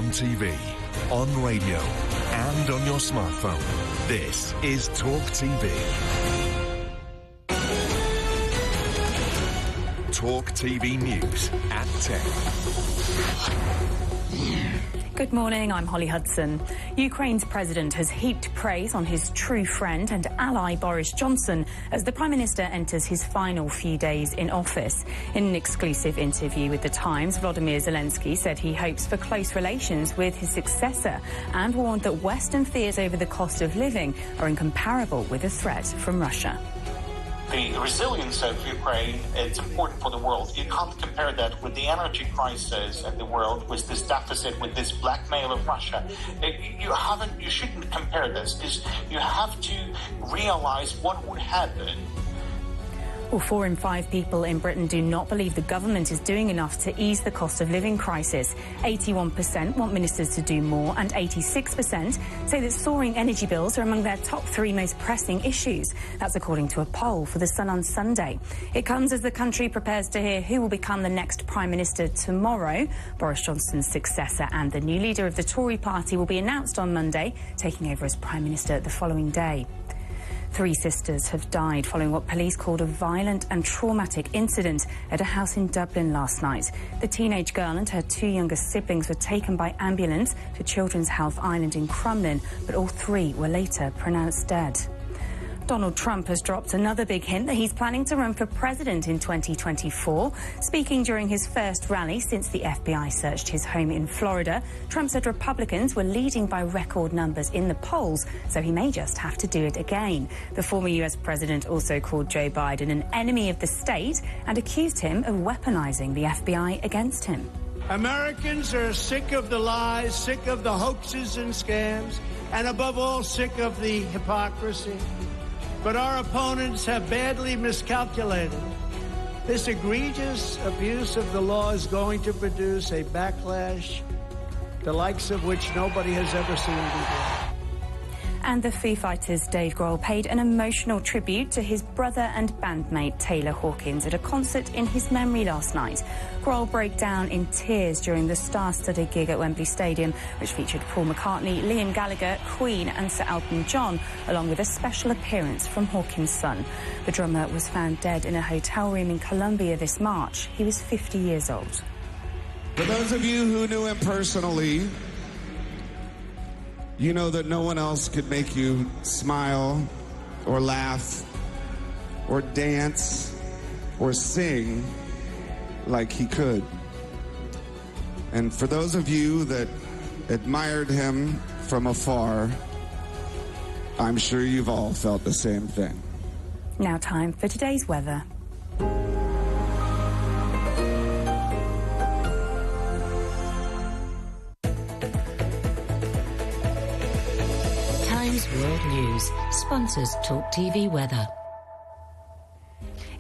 on TV, on radio, and on your smartphone. This is Talk TV. Talk TV News at 10. Good morning, I'm Holly Hudson. Ukraine's president has heaped praise on his true friend and ally Boris Johnson as the Prime Minister enters his final few days in office. In an exclusive interview with The Times, Volodymyr Zelensky said he hopes for close relations with his successor and warned that Western fears over the cost of living are incomparable with a threat from Russia. The resilience of Ukraine, it's important for the world. You can't compare that with the energy crisis of the world, with this deficit, with this blackmail of Russia. You shouldn't compare this, because you have to realize what would happen. Well, 4 in 5 people in Britain do not believe the government is doing enough to ease the cost of living crisis. 81% want ministers to do more, and 86% say that soaring energy bills are among their top 3 most pressing issues. That's according to a poll for The Sun on Sunday. It comes as the country prepares to hear who will become the next Prime Minister tomorrow. Boris Johnson's successor and the new leader of the Tory party will be announced on Monday, taking over as Prime Minister the following day. 3 sisters have died following what police called a violent and traumatic incident at a house in Dublin last night. The teenage girl and her 2 younger siblings were taken by ambulance to Children's Health Island in Crumlin, but all 3 were later pronounced dead. Donald Trump has dropped another big hint that he's planning to run for president in 2024. Speaking during his first rally since the FBI searched his home in Florida, Trump said Republicans were leading by record numbers in the polls, so he may just have to do it again. The former US president also called Joe Biden an enemy of the state and accused him of weaponizing the FBI against him. Americans are sick of the lies, sick of the hoaxes and scams, and above all, sick of the hypocrisy. But our opponents have badly miscalculated. This egregious abuse of the law is going to produce a backlash, the likes of which nobody has ever seen before. And the Foo Fighters' Dave Grohl paid an emotional tribute to his brother and bandmate Taylor Hawkins at a concert in his memory last night. Grohl broke down in tears during the star-studded gig at Wembley Stadium, which featured Paul McCartney, Liam Gallagher, Queen and Sir Elton John, along with a special appearance from Hawkins' son. The drummer was found dead in a hotel room in Colombia this March. He was 50 years old. For those of you who knew him personally, you know that no one else could make you smile or laugh or dance or sing like he could. And for those of you that admired him from afar, I'm sure you've all felt the same thing. Now time for today's weather. World News sponsors Talk TV weather.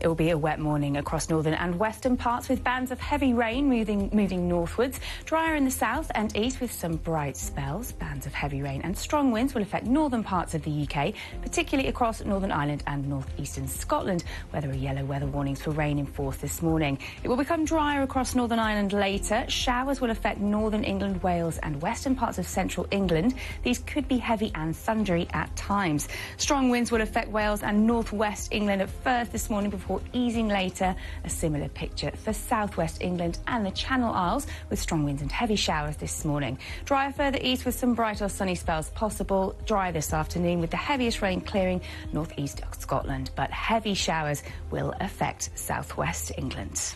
It will be a wet morning across northern and western parts with bands of heavy rain moving northwards. Drier in the south and east with some bright spells. Bands of heavy rain and strong winds will affect northern parts of the UK, particularly across Northern Ireland and northeastern Scotland, where there are yellow weather warnings for rain in force this morning. It will become drier across Northern Ireland later. Showers will affect northern England, Wales and western parts of central England. These could be heavy and thundery at times. Strong winds will affect Wales and northwest England at first this morning before easing later. A similar picture for southwest England and the Channel Isles with strong winds and heavy showers this morning. Drier further east with some bright or sunny spells possible. Dry this afternoon with the heaviest rain clearing northeast Scotland, but heavy showers will affect southwest England.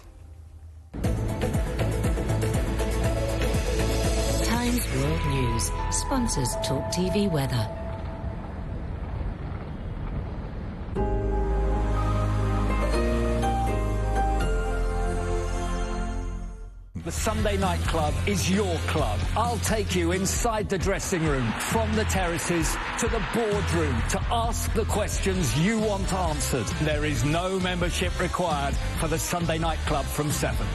Times World News sponsors Talk TV weather. The Sunday Night Club is your club. I'll take you inside the dressing room, from the terraces to the boardroom, to ask the questions you want answered. There is no membership required for the Sunday Night Club from 7.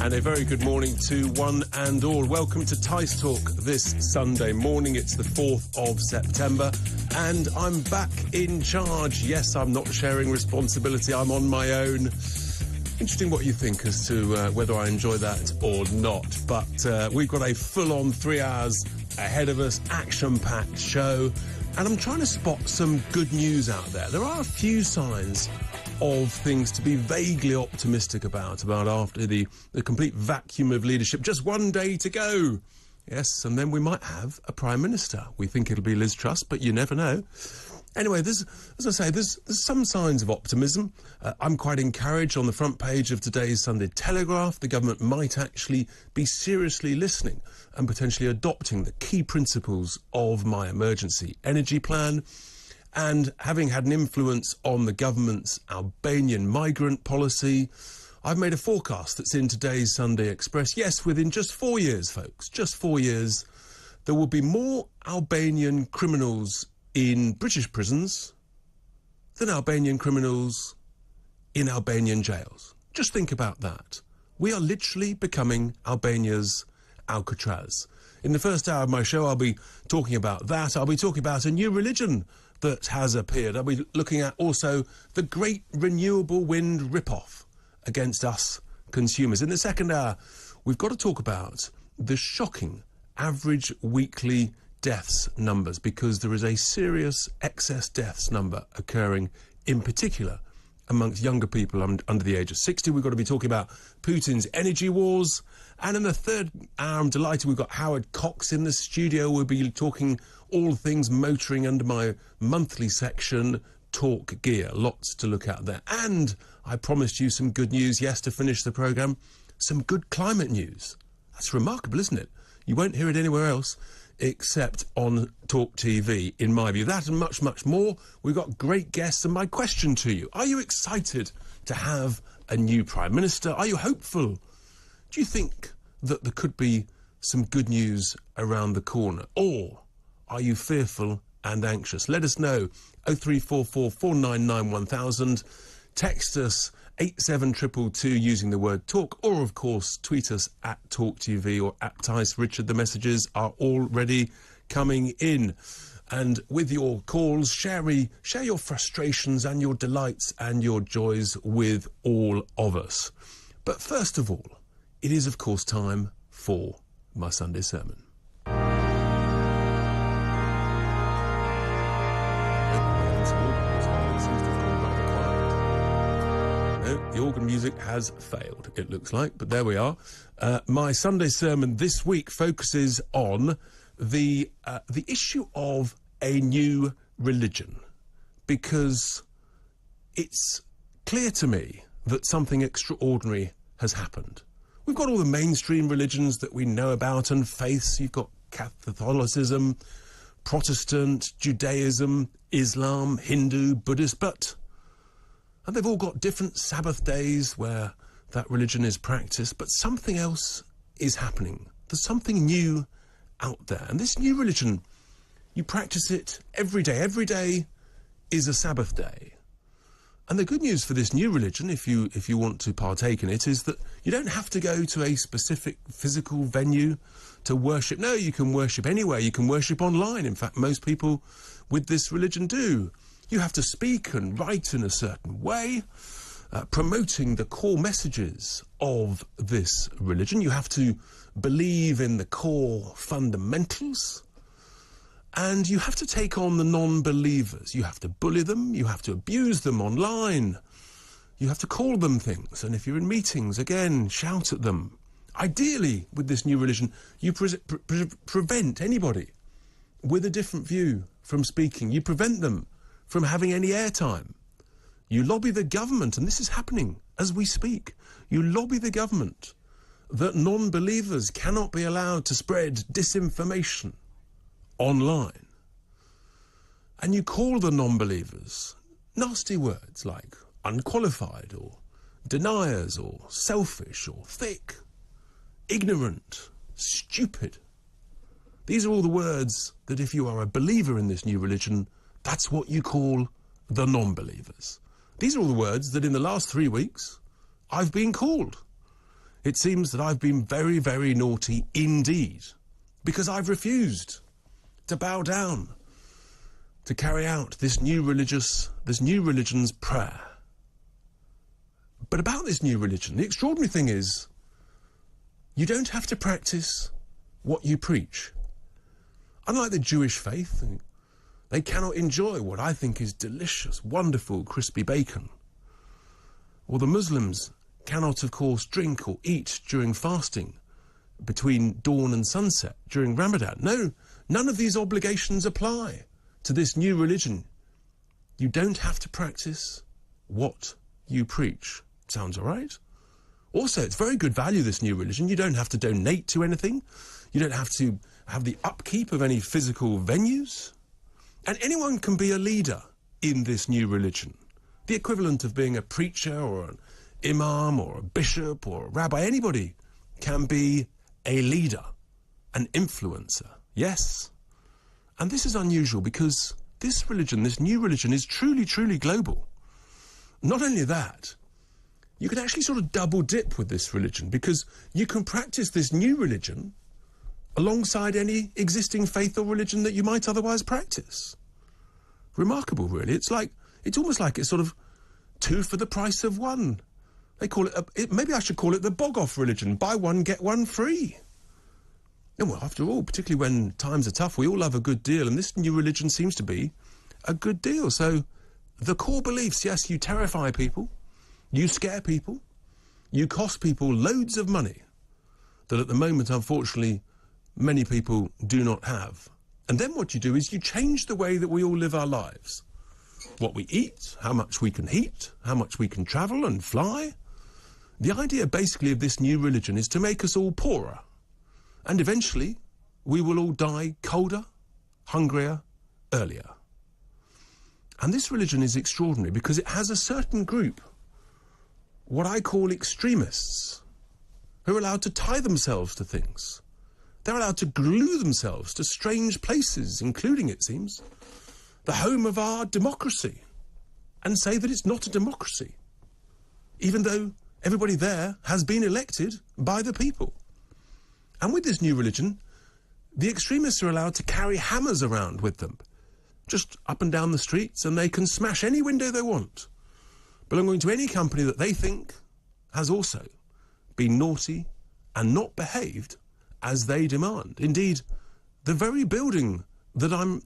And a very good morning to one and all. Welcome to Tice Talk this Sunday morning. It's the 4th of September and I'm back in charge. Yes, I'm not sharing responsibility. I'm on my own. Interesting what you think as to whether I enjoy that or not. But we've got a full-on 3 hours ahead of us, action-packed show. And I'm trying to spot some good news out there. There are a few signs of things to be vaguely optimistic about after the complete vacuum of leadership. Just one day to go. Yes, and then we might have a Prime Minister. We think it'll be Liz Truss, but you never know. Anyway, as I say, there's some signs of optimism. I'm quite encouraged. On the front page of today's Sunday Telegraph, the government might actually be seriously listening and potentially adopting the key principles of my emergency energy plan. And having had an influence on the government's Albanian migrant policy, I've made a forecast that's in today's Sunday Express. Yes, within just 4 years, folks, just 4 years, there will be more Albanian criminals in British prisons than Albanian criminals in Albanian jails. Just think about that. We are literally becoming Albania's Alcatraz. In the first hour of my show, I'll be talking about that. I'll be talking about a new religion that has appeared. I'll be looking at also the great renewable wind rip-off against us consumers. In the second hour, we've got to talk about the shocking average weekly deaths numbers, because there is a serious excess deaths number occurring, in particular amongst younger people under the age of 60. We've got to be talking about Putin's energy wars. And in the third hour, I'm delighted we've got Howard Cox in the studio. We'll be talking all things motoring under my monthly section, Talk Gear. Lots to look at there. And I promised you some good news, yes, to finish the programme. Some good climate news. That's remarkable, isn't it? You won't hear it anywhere else except on Talk TV, in my view. That and much, much more. We've got great guests, and my question to you, are you excited to have a new Prime Minister? Are you hopeful? Do you think that there could be some good news around the corner? Or are you fearful and anxious? Let us know. 0344 499 1000. Text us 87222 using the word talk, or of course tweet us at TalkTV or at Tice Richard. The messages are already coming in. And with your calls, share your frustrations and your delights and your joys with all of us. But first of all, it is of course time for my Sunday sermon. The organ music has failed, it looks like, but there we are. My Sunday sermon this week focuses on the issue of a new religion, because it's clear to me that something extraordinary has happened. We've got all the mainstream religions that we know about and faiths. You've got Catholicism, Protestant, Judaism, Islam, Hindu, Buddhist, and they've all got different Sabbath days where that religion is practiced, but something else is happening. There's something new out there. And this new religion, you practice it every day. Every day is a Sabbath day. And the good news for this new religion, if you want to partake in it, is that you don't have to go to a specific physical venue to worship. No, you can worship anywhere. You can worship online. In fact, most people with this religion do. You have to speak and write in a certain way, promoting the core messages of this religion. You have to believe in the core fundamentals, and you have to take on the non-believers. You have to bully them, you have to abuse them online, you have to call them things, and if you're in meetings, again, shout at them. Ideally, with this new religion, you prevent anybody with a different view from speaking. You prevent them from having any airtime. You lobby the government, and this is happening as we speak. You lobby the government that non-believers cannot be allowed to spread disinformation online. And you call the non-believers nasty words like unqualified or deniers or selfish or thick, ignorant, stupid. These are all the words that if you are a believer in this new religion, that's what you call the non-believers. These are all the words that in the last 3 weeks I've been called. it seems that I've been very, very naughty indeed, because I've refused to bow down, to carry out this new religion's prayer. But about this new religion, the extraordinary thing is, you don't have to practice what you preach. Unlike the Jewish faith, they cannot enjoy what I think is delicious, wonderful, crispy bacon. Or the Muslims cannot, of course, drink or eat during fasting between dawn and sunset during Ramadan. No, none of these obligations apply to this new religion. You don't have to practice what you preach. Sounds all right? Also, it's very good value, this new religion. You don't have to donate to anything. You don't have to have the upkeep of any physical venues. And anyone can be a leader in this new religion. The equivalent of being a preacher or an imam or a bishop or a rabbi. Anybody can be a leader, an influencer. Yes. And this is unusual because this religion, this new religion, is truly, truly global. Not only that, you can actually sort of double dip with this religion, because you can practice this new religion alongside any existing faith or religion that you might otherwise practice. Remarkable, really. It's almost like it's sort of two for the price of one. They call it, maybe I should call it the bog-off religion. Buy one, get one free. And well, after all, particularly when times are tough, we all love a good deal, and this new religion seems to be a good deal. So the core beliefs, yes, you terrify people, you scare people, you cost people loads of money that at the moment, unfortunately, many people do not have. And then what you do is you change the way that we all live our lives. What we eat, how much we can heat, how much we can travel and fly. The idea basically of this new religion is to make us all poorer. And eventually, we will all die colder, hungrier, earlier. And this religion is extraordinary because it has a certain group, what I call extremists, who are allowed to tie themselves to things. They're allowed to glue themselves to strange places, including, it seems, the home of our democracy, and say that it's not a democracy, even though everybody there has been elected by the people. And with this new religion, the extremists are allowed to carry hammers around with them, just up and down the streets, and they can smash any window they want, belonging to any company that they think has also been naughty and not behaved as they demand. Indeed, the very building that I'm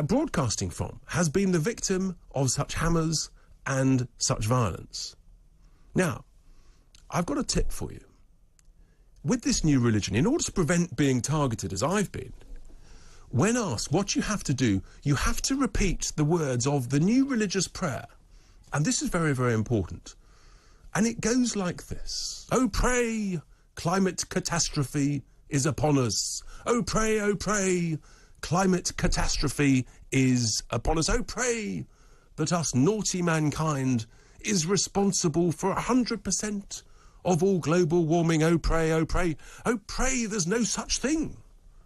broadcasting from has been the victim of such hammers and such violence. Now, I've got a tip for you. With this new religion, in order to prevent being targeted as I've been, when asked what you have to do, you have to repeat the words of the new religious prayer. And this is very, very important. And it goes like this. Oh, pray, climate catastrophe is upon us. Oh, pray, climate catastrophe is upon us. Oh, pray that us naughty mankind is responsible for 100% of all global warming. Oh, pray, there's no such thing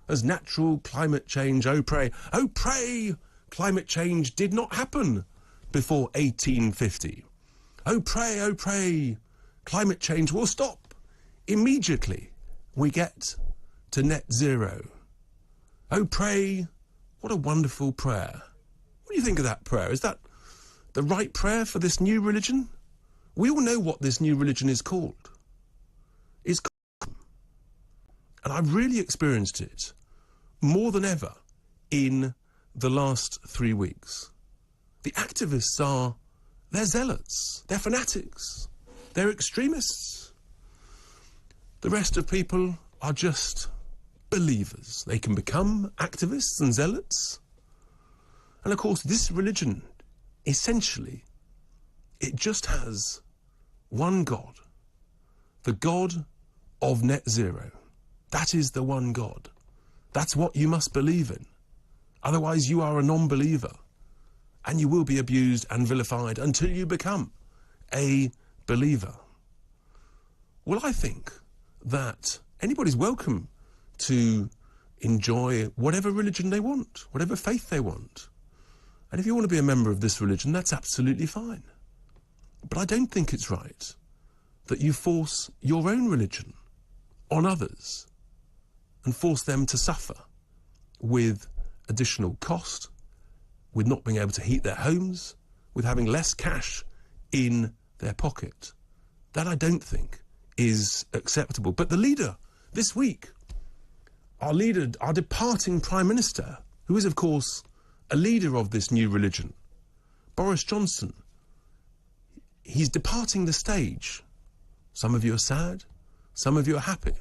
as natural climate change. Oh, pray, climate change did not happen before 1850. Oh, pray, climate change will stop immediately we get to net zero. Oh, pray, what a wonderful prayer. What do you think of that prayer? Is that the right prayer for this new religion? We all know what this new religion is called. It's called, and I've really experienced it more than ever in the last 3 weeks. The activists they're zealots, they're fanatics, they're extremists. The rest of people are just believers. They can become activists and zealots. And of course, this religion, essentially, it just has one God, the God of net zero. That is the one God. That's what you must believe in. Otherwise, you are a non-believer, and you will be abused and vilified until you become a believer. Well, I think that anybody's welcome to enjoy whatever religion they want, whatever faith they want. And if you want to be a member of this religion, that's absolutely fine. But I don't think it's right that you force your own religion on others and force them to suffer with additional cost, with not being able to heat their homes, with having less cash in their pocket. That I don't think is acceptable. But the leader this week, our leader, our departing Prime Minister, who is of course a leader of this new religion, Boris Johnson, he's departing the stage. Some of you are sad, some of you are happy.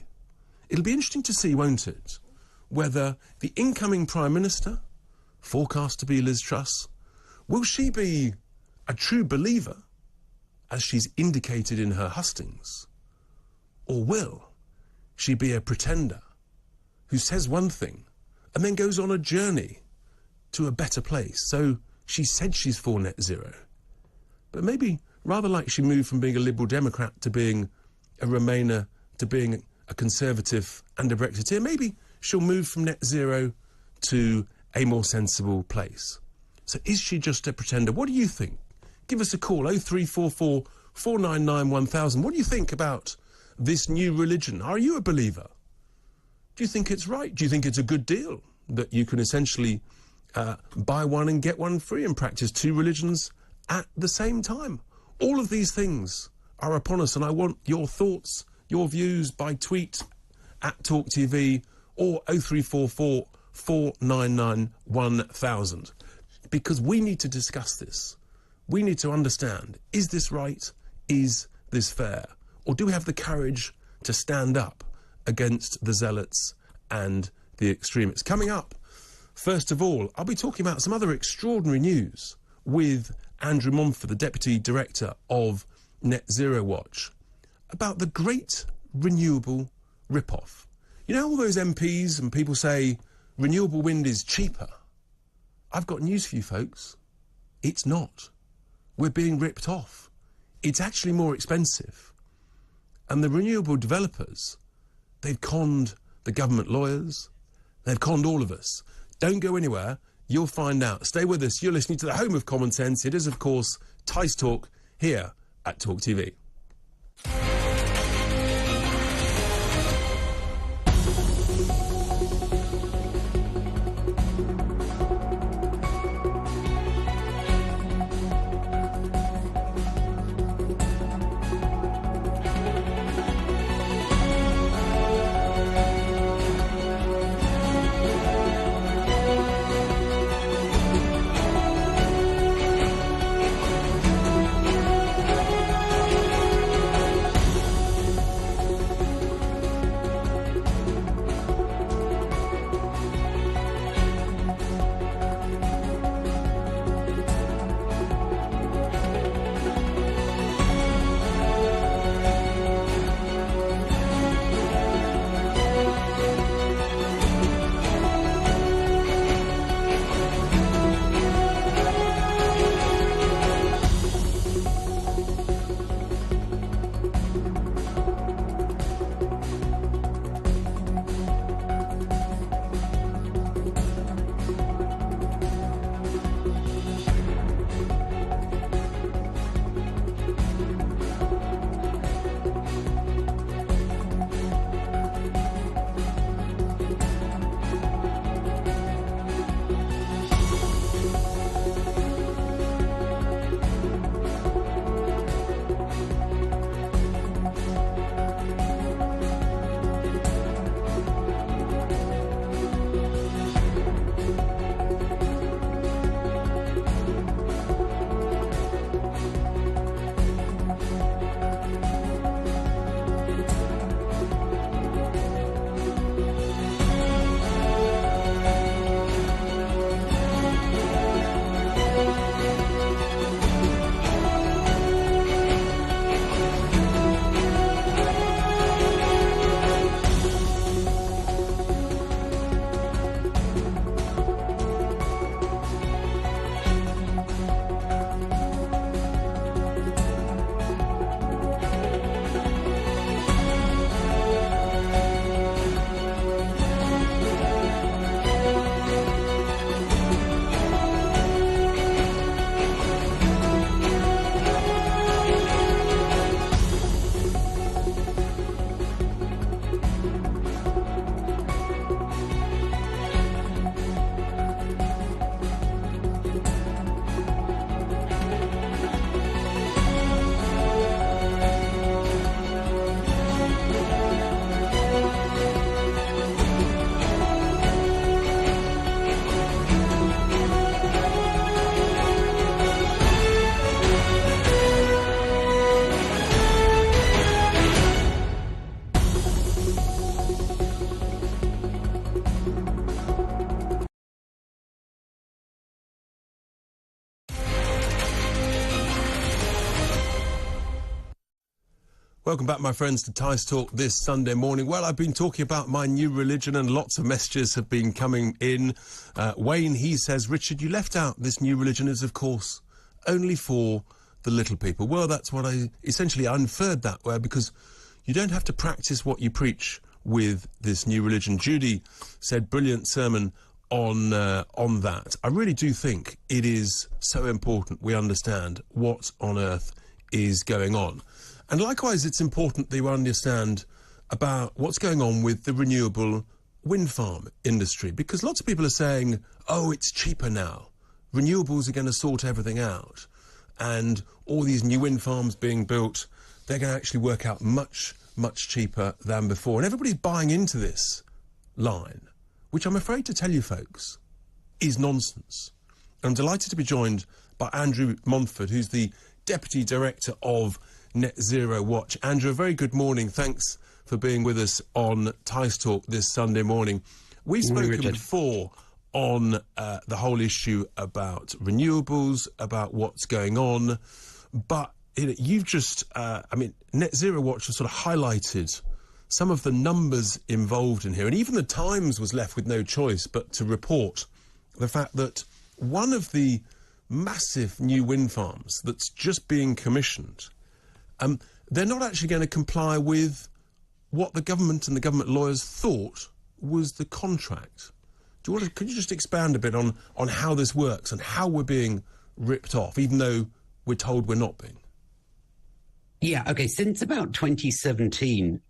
It'll be interesting to see, won't it, whether the incoming Prime Minister, forecast to be Liz Truss, will she be a true believer, as she's indicated in her hustings, or will she be a pretender who says one thing and then goes on a journey to a better place? So she said she's for net zero, but maybe rather like she moved from being a Liberal Democrat to being a Remainer to being a Conservative and a Brexiteer, maybe she'll move from net zero to a more sensible place. So is she just a pretender? What do you think? Give us a call, 0344 499 1000. What do you think about this new religion? Are you a believer? Do you think it's right? Do you think it's a good deal that you can essentially buy one and get one free and practice two religions at the same time? All of these things are upon us, and I want your thoughts, your views by tweet at TalkTV or 0344 499 1000. Because we need to discuss this. We need to understand, is this right? Is this fair? Or do we have the courage to stand up against the zealots and the extremists? Coming up, first of all, I'll be talking about some other extraordinary news with Andrew Montfort, the Deputy Director of Net Zero Watch, about the great renewable rip-off. You know, all those MPs and people say renewable wind is cheaper. I've got news for you folks. It's not. We're being ripped off. It's actually more expensive. And the renewable developers, they've conned the government lawyers. They've conned all of us. Don't go anywhere. You'll find out. Stay with us. You're listening to the home of common sense. It is, of course, Tice Talk here at Talk TV. Welcome back, my friends, to Tice Talk this Sunday morning. Well, I've been talking about my new religion and lots of messages have been coming in. Wayne, he says, Richard, you left out this new religion is, of course, only for the little people. Well, that's what I essentially inferred that way, because you don't have to practice what you preach with this new religion. Judy said, brilliant sermon on that. I really do think it is so important we understand what on earth is going on. And likewise, it's important that you understand about what's going on with the renewable wind farm industry, because lots of people are saying, oh, it's cheaper now. Renewables are going to sort everything out. And all these new wind farms being built, they're going to actually work out much, much cheaper than before. And everybody's buying into this line, which I'm afraid to tell you, folks, is nonsense. And I'm delighted to be joined by Andrew Montford, who's the Deputy Director of Net Zero Watch. Andrew, a very good morning. Thanks for being with us on Tice Talk this Sunday morning. We've spoken before on the whole issue about renewables, about what's going on, but you've just, Net Zero Watch has sort of highlighted some of the numbers involved in here, and even the Times was left with no choice but to report the fact that one of the massive new wind farms that's just being commissioned, they're not actually going to comply with what the government and the government lawyers thought was the contract. Could you just expand a bit on how this works and how we're being ripped off, even though we're told we're not being? Yeah, okay. Since about 2017,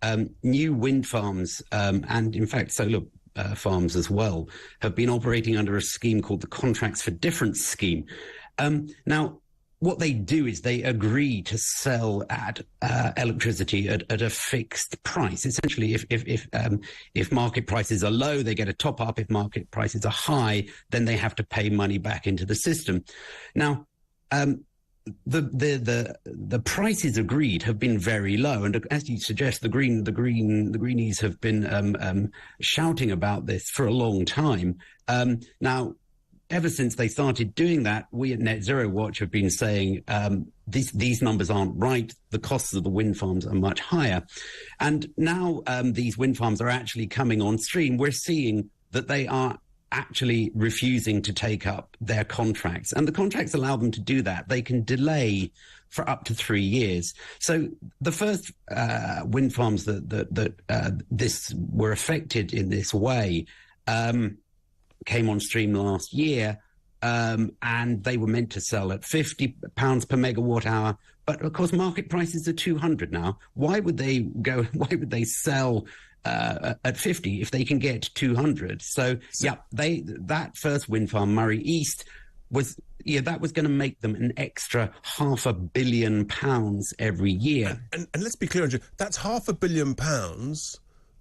new wind farms, and in fact solar farms as well, have been operating under a scheme called the Contracts for Difference scheme. Now, what they do is they agree to sell at electricity at a fixed price. Essentially, if market prices are low, they get a top up. If market prices are high, then they have to pay money back into the system. Now, the prices agreed have been very low, and as you suggest, the Greenies have been shouting about this for a long time. Now, ever since they started doing that, we at Net Zero Watch have been saying these numbers aren't right. The costs of the wind farms are much higher. And now these wind farms are actually coming on stream. We're seeing that they are actually refusing to take up their contracts. And the contracts allow them to do that. They can delay for up to 3 years. So the first wind farms that this were affected in this way came on stream last year, and they were meant to sell at £50 per megawatt hour. But of course, market prices are 200 now. Why would they sell at 50 if they can get 200? So yeah, that first wind farm, Murray East, that was going to make them an extra £500 million every year. And let's be clear, Andrew, that's £500 million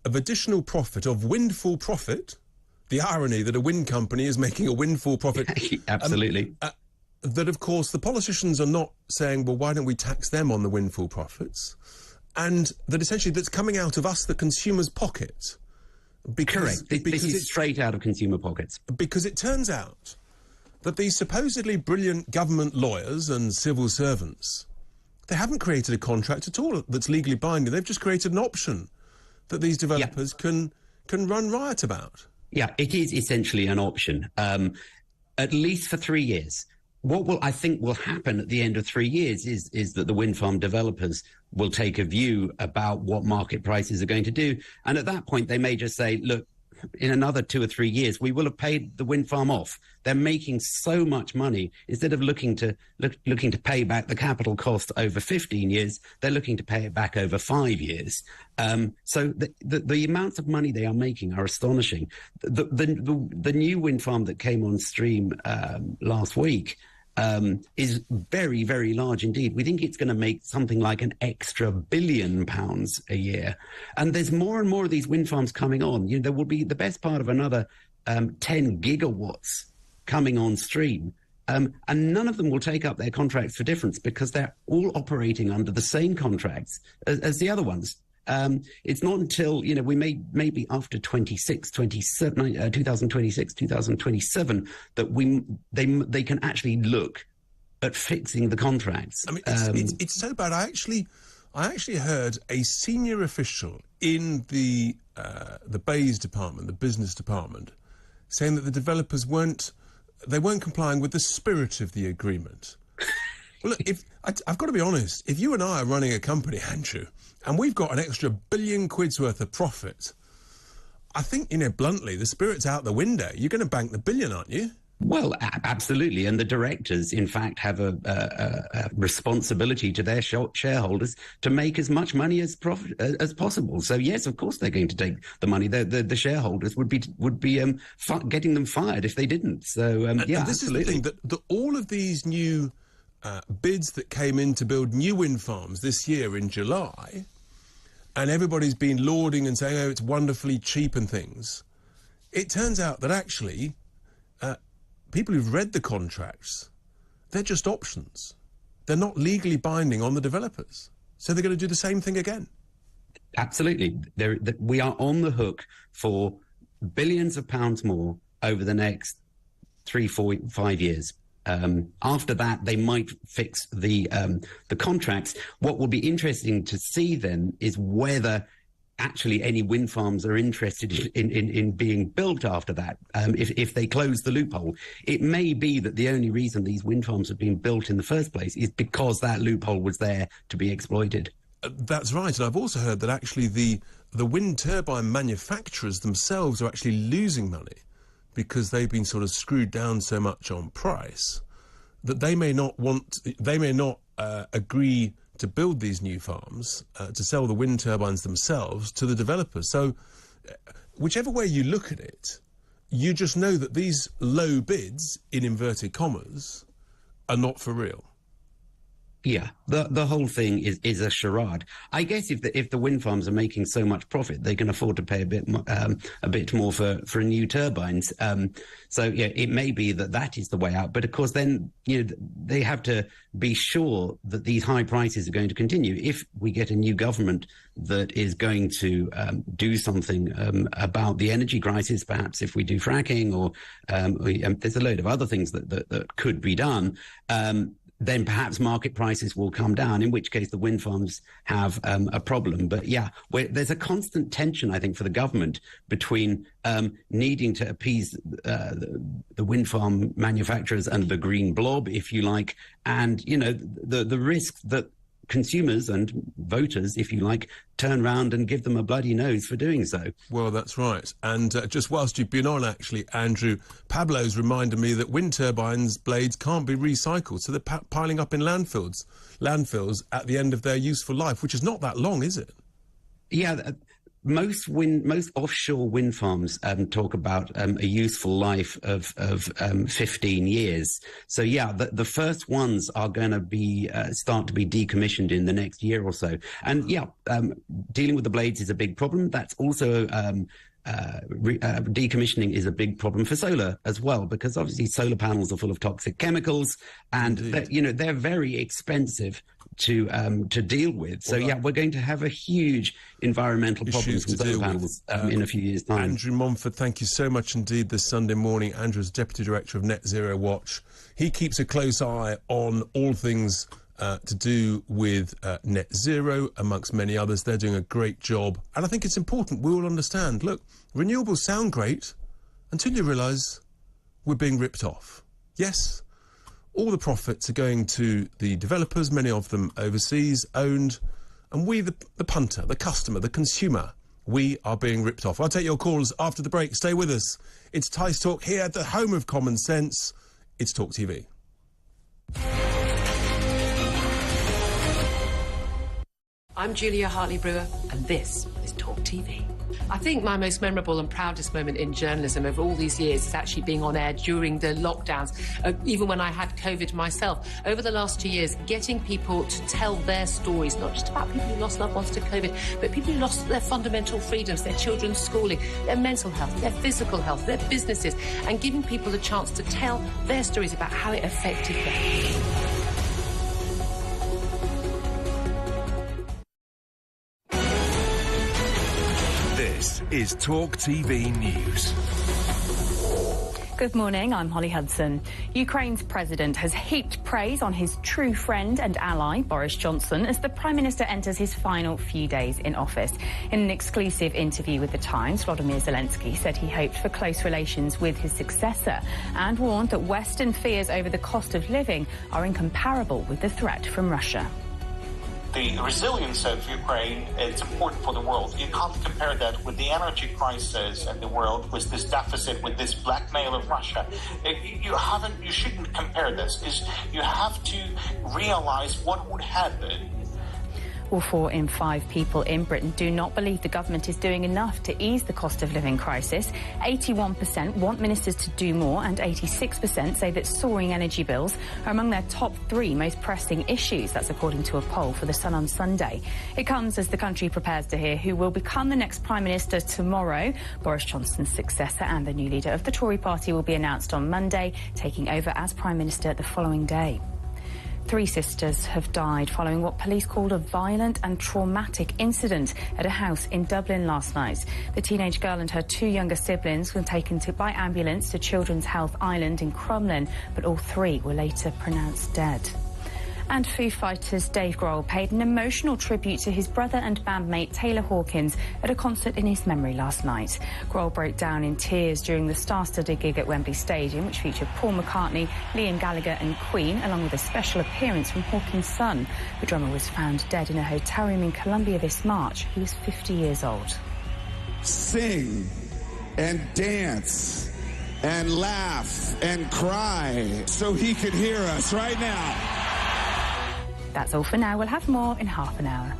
of additional profit, of windfall profit. The irony that a wind company is making a windfall profit. Absolutely. That, of course, the politicians are not saying, well, why don't we tax them on the windfall profits? And that essentially that's coming out of us, the consumer's pocket. Correct. This is straight out of consumer pockets. Because it turns out that these supposedly brilliant government lawyers and civil servants, they haven't created a contract at all that's legally binding. They've just created an option that these developers can run riot about. Yeah, it is essentially an option, at least for 3 years. What I think will happen at the end of 3 years is that the wind farm developers will take a view about what market prices are going to do. And at that point, they may just say, look, in another 2 or 3 years, we will have paid the wind farm off. They're making so much money. Instead of looking to pay back the capital cost over 15 years, they're looking to pay it back over 5 years. So the amounts of money they are making are astonishing. The new wind farm that came on stream last week is very, very large indeed. We think it's going to make something like an extra £1 billion a year. And there's more and more of these wind farms coming on. There will be the best part of another 10 gigawatts coming on stream. And none of them will take up their contracts for difference because they're all operating under the same contracts as the other ones. It's not until, we maybe after 2026, 2027, that they can actually look at fixing the contracts. I mean, it's so bad. I I actually heard a senior official in the BEIS department, the business department, saying that the developers weren't complying with the spirit of the agreement. Well, look, I've got to be honest, if you and I are running a company, Andrew, and we've got an extra £1 billion worth of profit, I think, bluntly, the spirit's out the window. You're going to bank the billion, aren't you? Well, absolutely. And the directors, in fact, have a responsibility to their shareholders to make as much money as possible. So, yes, of course, they're going to take the money. The shareholders would be getting them fired if they didn't. So, and this absolutely. Is the thing, that all of these new bids that came in to build new wind farms this year in July, and everybody's been lauding and saying, oh, it's wonderfully cheap and things, it turns out that actually people who've read the contracts, they're just options. They're not legally binding on the developers. So they're going to do the same thing again. Absolutely. We are on the hook for billions of pounds more over the next 3, 4, 5 years. After that, they might fix the contracts. What will be interesting to see then is whether actually any wind farms are interested in being built after that, if they close the loophole. It may be that the only reason these wind farms have been built in the first place is because that loophole was there to be exploited. That's right. And I've also heard that actually the wind turbine manufacturers themselves are actually losing money because they've been sort of screwed down so much on price that they may not agree to build these new farms, to sell the wind turbines themselves to the developers. So whichever way you look at it, you just know that these low bids, in inverted commas, are not for real. Yeah, the whole thing is a charade. I guess if the wind farms are making so much profit, they can afford to pay a bit more for new turbines. So yeah, it may be that is the way out. But of course, then they have to be sure that these high prices are going to continue. If we get a new government that is going to do something about the energy crisis, perhaps if we do fracking, or there's a load of other things that could be done. Then perhaps market prices will come down, in which case the wind farms have a problem. But yeah, there's a constant tension, I think, for the government between needing to appease the wind farm manufacturers and the green blob, if you like, and, the risk that consumers and voters, if you like, turn round and give them a bloody nose for doing so. Well, that's right. And just whilst you've been on, actually, Andrew, Pablo's reminded me that wind turbines blades can't be recycled, so they're piling up in landfills at the end of their useful life, which is not that long, is it? Yeah, most offshore wind farms talk about a useful life of 15 years. So yeah, the first ones are going to be start to be decommissioned in the next year or so. And yeah, dealing with the blades is a big problem. That's also decommissioning is a big problem for solar as well, because obviously solar panels are full of toxic chemicals, and they're very expensive to deal with. So yeah, we're going to have a huge environmental problems with solar panels in a few years' time. Andrew Montfort, thank you so much indeed this Sunday morning. Andrew's Deputy Director of Net Zero Watch. He keeps a close eye on all things to do with net zero, amongst many others. They're doing a great job. And I think it's important we all understand, look, renewables sound great until you realise we're being ripped off. Yes, all the profits are going to the developers, many of them overseas owned, and we, the punter, the customer, the consumer, we are being ripped off. I'll take your calls after the break. Stay with us. It's Tice Talk here at the home of common sense. It's Talk TV. I'm Julia Hartley-Brewer, and this is Talk TV. I think my most memorable and proudest moment in journalism over all these years is actually being on air during the lockdowns, even when I had COVID myself. Over the last 2 years, getting people to tell their stories, not just about people who lost loved ones to COVID, but people who lost their fundamental freedoms, their children's schooling, their mental health, their physical health, their businesses, and giving people a chance to tell their stories about how it affected them. This is Talk TV News. Good morning, I'm Holly Hudson. Ukraine's president has heaped praise on his true friend and ally, Boris Johnson, as the Prime Minister enters his final few days in office. In an exclusive interview with The Times, Volodymyr Zelensky said he hoped for close relations with his successor and warned that Western fears over the cost of living are incomparable with the threat from Russia. The resilience of Ukraine, it's important for the world. You can't compare that with the energy crisis in the world, with this deficit, with this blackmail of Russia. You shouldn't compare this. You have to realize what would happen. Well, 4 in 5 people in Britain do not believe the government is doing enough to ease the cost of living crisis. 81% want ministers to do more, and 86% say that soaring energy bills are among their top 3 most pressing issues. That's according to a poll for The Sun on Sunday. It comes as the country prepares to hear who will become the next Prime Minister tomorrow. Boris Johnson's successor and the new leader of the Tory party will be announced on Monday, taking over as Prime Minister the following day. 3 sisters have died following what police called a violent and traumatic incident at a house in Dublin last night. The teenage girl and her 2 younger siblings were taken by ambulance to Children's Health Island in Crumlin, but all 3 were later pronounced dead. And Foo Fighters' Dave Grohl paid an emotional tribute to his brother and bandmate Taylor Hawkins at a concert in his memory last night. Grohl broke down in tears during the star-studded gig at Wembley Stadium, which featured Paul McCartney, Liam Gallagher and Queen, along with a special appearance from Hawkins' son. The drummer was found dead in a hotel room in Colombia this March. He was 50 years old. Sing and dance and laugh and cry so he could hear us right now. That's all for now. We'll have more in half an hour.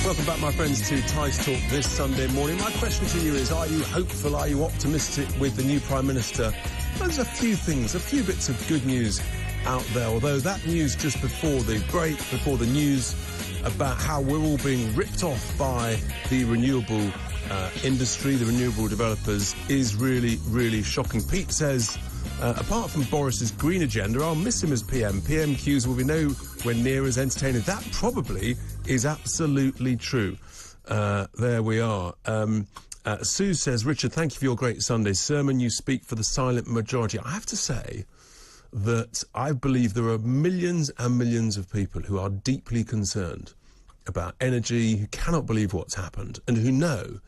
Welcome back, my friends, to Tice Talk this Sunday morning. My question to you is, are you hopeful, are you optimistic with the new Prime Minister? There's a few things, a few bits of good news out there, although that news just before the break, before the news about how we're all being ripped off by the renewable industry, the renewable developers, is really, really shocking. Pete says, apart from Boris's green agenda, I'll miss him as PM. PMQs will be nowhere near as entertaining. That probably is absolutely true. There we are. Sue says, Richard, thank you for your great Sunday sermon. You speak for the silent majority. I have to say that I believe there are millions and millions of people who are deeply concerned about energy, who cannot believe what's happened, and who know,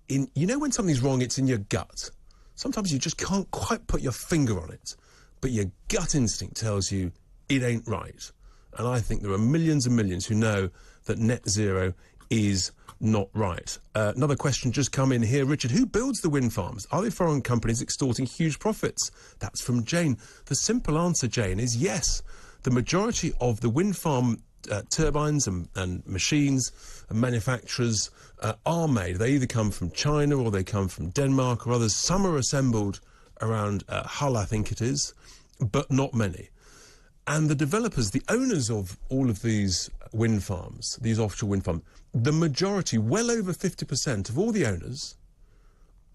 you know when something's wrong, it's in your gut. Sometimes you just can't quite put your finger on it, but your gut instinct tells you it ain't right. And I think there are millions and millions who know that net zero is not right. Another question just come in here. Richard, who builds the wind farms? Are they foreign companies extorting huge profits? That's from Jane. The simple answer, Jane, is yes. The majority of the wind farm turbines and machines and manufacturers are made. They either come from China or they come from Denmark or others. Some are assembled around Hull, I think it is, but not many. And the developers, the owners of all of these wind farms, these offshore wind farms, the majority, well over 50% of all the owners,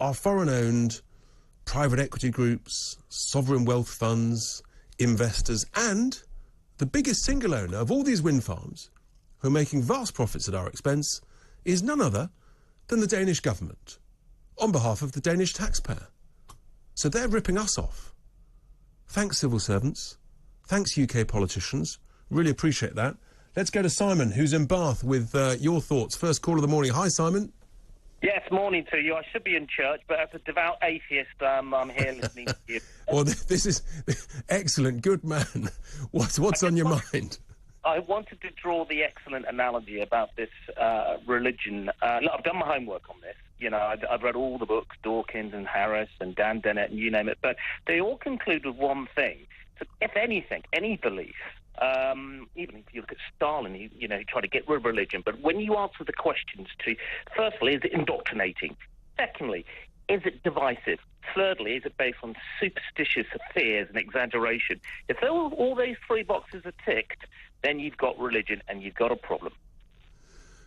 are foreign-owned private equity groups, sovereign wealth funds, investors, and the biggest single owner of all these wind farms, who are making vast profits at our expense, is none other than the Danish government, on behalf of the Danish taxpayer. So they're ripping us off. Thanks, civil servants. Thanks, UK politicians. Really appreciate that. Let's go to Simon, who's in Bath, with your thoughts. First call of the morning. Hi, Simon. Yes, morning to you. I should be in church, but as a devout atheist, I'm here listening to you. Well, this is excellent. Good man. What's on your mind? I wanted to draw the excellent analogy about this religion. Look, I've done my homework on this. You know, I've read all the books, Dawkins and Harris and Dan Dennett and you name it, but they all conclude with one thing. So if anything, any belief, even if you look at Stalin, he tried to get rid of religion, but when you answer the questions to, firstly, is it indoctrinating? Secondly, is it divisive? Thirdly, is it based on superstitious fears and exaggeration? If all those 3 boxes are ticked, then you've got religion and you've got a problem.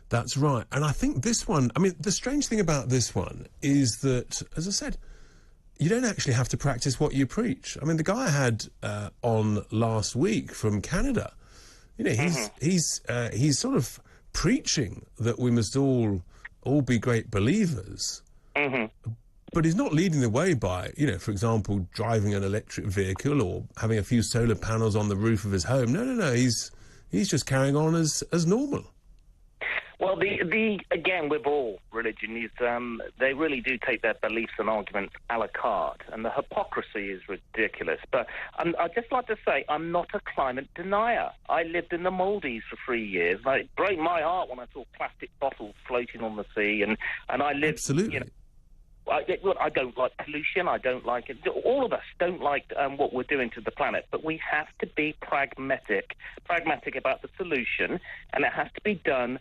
That's right. And I think this one, I mean, the strange thing about this one is that, as I said, you don't actually have to practice what you preach. I mean, the guy I had on last week from Canada You know, he's sort of preaching that we must all be great believers. But he's not leading the way by, you know, for example, driving an electric vehicle or having a few solar panels on the roof of his home. No. He's just carrying on as normal. Well, again, with all religion, they really do take their beliefs and arguments a la carte, and the hypocrisy is ridiculous. But I'd just like to say I'm not a climate denier. I lived in the Maldives for 3 years. And it broke my heart when I saw plastic bottles floating on the sea, and I lived... Absolutely. You know, I don't like pollution. I don't like it. All of us don't like what we're doing to the planet, but we have to be pragmatic about the solution, and it has to be done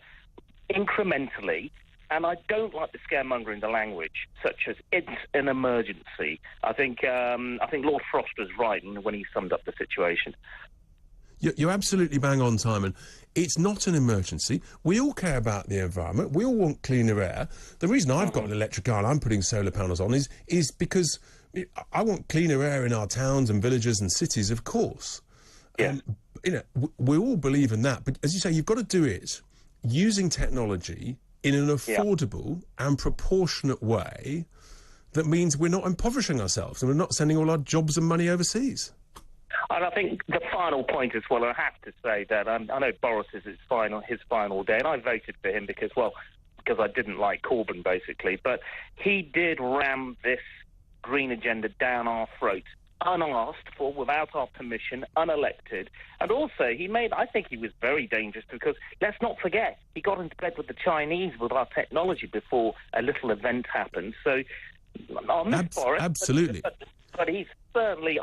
incrementally. And I don't like the scaremongering the language, such as it's an emergency. I think Lord Frost was right when he summed up the situation. You're absolutely bang on, Simon. It's not an emergency. We all care about the environment. We all want cleaner air. The reason I've got an electric car and I'm putting solar panels on is because I want cleaner air in our towns and villages and cities, of course. Yeah. You know, we all believe in that. But as you say, you've got to do it using technology in an affordable and proportionate way that means we're not impoverishing ourselves and we're not sending all our jobs and money overseas. And I think the final point as well, I have to say that I know Boris is his final day, and I voted for him because I didn't like Corbyn, basically. But he did ram this green agenda down our throats, unasked for, without our permission, unelected. And also, I think he was very dangerous because, let's not forget, he got into bed with the Chinese with our technology before a little event happened. So, I'll miss Boris. Absolutely. But he's certainly,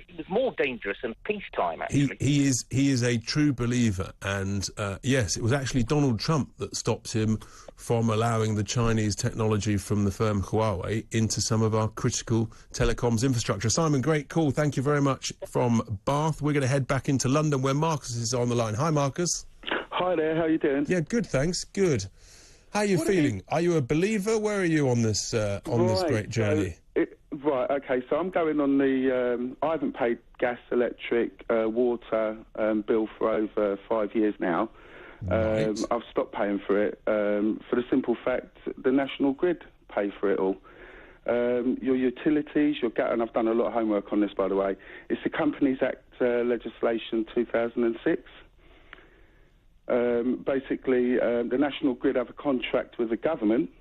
he was more dangerous in peacetime, actually. He is a true believer, and yes, it was actually Donald Trump that stopped him from allowing the Chinese technology from the firm Huawei into some of our critical telecoms infrastructure. Simon, great call. Thank you very much from Bath. We're going to head back into London where Marcus is on the line. Hi, Marcus. Hi there, how are you doing? Yeah, good, thanks. Good. How are you feeling? Are you a believer? Where are you on this this great journey? Right, okay, so I'm going on the... I haven't paid gas, electric, water bill for over 5 years now. Right. I've stopped paying for it for the simple fact the National Grid pay for it all. Your utilities, your gas, and I've done a lot of homework on this, by the way. It's the Companies Act legislation 2006. Basically, the National Grid have a contract with the government,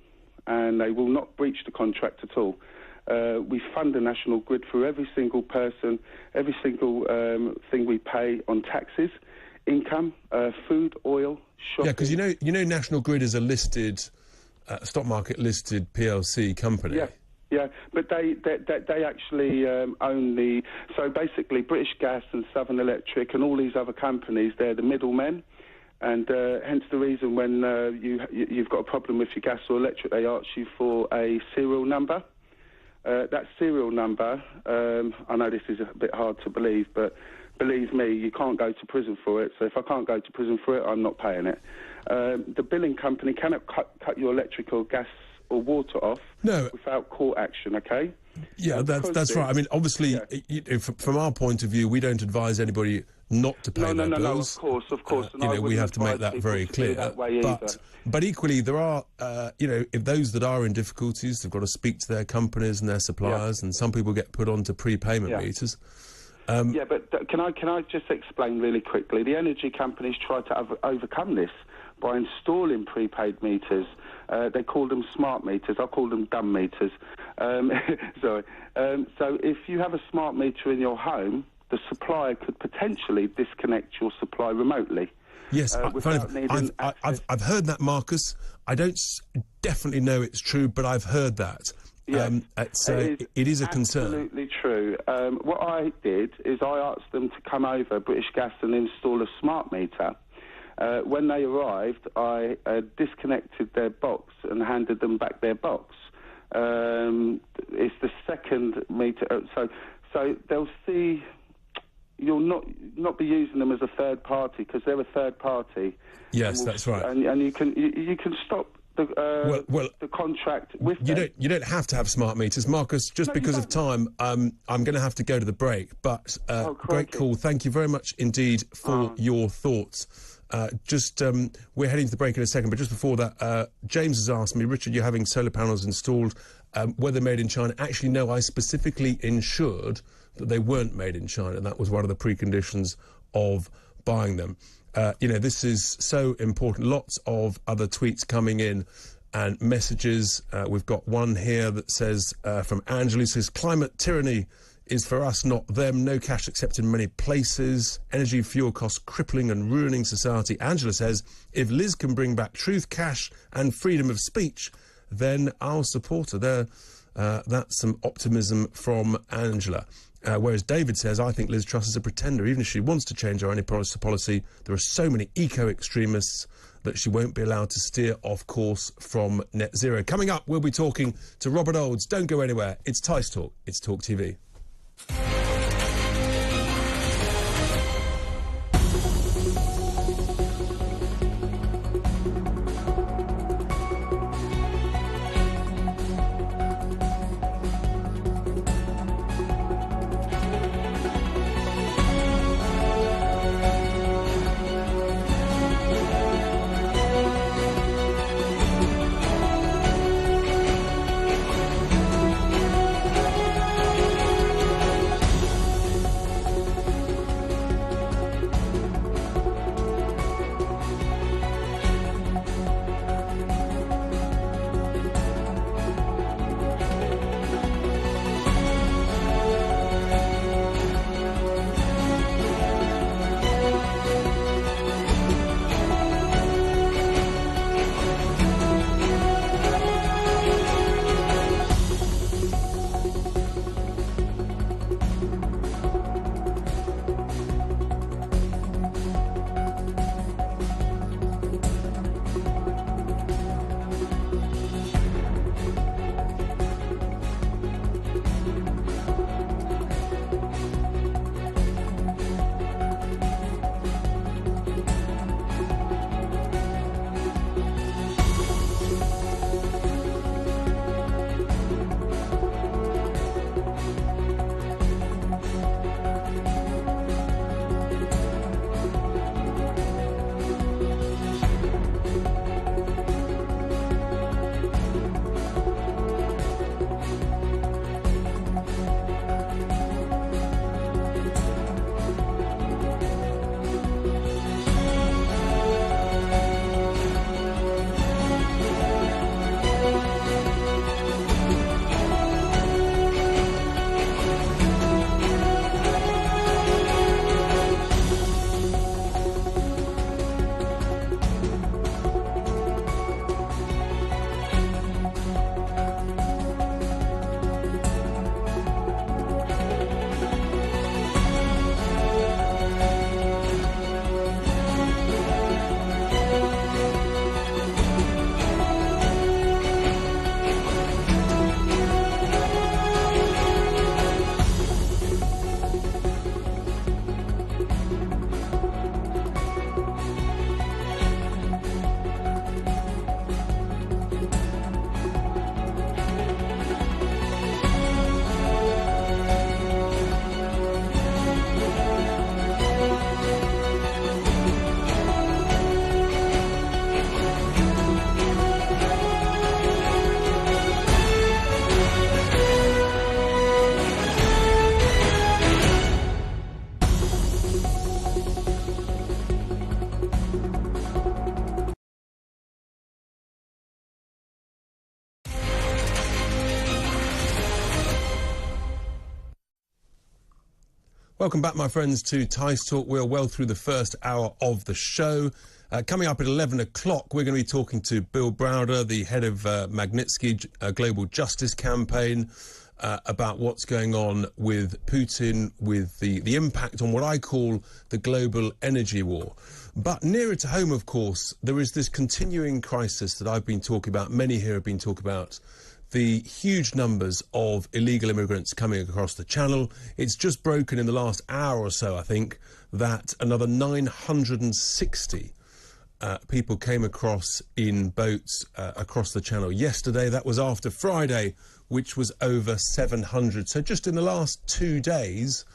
and they will not breach the contract at all. We fund the National Grid for every single person, every single thing we pay on taxes, income, food, oil, shopping. Yeah, because you know National Grid is a listed, stock market listed PLC company. Yeah, but they actually own the... So basically, British Gas and Southern Electric and all these other companies, they're the middlemen. And hence the reason when you've got a problem with your gas or electric, they ask you for a serial number. That serial number, I know this is a bit hard to believe, but believe me, you can't go to prison for it. So if I can't go to prison for it, I'm not paying it. The billing company cannot cut your electric or gas or water off without court action, okay? Yeah, that's right. I mean, obviously, from our point of view, we don't advise anybody not to pay their bills. No, of course. We have to make that very clear. But equally, there are, if those that are in difficulties, they've got to speak to their companies and their suppliers, and some people get put onto prepayment meters. But can I just explain really quickly? The energy companies try to overcome this by installing prepaid meters. They call them smart meters. I call them dumb meters. Sorry. So if you have a smart meter in your home, the supplier could potentially disconnect your supply remotely. Yes, I've heard that, Marcus. I don't definitely know it's true, but I've heard that. Yeah, it is a concern. Absolutely true. What I did is I asked them to come over, British Gas, and install a smart meter. When they arrived, I disconnected their box and handed them back their box. It's the second meter, so they'll see. You'll not be using them as a third party because they're a third party. Yes, that's right. And you can stop the contract with them. You don't have to have smart meters, Marcus. Just because of time, I'm going to have to go to the break. But great call. Thank you very much indeed for your thoughts. We're heading to the break in a second, but just before that, James has asked me, Richard, you're having solar panels installed, whether made in China. Actually, no, I specifically ensured that they weren't made in China. That was one of the preconditions of buying them. This is so important. Lots of other tweets coming in and messages. We've got one here that says, from Angela, says, climate tyranny is for us, not them. No cash accepted in many places. Energy, fuel costs crippling and ruining society. Angela says, if Liz can bring back truth, cash and freedom of speech, then I'll support her. That's some optimism from Angela. Whereas David says, I think Liz Truss is a pretender. Even if she wants to change her own policy, there are so many eco-extremists that she won't be allowed to steer off course from net zero. Coming up, we'll be talking to Robert Olds. Don't go anywhere. It's Tice Talk. It's Talk TV. Welcome back, my friends, to Tice Talk. We're well through the first hour of the show. Coming up at 11 o'clock, we're going to be talking to Bill Browder, the head of Magnitsky Global Justice Campaign, about what's going on with Putin, with the impact on what I call the global energy war. But nearer to home, of course, there is this continuing crisis that I've been talking about, many here have been talking about, the huge numbers of illegal immigrants coming across the channel. It's just broken in the last hour or so, I think, that another 960 people came across in boats across the channel yesterday. That was after Friday, which was over 700. So just in the last 2 days,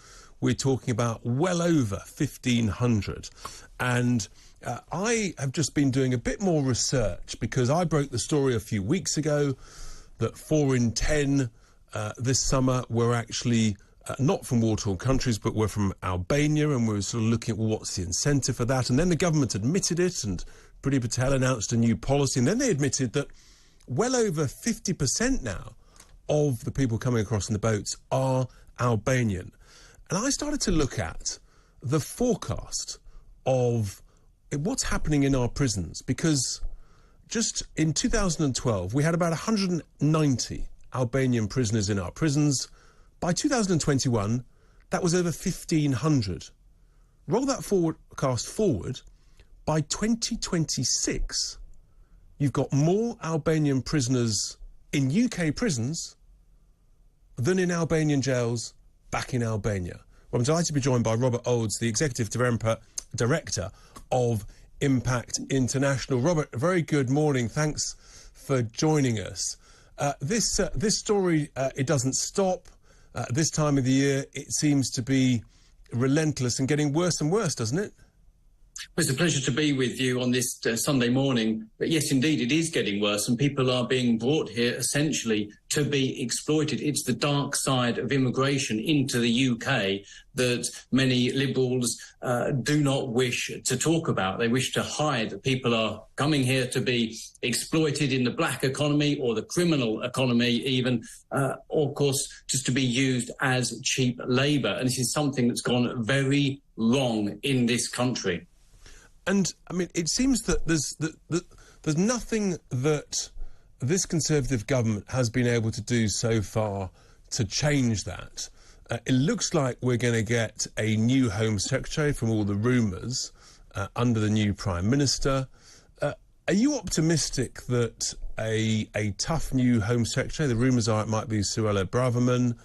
we're talking about well over 1,500. And I have just been doing a bit more research because I broke the story a few weeks ago that 4 in 10 this summer were actually not from war-torn countries, but were from Albania, and we were sort of looking at what's the incentive for that. And then the government admitted it, and Priti Patel announced a new policy, and then they admitted that well over 50% now of the people coming across in the boats are Albanian. And I started to look at the forecast of what's happening in our prisons, because just in 2012, we had about 190 Albanian prisoners in our prisons. By 2021, that was over 1,500. Roll that forecast forward, by 2026, you've got more Albanian prisoners in UK prisons than in Albanian jails back in Albania. Well, I'm delighted to be joined by Robert Olds, the Executive Director of Impact International. Robert, a very good morning. Thanks for joining us. This story, it doesn't stop. This time of the year, it seems to be relentless and getting worse and worse, doesn't it? Well, it's a pleasure to be with you on this Sunday morning. But yes, indeed, it is getting worse, and people are being brought here essentially to be exploited. It's the dark side of immigration into the UK that many Liberals do not wish to talk about. They wish to hide that people are coming here to be exploited in the black economy or the criminal economy even, or of course, just to be used as cheap labour. And this is something that's gone very wrong in this country. And, I mean, it seems that there's nothing that this Conservative government has been able to do so far to change that. It looks like we're going to get a new Home Secretary from all the rumours under the new Prime Minister. Are you optimistic that a tough new Home Secretary, the rumours are it might be Suella Braverman,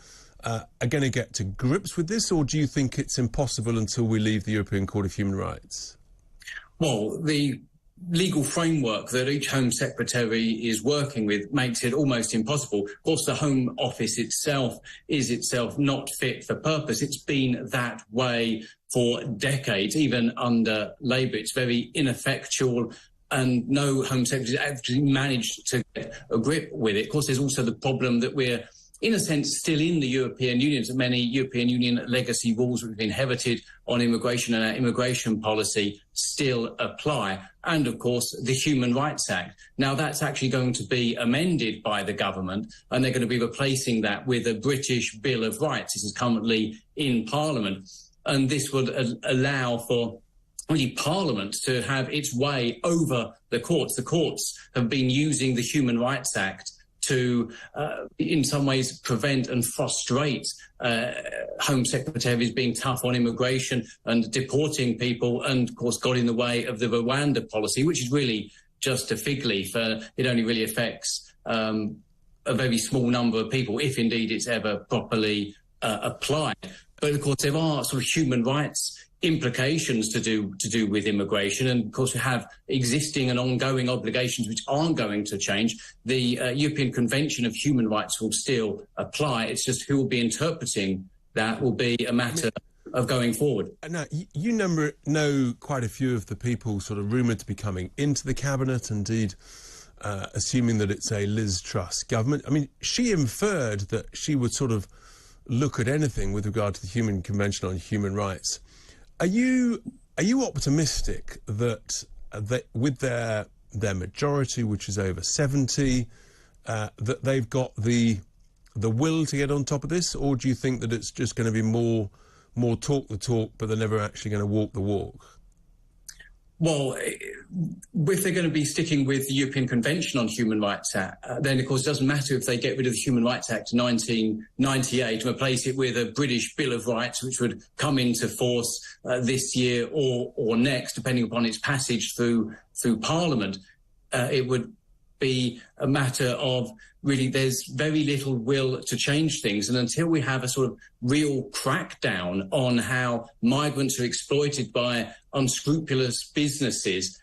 are going to get to grips with this, or do you think it's impossible until we leave the European Court of Human Rights? Well, the legal framework that each Home Secretary is working with makes it almost impossible. Of course, the Home Office itself is not fit for purpose. It's been that way for decades, even under Labour. It's very ineffectual, and no Home Secretary has actually managed to get a grip with it. Of course, there's also the problem that we're, in a sense, still in the European Union. So many European Union legacy rules we've inherited on immigration and our immigration policy still apply. And, of course, the Human Rights Act. Now, that's actually going to be amended by the government, and they're going to be replacing that with a British Bill of Rights. This is currently in Parliament. And this would allow for really Parliament to have its way over the courts. The courts have been using the Human Rights Act to, in some ways, prevent and frustrate Home Secretaries being tough on immigration and deporting people, and, of course, got in the way of the Rwanda policy, which is really just a fig leaf. It only really affects a very small number of people, if indeed it's ever properly applied. But, of course, there are sort of human rights implications to do with immigration, and of course we have existing and ongoing obligations which aren't going to change. The European Convention of Human Rights will still apply. It's just who will be interpreting that will be a matter of going forward. Now, you know quite a few of the people sort of rumoured to be coming into the cabinet, indeed assuming that it's a Liz Truss government. I mean, she inferred that she would sort of look at anything with regard to the Human Convention on Human Rights. Are you optimistic that with their majority, which is over 70, that they've got the will to get on top of this, or do you think that it's just going to be more talk the talk, but they're never actually going to walk the walk? Well, if they're going to be sticking with the European Convention on Human Rights Act, then, of course, it doesn't matter if they get rid of the Human Rights Act 1998 and replace it with a British Bill of Rights, which would come into force this year or next, depending upon its passage through Parliament. It would be a matter of really there's very little will to change things. And until we have a sort of real crackdown on how migrants are exploited by unscrupulous businesses,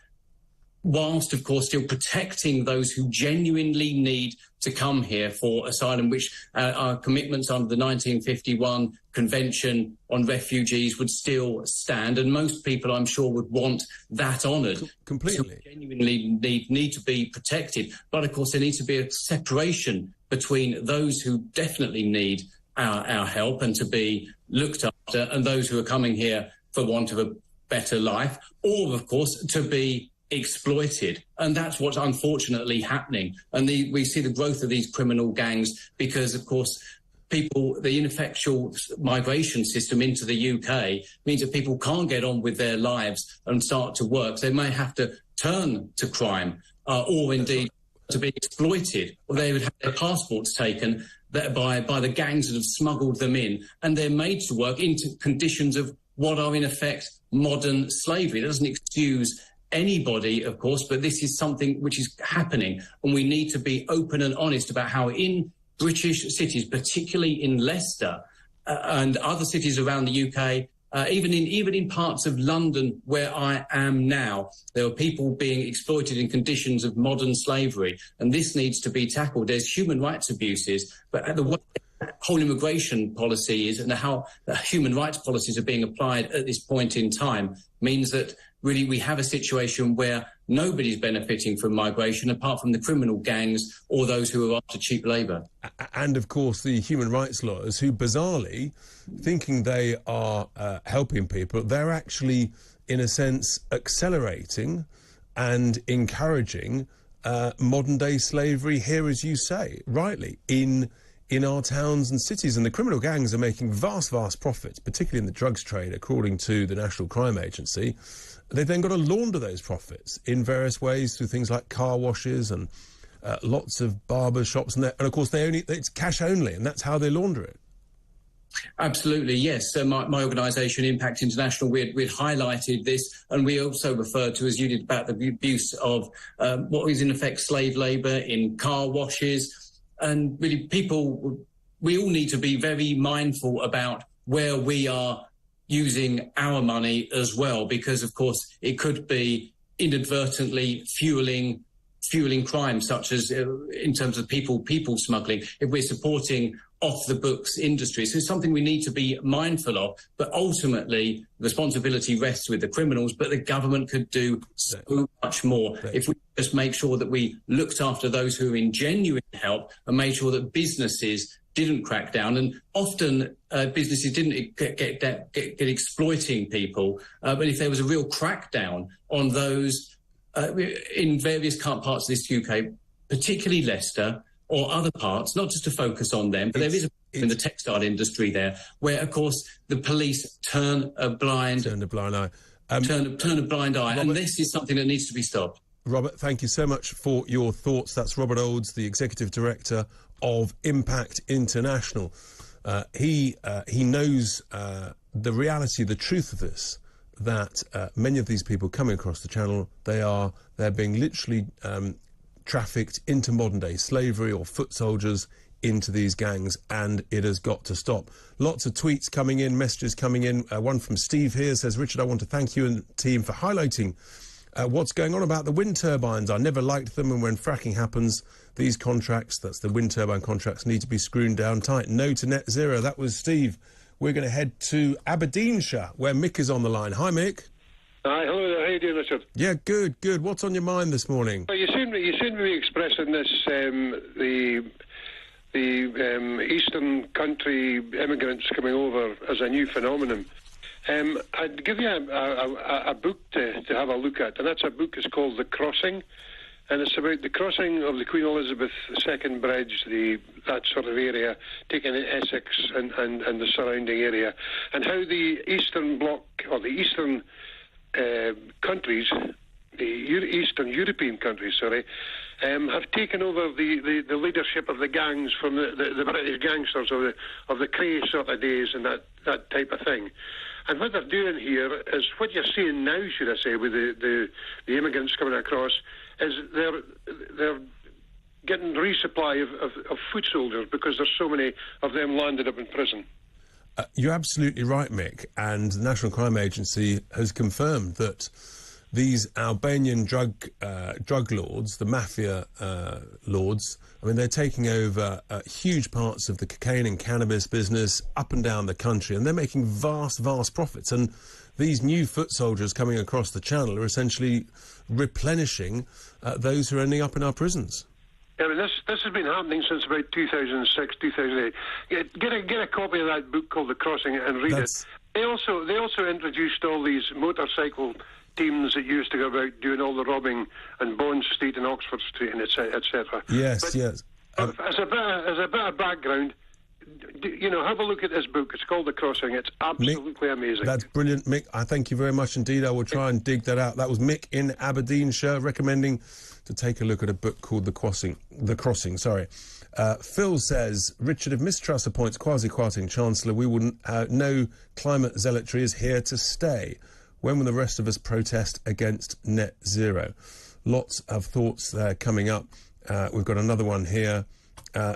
whilst, of course, still protecting those who genuinely need to come here for asylum, which our commitments under the 1951 Convention on Refugees would still stand. And most people, I'm sure, would want that honoured. Completely. Who genuinely need to be protected. But, of course, there needs to be a separation between those who definitely need our help and to be looked after, and those who are coming here for want of a better life, or, of course, to be exploited. And that's what's unfortunately happening. And we see the growth of these criminal gangs because, of course, the ineffectual migration system into the UK means that people can't get on with their lives and start to work. They may have to turn to crime or indeed to be exploited, or they would have their passports taken by the gangs that have smuggled them in, and they're made to work into conditions of what are in effect modern slavery. It doesn't excuse anybody, of course, but this is something which is happening, and we need to be open and honest about how in British cities, particularly in Leicester and other cities around the UK, even in parts of London where I am now, there are people being exploited in conditions of modern slavery, and this needs to be tackled. There's human rights abuses, but the way whole immigration policy is and how the human rights policies are being applied at this point in time means that really we have a situation where nobody's benefiting from migration apart from the criminal gangs or those who are after cheap labour. And, of course, the human rights lawyers who, bizarrely, thinking they are helping people, they're actually, in a sense, accelerating and encouraging modern-day slavery here, as you say, rightly, in our towns and cities. And the criminal gangs are making vast profits, particularly in the drugs trade, according to the National Crime Agency. They've then got to launder those profits in various ways through things like car washes and lots of barber shops. And of course, it's cash only, and that's how they launder it. Absolutely, yes. So my organisation, Impact International, we'd highlighted this, and we also referred to, as you did, about the abuse of what is in effect slave labour in car washes. And really, we all need to be very mindful about where we are using our money as well, because, of course, it could be inadvertently fueling crime, such as in terms of people smuggling, if we're supporting off-the-books industries. So it's something we need to be mindful of, but ultimately responsibility rests with the criminals, but the government could do so much more if we just make sure that we looked after those who are in genuine help and made sure that businesses didn't crack down. And often businesses didn't get exploiting people, but if there was a real crackdown on those in various parts of this UK, particularly Leicester, or other parts, not just to focus on them, but there is in the textile industry there, where, of course, the police turn a blind eye. Turn a blind eye, Robert, and this is something that needs to be stopped. Robert, thank you so much for your thoughts. That's Robert Olds, the Executive Director of Impact International. He knows the reality, the truth of this, that many of these people coming across the channel, they're being literally trafficked into modern-day slavery or foot soldiers into these gangs, and it has got to stop. Lots of tweets coming in, messages coming in. One from Steve here says, Richard, I want to thank you and the team for highlighting what's going on about the wind turbines. I never liked them, and when fracking happens, these contracts, that's the wind turbine contracts, need to be screwed down tight. No to net zero. That was Steve. We're going to head to Aberdeenshire, where Mick is on the line. Hi, Mick. Hi, hello there. How you doing, Richard? Yeah, good. What's on your mind this morning? Well, you seem to be expressing this, the Eastern country immigrants coming over as a new phenomenon. I'd give you a book to have a look at, and that's a book. It's called The Crossing, and it's about the crossing of the Queen Elizabeth II Bridge, that sort of area, taking in Essex and the surrounding area, and how the Eastern Bloc, or the Eastern countries, the Eastern European countries, have taken over the leadership of the gangs from the British gangsters of the Cray sort of days and that type of thing. And what they're doing here is what you're seeing now, should I say, with the immigrants coming across, is they're getting resupply of foot soldiers because there's so many of them landed up in prison. You're absolutely right, Mick, and the National Crime Agency has confirmed that these Albanian drug lords, the mafia lords, I mean, they're taking over huge parts of the cocaine and cannabis business up and down the country, and they're making vast profits. And these new foot soldiers coming across the channel are essentially replenishing those who are ending up in our prisons. Yeah, but this has been happening since about 2006, 2008. Get a copy of that book called The Crossing and read it. They also introduced all these motorcycle teams that used to go about doing all the robbing on Bond Street and Oxford Street and etc. Yes, yes. As a bit of background, have a look at this book. It's called The Crossing. It's absolutely amazing. That's brilliant, Mick. I thank you very much indeed. I will try and dig that out. That was Mick in Aberdeenshire recommending to take a look at a book called The Crossing. Phil says, Richard, if Mistrust appoints Kwasi Kwarteng Chancellor, we will know climate zealotry is here to stay. When will the rest of us protest against net zero? Lots of thoughts there coming up. We've got another one here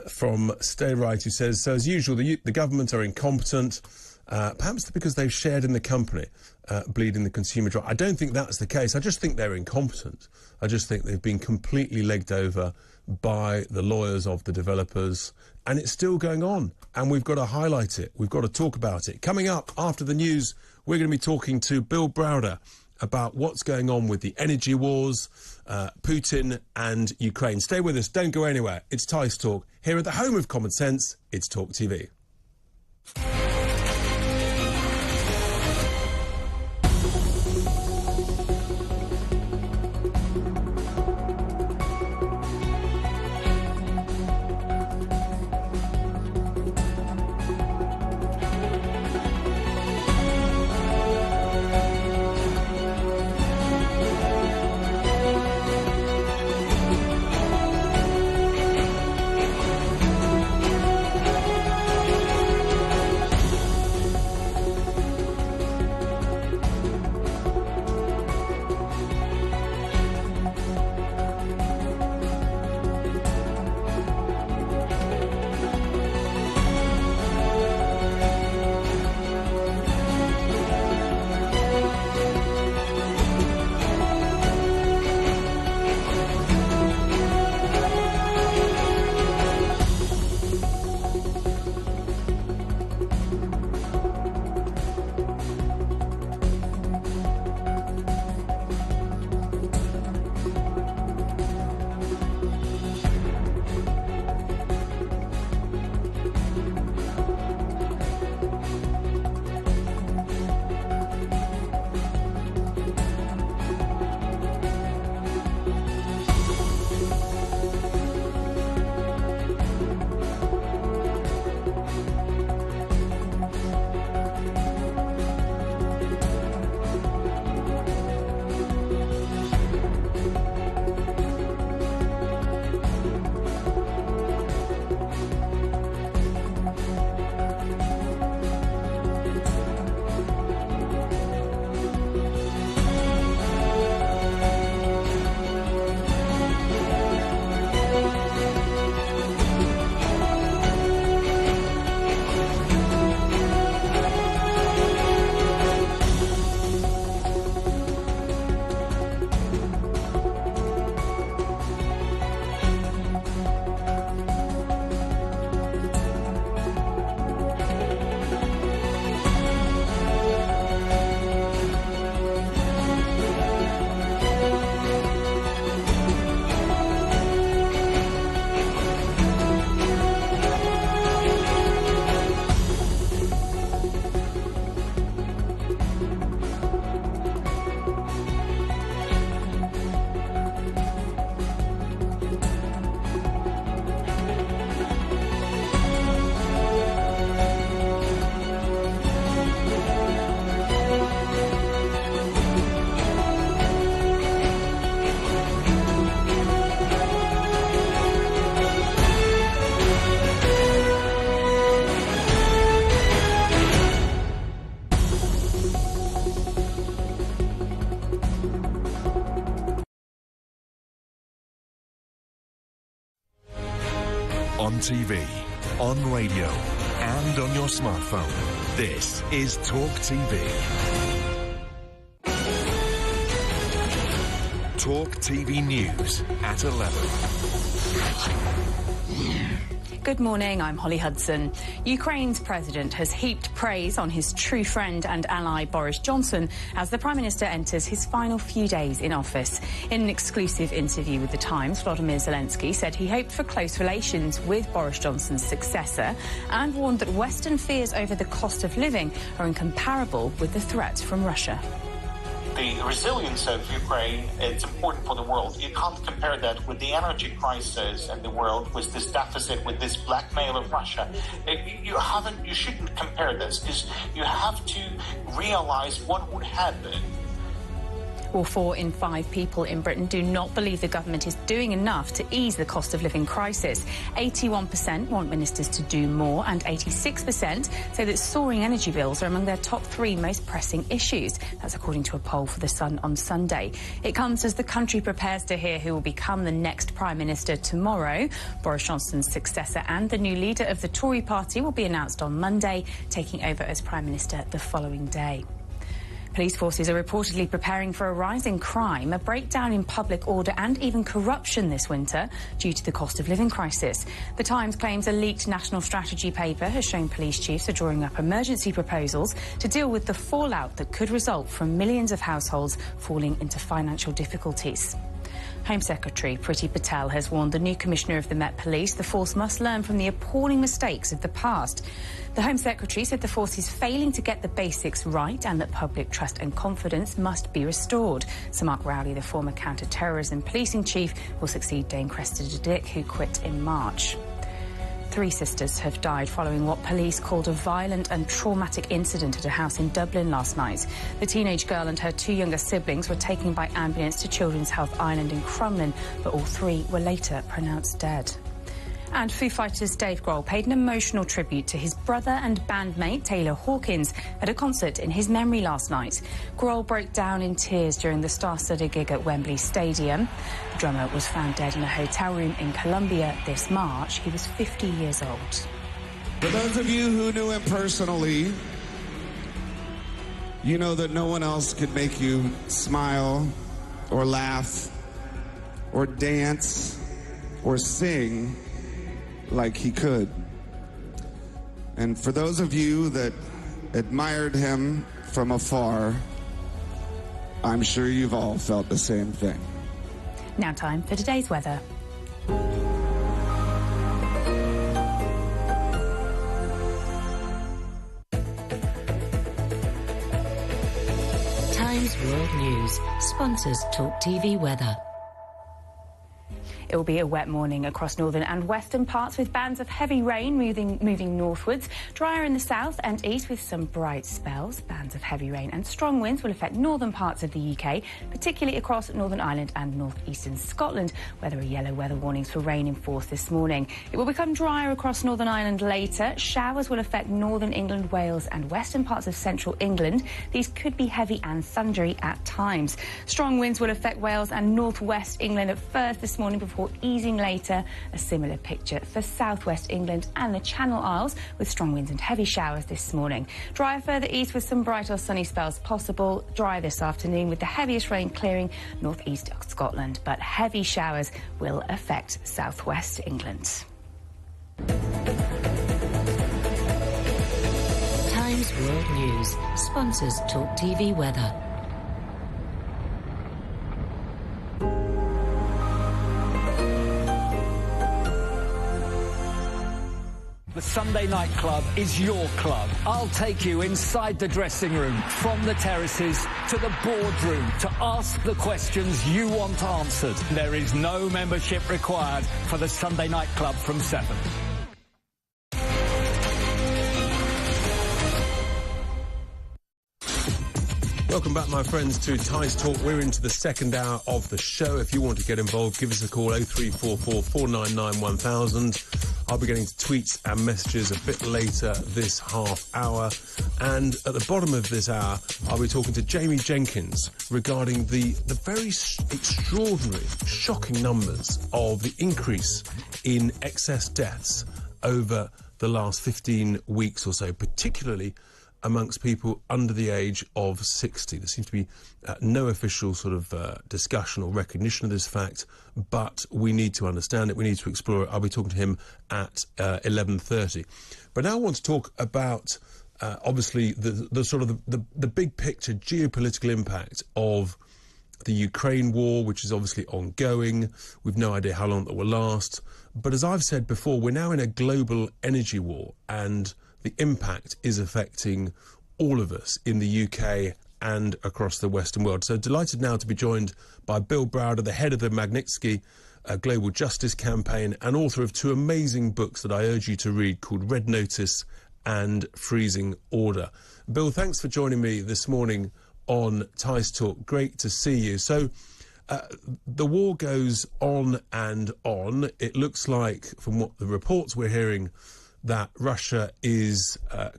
from Stay Right, who says, so as usual, the government are incompetent, perhaps because they've shared in the company, bleeding the consumer dry. I don't think that's the case. I just think they're incompetent. I just think they've been completely legged over by the lawyers of the developers, and it's still going on, and we've got to highlight it. We've got to talk about it. Coming up after the news, we're going to be talking to Bill Browder about what's going on with the energy wars, Putin and Ukraine. Stay with us, don't go anywhere. It's Tice Talk. Here at the home of common sense, it's Talk TV. On TV, on radio, and on your smartphone. This is Talk TV. Talk TV News at 11. Good morning, I'm Holly Hudson. Ukraine's president has heaped praise on his true friend and ally Boris Johnson as the Prime Minister enters his final few days in office. In an exclusive interview with The Times, Volodymyr Zelensky said he hoped for close relations with Boris Johnson's successor and warned that Western fears over the cost of living are incomparable with the threat from Russia. The resilience of Ukraine, it's important for the world. You can't compare that with the energy crisis in the world, with this deficit, with this blackmail of Russia. You shouldn't compare this, because you have to realize what would happen. Well, 4 in 5 people in Britain do not believe the government is doing enough to ease the cost of living crisis. 81% want ministers to do more, and 86% say that soaring energy bills are among their top 3 most pressing issues. That's according to a poll for The Sun on Sunday. It comes as the country prepares to hear who will become the next Prime Minister tomorrow. Boris Johnson's successor and the new leader of the Tory party will be announced on Monday, taking over as Prime Minister the following day. Police forces are reportedly preparing for a rise in crime, a breakdown in public order and even corruption this winter due to the cost of living crisis. The Times claims a leaked national strategy paper has shown police chiefs are drawing up emergency proposals to deal with the fallout that could result from millions of households falling into financial difficulties. Home Secretary Priti Patel has warned the new Commissioner of the Met Police the force must learn from the appalling mistakes of the past. The Home Secretary said the force is failing to get the basics right and that public trust and confidence must be restored. Sir Mark Rowley, the former counter-terrorism policing chief, will succeed Dame Cressida Dick, who quit in March. 3 sisters have died following what police called a violent and traumatic incident at a house in Dublin last night. The teenage girl and her 2 younger siblings were taken by ambulance to Children's Health Ireland in Crumlin, but all 3 were later pronounced dead. And Foo Fighters' Dave Grohl paid an emotional tribute to his brother and bandmate Taylor Hawkins at a concert in his memory last night. Grohl broke down in tears during the star-studded gig at Wembley Stadium. The drummer was found dead in a hotel room in Colombia this March. He was 50 years old. For those of you who knew him personally, you know that no one else could make you smile or laugh or dance or sing like he could. And for those of you that admired him from afar, I'm sure you've all felt the same thing. Now time for today's weather. Times World News sponsors Talk TV Weather. It will be a wet morning across northern and western parts with bands of heavy rain moving northwards. Drier in the south and east with some bright spells. Bands of heavy rain and strong winds will affect northern parts of the UK, particularly across Northern Ireland and northeastern Scotland, where there are yellow weather warnings for rain in force this morning. It will become drier across Northern Ireland later. Showers will affect northern England, Wales and western parts of central England. These could be heavy and thundery at times. Strong winds will affect Wales and northwest England at first this morning before easing later. A similar picture for southwest England and the Channel Isles with strong winds and heavy showers this morning. Drier further east with some bright or sunny spells possible. Dry this afternoon with the heaviest rain clearing northeast Scotland, but heavy showers will affect southwest England. Times World News sponsors Talk TV Weather. The Sunday Night Club is your club. I'll take you inside the dressing room, from the terraces to the boardroom, to ask the questions you want answered. There is no membership required for the Sunday Night Club from 7. Welcome back, my friends, to Tice Talk. We're into the second hour of the show. If you want to get involved, give us a call, 0344 499 1000. I'll be getting tweets and messages a bit later this half hour. And at the bottom of this hour, I'll be talking to Jamie Jenkins regarding the very extraordinary, shocking numbers of the increase in excess deaths over the last 15 weeks or so, particularly amongst people under the age of 60. There seems to be no official sort of discussion or recognition of this fact, but we need to understand it. We need to explore it. I'll be talking to him at 11:30. But now I want to talk about, obviously, the sort of the big picture geopolitical impact of the Ukraine war, which is obviously ongoing. We've no idea how long that will last. But as I've said before, we're now in a global energy war, and the impact is affecting all of us in the UK and across the Western world. So delighted now to be joined by Bill Browder, the head of the Magnitsky Global Justice Campaign and author of two amazing books that I urge you to read called Red Notice and Freezing Order. Bill, thanks for joining me this morning on Tice Talk. Great to see you. So the war goes on and on. It looks like, from what the reports we're hearing, that Russia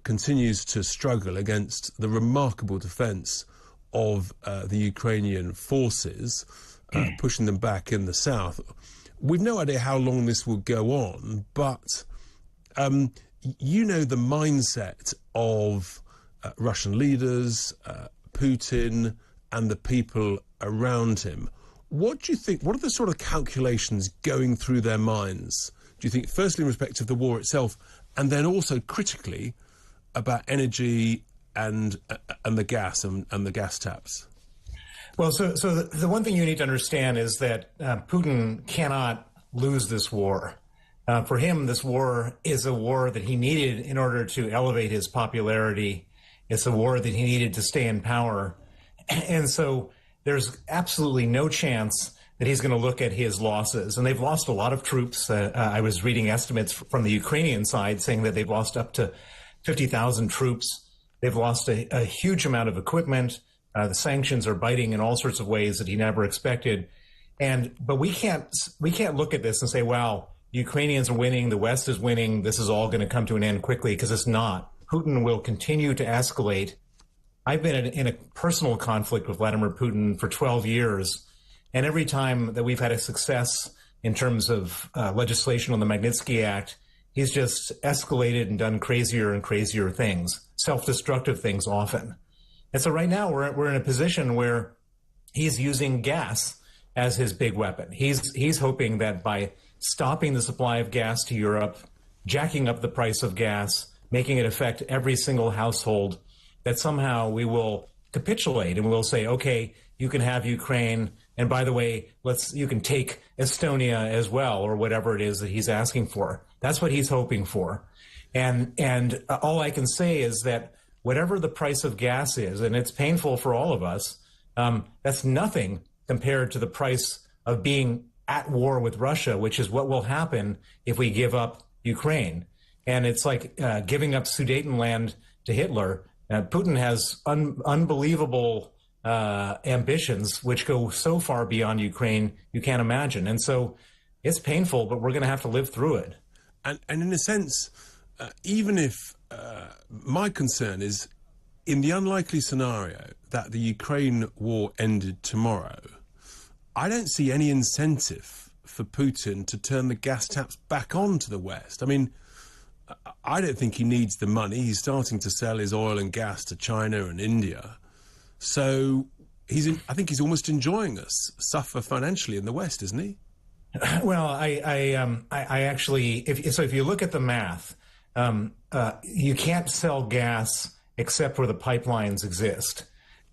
continues to struggle against the remarkable defence of the Ukrainian forces, pushing them back in the south. We've no idea how long this will go on, but you know the mindset of Russian leaders, Putin, and the people around him. What do you think? What are the sort of calculations going through their minds? Do you think, firstly, in respect of the war itself, and then also critically about energy and the gas and the gas taps? Well, so the one thing you need to understand is that Putin cannot lose this war. For him, this war is a war that he needed in order to elevate his popularity. It's a war that he needed to stay in power. And so there's absolutely no chance that he's going to look at his losses. And they've lost a lot of troops. I was reading estimates from the Ukrainian side saying that they've lost up to 50,000 troops. They've lost a huge amount of equipment. The sanctions are biting in all sorts of ways that he never expected. But we can't look at this and say, wow, Ukrainians are winning, the West is winning, this is all going to come to an end quickly, because it's not. Putin will continue to escalate. I've been in a personal conflict with Vladimir Putin for 12 years. And every time that we've had a success in terms of legislation on the Magnitsky Act, he's just escalated and done crazier and crazier things, self-destructive things often. And so right now we're in a position where he's using gas as his big weapon. He's hoping that by stopping the supply of gas to Europe, jacking up the price of gas, making it affect every single household, that somehow we will capitulate and we'll say, okay, you can have Ukraine, and by the way, you can take Estonia as well, or whatever it is that he's asking for. That's what he's hoping for. And all I can say is that whatever the price of gas is, and it's painful for all of us, that's nothing compared to the price of being at war with Russia, which is what will happen if we give up Ukraine. And it's like giving up Sudetenland to Hitler. Putin has unbelievable ambitions which go so far beyond Ukraine you can't imagine. And so it's painful, but we're going to have to live through it. And in a sense, even if my concern is, in the unlikely scenario that the Ukraine war ended tomorrow, I don't see any incentive for Putin to turn the gas taps back on to the West. I mean, I don't think he needs the money. He's starting to sell his oil and gas to China and India. So I think he's almost enjoying us suffer financially in the West, isn't he? Well, I actually, if you look at the math, you can't sell gas except where the pipelines exist.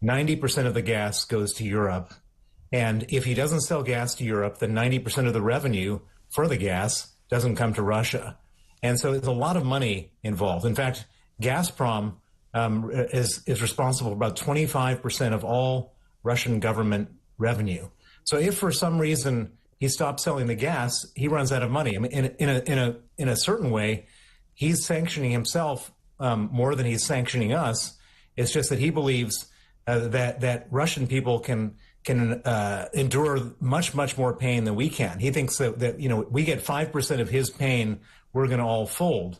90% of the gas goes to Europe. And if he doesn't sell gas to Europe, then 90% of the revenue for the gas doesn't come to Russia. And so there's a lot of money involved. In fact, Gazprom is responsible for about 25% of all Russian government revenue. So if for some reason he stops selling the gas, he runs out of money. I mean, in a certain way, he's sanctioning himself more than he's sanctioning us. It's just that he believes that Russian people can endure much more pain than we can. He thinks that we get 5% of his pain, we're going to all fold.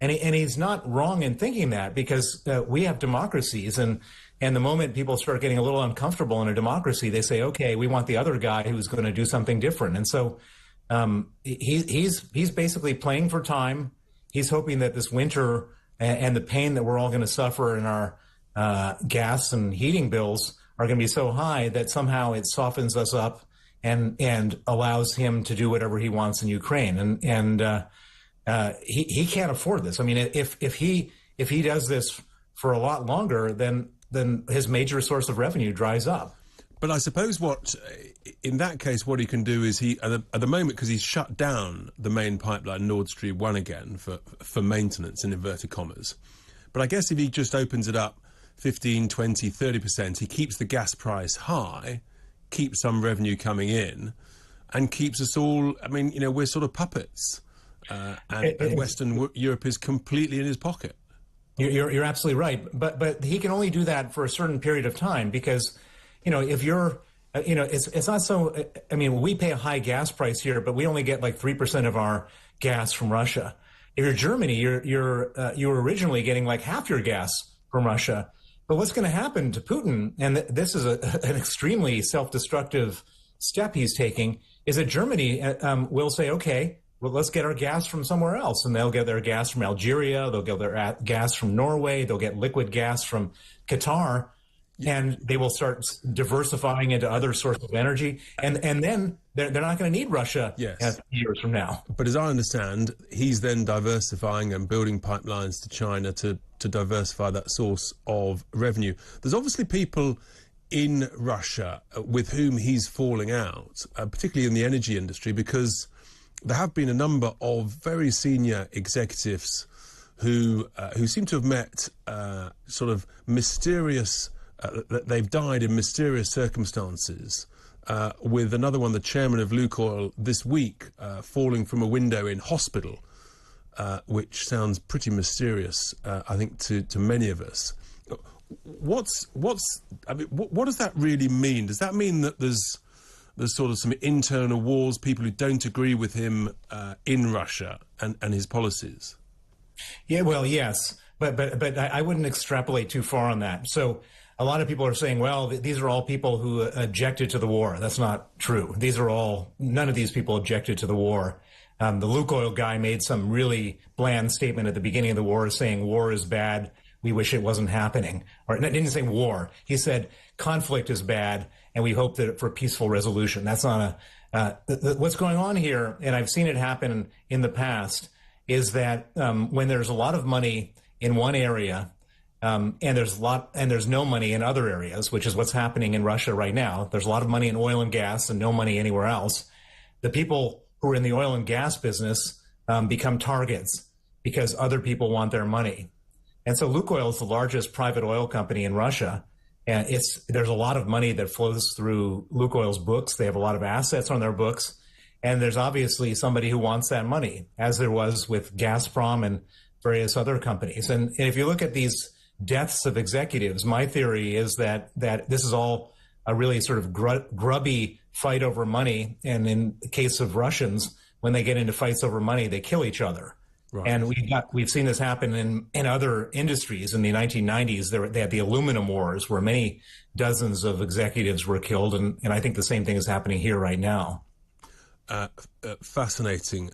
And he's not wrong in thinking that, because we have democracies, and the moment people start getting a little uncomfortable in a democracy, they say, okay, we want the other guy who's going to do something different. And so he's basically playing for time. He's hoping that this winter and the pain that we're all going to suffer in our gas and heating bills are going to be so high that somehow it softens us up and allows him to do whatever he wants in Ukraine. And he can't afford this. I mean, if he does this for a lot longer, then his major source of revenue dries up. But I suppose in that case, what he can do is at the moment, because he's shut down the main pipeline Nord Stream 1 again for maintenance, in inverted commas. But I guess if he just opens it up 15, 20, 30%, he keeps the gas price high, keeps some revenue coming in, and keeps us all, I mean, we're sort of puppets. And Western Europe is completely in his pocket. You're absolutely right. But he can only do that for a certain period of time because, if you're, it's not so, I mean, we pay a high gas price here, but we only get like 3% of our gas from Russia. If you're Germany, you're originally getting like half your gas from Russia. But what's going to happen to Putin, and this is an extremely self-destructive step he's taking, is that Germany will say, okay, well, let's get our gas from somewhere else. And they'll get their gas from Algeria. They'll get their gas from Norway. They'll get liquid gas from Qatar. And they will start diversifying into other sources of energy. And then they're not going to need Russia years from now. But as I understand, he's then diversifying and building pipelines to China to diversify that source of revenue. There's obviously people in Russia with whom he's falling out, particularly in the energy industry, because there have been a number of very senior executives who seem to have met sort of mysterious, they've died in mysterious circumstances, with another one, the chairman of Lukoil, this week falling from a window in hospital, which sounds pretty mysterious, I think, to many of us. What does that really mean? Does that mean that there's sort of some internal wars, people who don't agree with him in Russia and his policies? Yeah, well, yes, but I wouldn't extrapolate too far on that. So a lot of people are saying, well, these are all people who objected to the war. That's not true. None of these people objected to the war. The Lukoil guy made some really bland statement at the beginning of the war saying war is bad. We wish it wasn't happening. Or didn't say war. He said conflict is bad, and we hope that for peaceful resolution. That's not what's going on here, and I've seen it happen in the past, is that when there's a lot of money in one area, and there's no money in other areas, which is what's happening in Russia right now. There's a lot of money in oil and gas and no money anywhere else. The people who are in the oil and gas business become targets because other people want their money. And so Lukoil is the largest private oil company in Russia. And there's a lot of money that flows through Lukoil's books. They have a lot of assets on their books. And there's obviously somebody who wants that money, as there was with Gazprom and various other companies. And if you look at these deaths of executives, my theory is that this is all a really sort of grubby fight over money. And in the case of Russians, when they get into fights over money, they kill each other. Right. And we've seen this happen in other industries. In the 1990s, they had the aluminum wars where many dozens of executives were killed. And I think the same thing is happening here right now. Fascinating,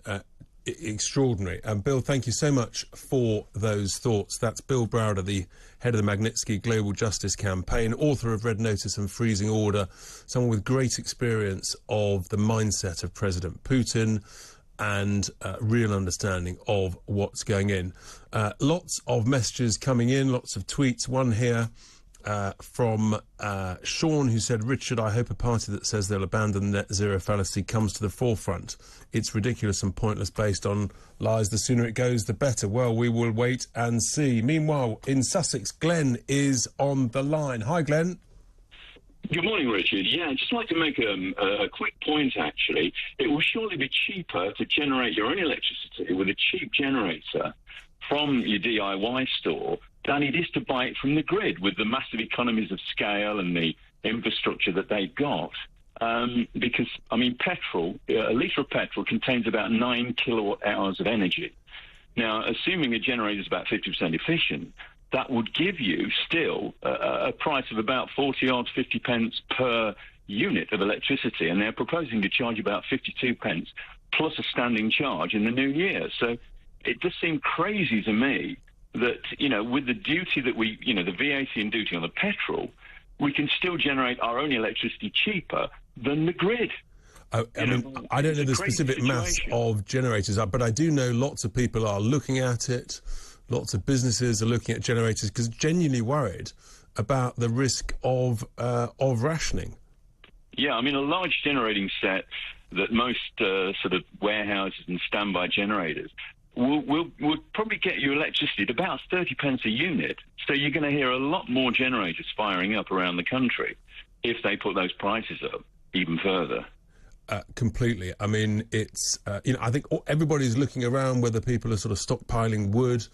extraordinary. Bill, thank you so much for those thoughts. That's Bill Browder, the head of the Magnitsky Global Justice Campaign, author of Red Notice and Freezing Order, someone with great experience of the mindset of President Putin and real understanding of what's going in. Lots of messages coming in, lots of tweets. One here from Sean, who said, Richard, I hope a party that says they'll abandon net zero fallacy comes to the forefront. It's ridiculous and pointless based on lies. The sooner it goes, the better. Well, we will wait and see. Meanwhile, in Sussex, Glenn is on the line. Hi, Glenn. Good morning, Richard. Yeah, I'd just like to make a quick point, actually. It will surely be cheaper to generate your own electricity with a cheap generator from your DIY store than it is to buy it from the grid with the massive economies of scale and the infrastructure that they've got. Because, I mean, petrol, a litre of petrol contains about 9 kilowatt hours of energy. Now, assuming a generator is about 50% efficient, that would give you still a price of about 40 pence per unit of electricity, and they're proposing to charge about 52 pence plus a standing charge in the new year. So it does seem crazy to me that, with the duty that the VAT and duty on the petrol, we can still generate our own electricity cheaper than the grid. I mean, I don't know the specific mass of generators, but I do know lots of people are looking at it. Lots of businesses are looking at generators because genuinely worried about the risk of rationing. Yeah, I mean, a large generating set that most sort of warehouses and standby generators will probably get you electricity at about 30 pence a unit. So you're going to hear a lot more generators firing up around the country if they put those prices up even further. Completely. I mean, it's, I think everybody's looking around whether people are sort of stockpiling wood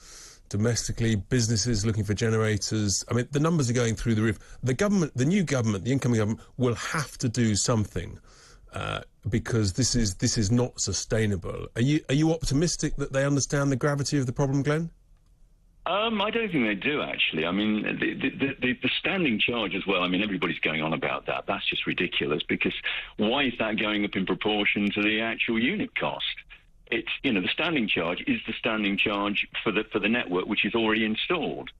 domestically, businesses looking for generators. I mean, the numbers are going through the roof. The new government, the incoming government, will have to do something because this is not sustainable. Are you optimistic that they understand the gravity of the problem, Glenn? I don't think they do, actually. I mean, the standing charge as well, I mean, everybody's going on about that. That's just ridiculous, because why is that going up in proportion to the actual unit cost? It's, the standing charge is the standing charge for the network, which is already installed.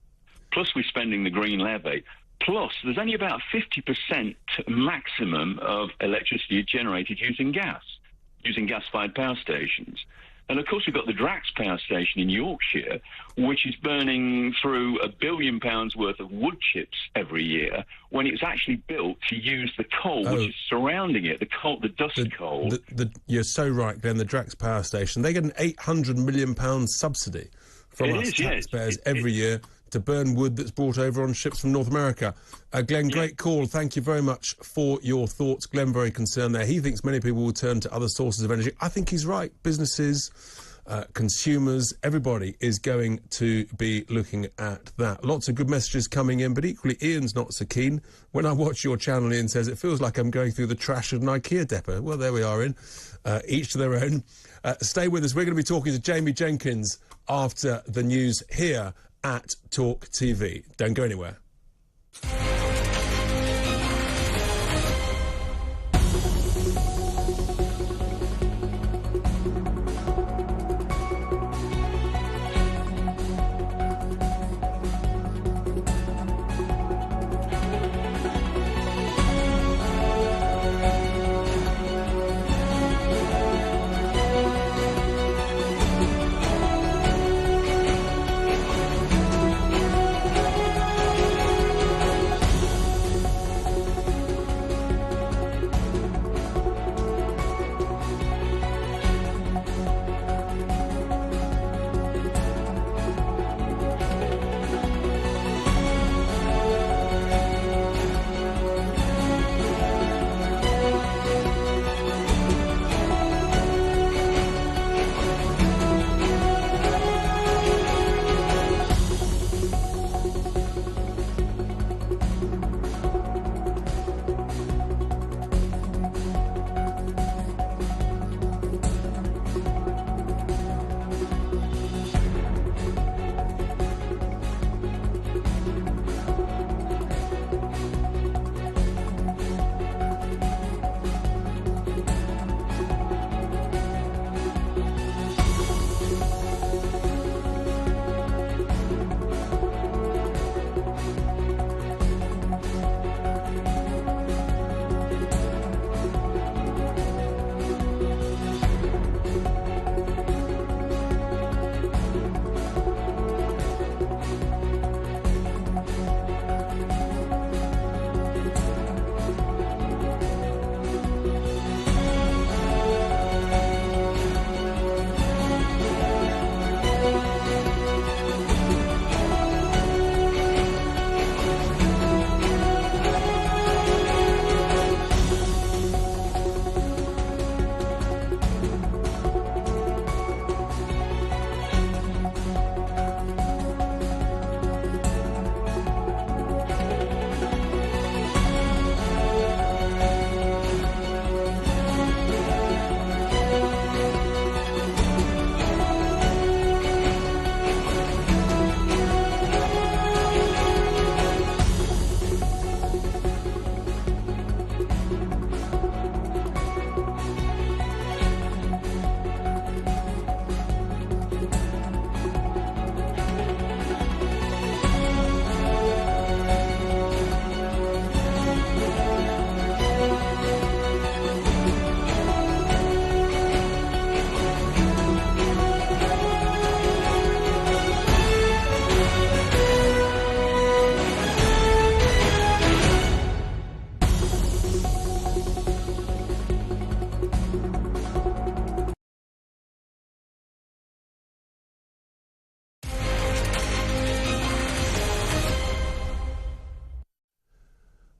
Plus, we're spending the green levy. Plus, there's only about 50% maximum of electricity generated using gas-fired power stations. And, of course, we've got the Drax power station in Yorkshire, which is burning through £1 billion worth of wood chips every year, when it was actually built to use the coal which is surrounding it, the dust coal. You're so right, Glenn, the Drax power station. They get an £800 million subsidy from us taxpayers every year to burn wood that's brought over on ships from North America. Glenn, great call. Thank you very much for your thoughts. Glenn, very concerned there. He thinks many people will turn to other sources of energy. I think he's right. Businesses, consumers, everybody is going to be looking at that. Lots of good messages coming in, but equally Ian's not so keen. When I watch your channel, Ian says, it feels like I'm going through the trash of an IKEA depot. Well, there we are, Ian. Each to their own. Stay with us. We're going to be talking to Jamie Jenkins after the news here at Talk TV. Don't go anywhere.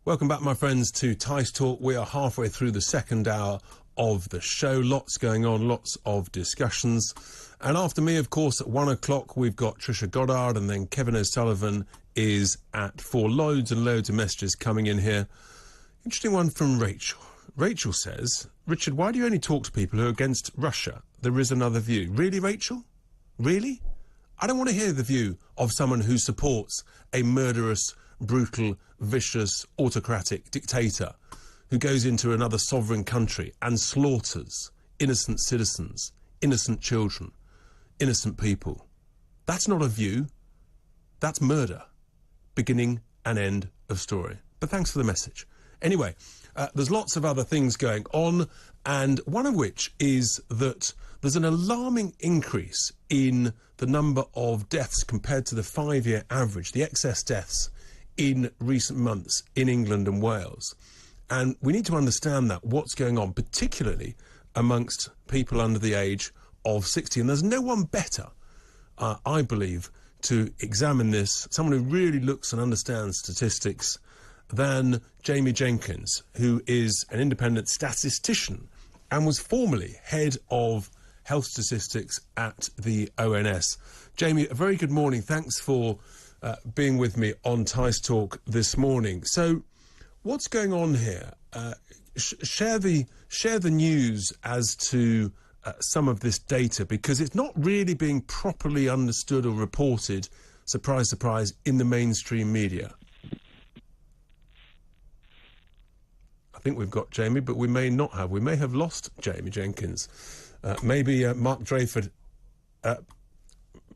Welcome back, my friends, to Tice Talk. We are halfway through the second hour of the show. Lots going on, lots of discussions. And after me, of course, at 1 o'clock, we've got Trisha Goddard, and then Kevin O'Sullivan is at 4. Loads and loads of messages coming in here. Interesting one from Rachel. Rachel says, Richard, why do you only talk to people who are against Russia? There is another view. Really, Rachel? Really? I don't want to hear the view of someone who supports a murderous, brutal, vicious, autocratic dictator who goes into another sovereign country and slaughters innocent citizens, innocent children, innocent people. That's not a view. That's murder. Beginning and end of story. But thanks for the message. Anyway, there's lots of other things going on, and one of which is that there's an alarming increase in the number of deaths compared to the 5-year average, the excess deaths in recent months in England and Wales. And we need to understand that, what's going on, particularly amongst people under the age of 60. And there's no one better, I believe, to examine this, someone who really looks and understands statistics, than Jamie Jenkins, who is an independent statistician and was formerly head of health statistics at the ONS. Jamie, a very good morning. Thanks for being with me on Tice Talk this morning. So, what's going on here? Share the news as to some of this data, because it's not really being properly understood or reported, surprise, surprise, in the mainstream media. I think we've got Jamie, but we may not have. We may have lost Jamie Jenkins. Maybe Mark Drayford.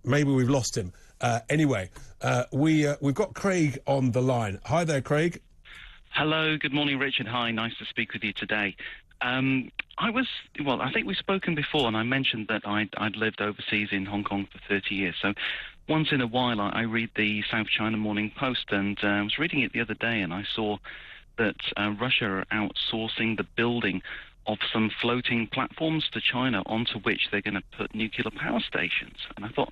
Maybe we've lost him. Anyway, we've got Craig on the line. Hi there, Craig. Hello, good morning, Richard. Hi, nice to speak with you today. I think we've spoken before, and I mentioned that I'd lived overseas in Hong Kong for 30 years. So once in a while, I read the South China Morning Post, and I was reading it the other day, and I saw that Russia are outsourcing the building of some floating platforms to China, onto which they're going to put nuclear power stations. And I thought,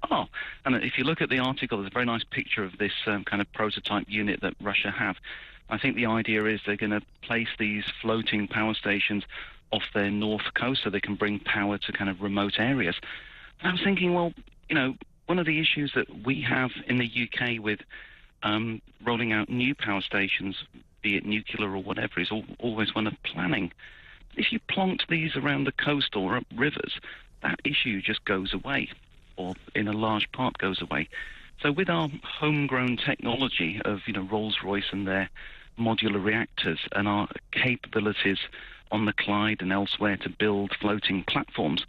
and if you look at the article, there's a very nice picture of this kind of prototype unit that Russia have. I think the idea is they're going to place these floating power stations off their north coast so they can bring power to kind of remote areas. And I was thinking, well, one of the issues that we have in the UK with rolling out new power stations, be it nuclear or whatever, is always one of planning. If you plonked these around the coast or up rivers, that issue just goes away, or in a large part goes away. So with our homegrown technology of, Rolls-Royce and their modular reactors, and our capabilities on the Clyde and elsewhere to build floating platforms,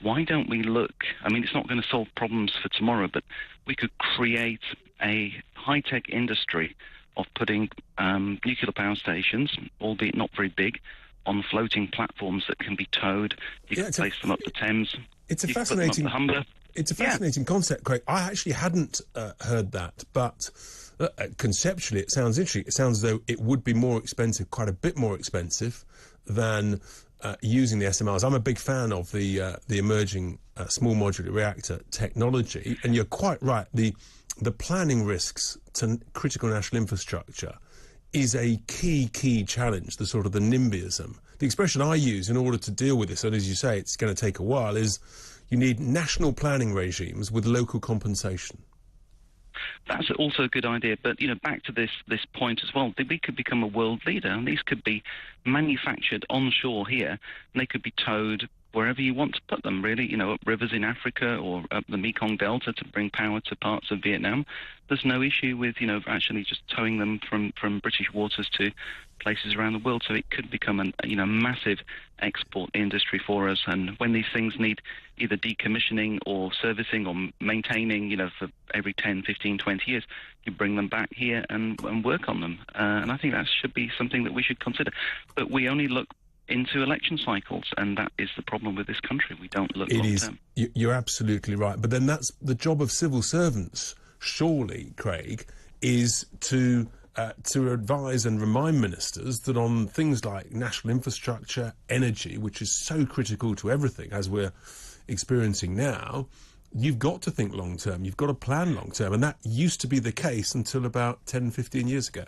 why don't we look? I mean, it's not going to solve problems for tomorrow, but we could create a high-tech industry of putting nuclear power stations, albeit not very big, on floating platforms that can be towed. You can place them up the Thames. It's a fascinating concept, Craig. I actually hadn't heard that, but conceptually it sounds interesting. It sounds as though it would be more expensive, quite a bit more expensive, than using the SMRs. I'm a big fan of the emerging small modular reactor technology, and you're quite right. The planning risks to critical national infrastructure is a key challenge, the sort of the NIMBYism. The expression I use in order to deal with this, and as you say, it's going to take a while, is you need national planning regimes with local compensation. That's also a good idea, but back to this point as well, that we could become a world leader, and these could be manufactured onshore here, and they could be towed wherever you want to put them, really, up rivers in Africa or up the Mekong Delta to bring power to parts of Vietnam. There's no issue with, actually just towing them from British waters to places around the world. So it could become a massive export industry for us. And when these things need either decommissioning or servicing or maintaining, for every 10, 15, 20 years, you bring them back here and work on them. And I think that should be something that we should consider. But we only look into election cycles, and that is the problem with this country. We don't look long term. You're absolutely right. But then that's the job of civil servants, surely, Craig, is to advise and remind ministers that on things like national infrastructure, energy, which is so critical to everything, as we're experiencing now, you've got to think long term. You've got to plan long term. And that used to be the case until about 10, 15 years ago.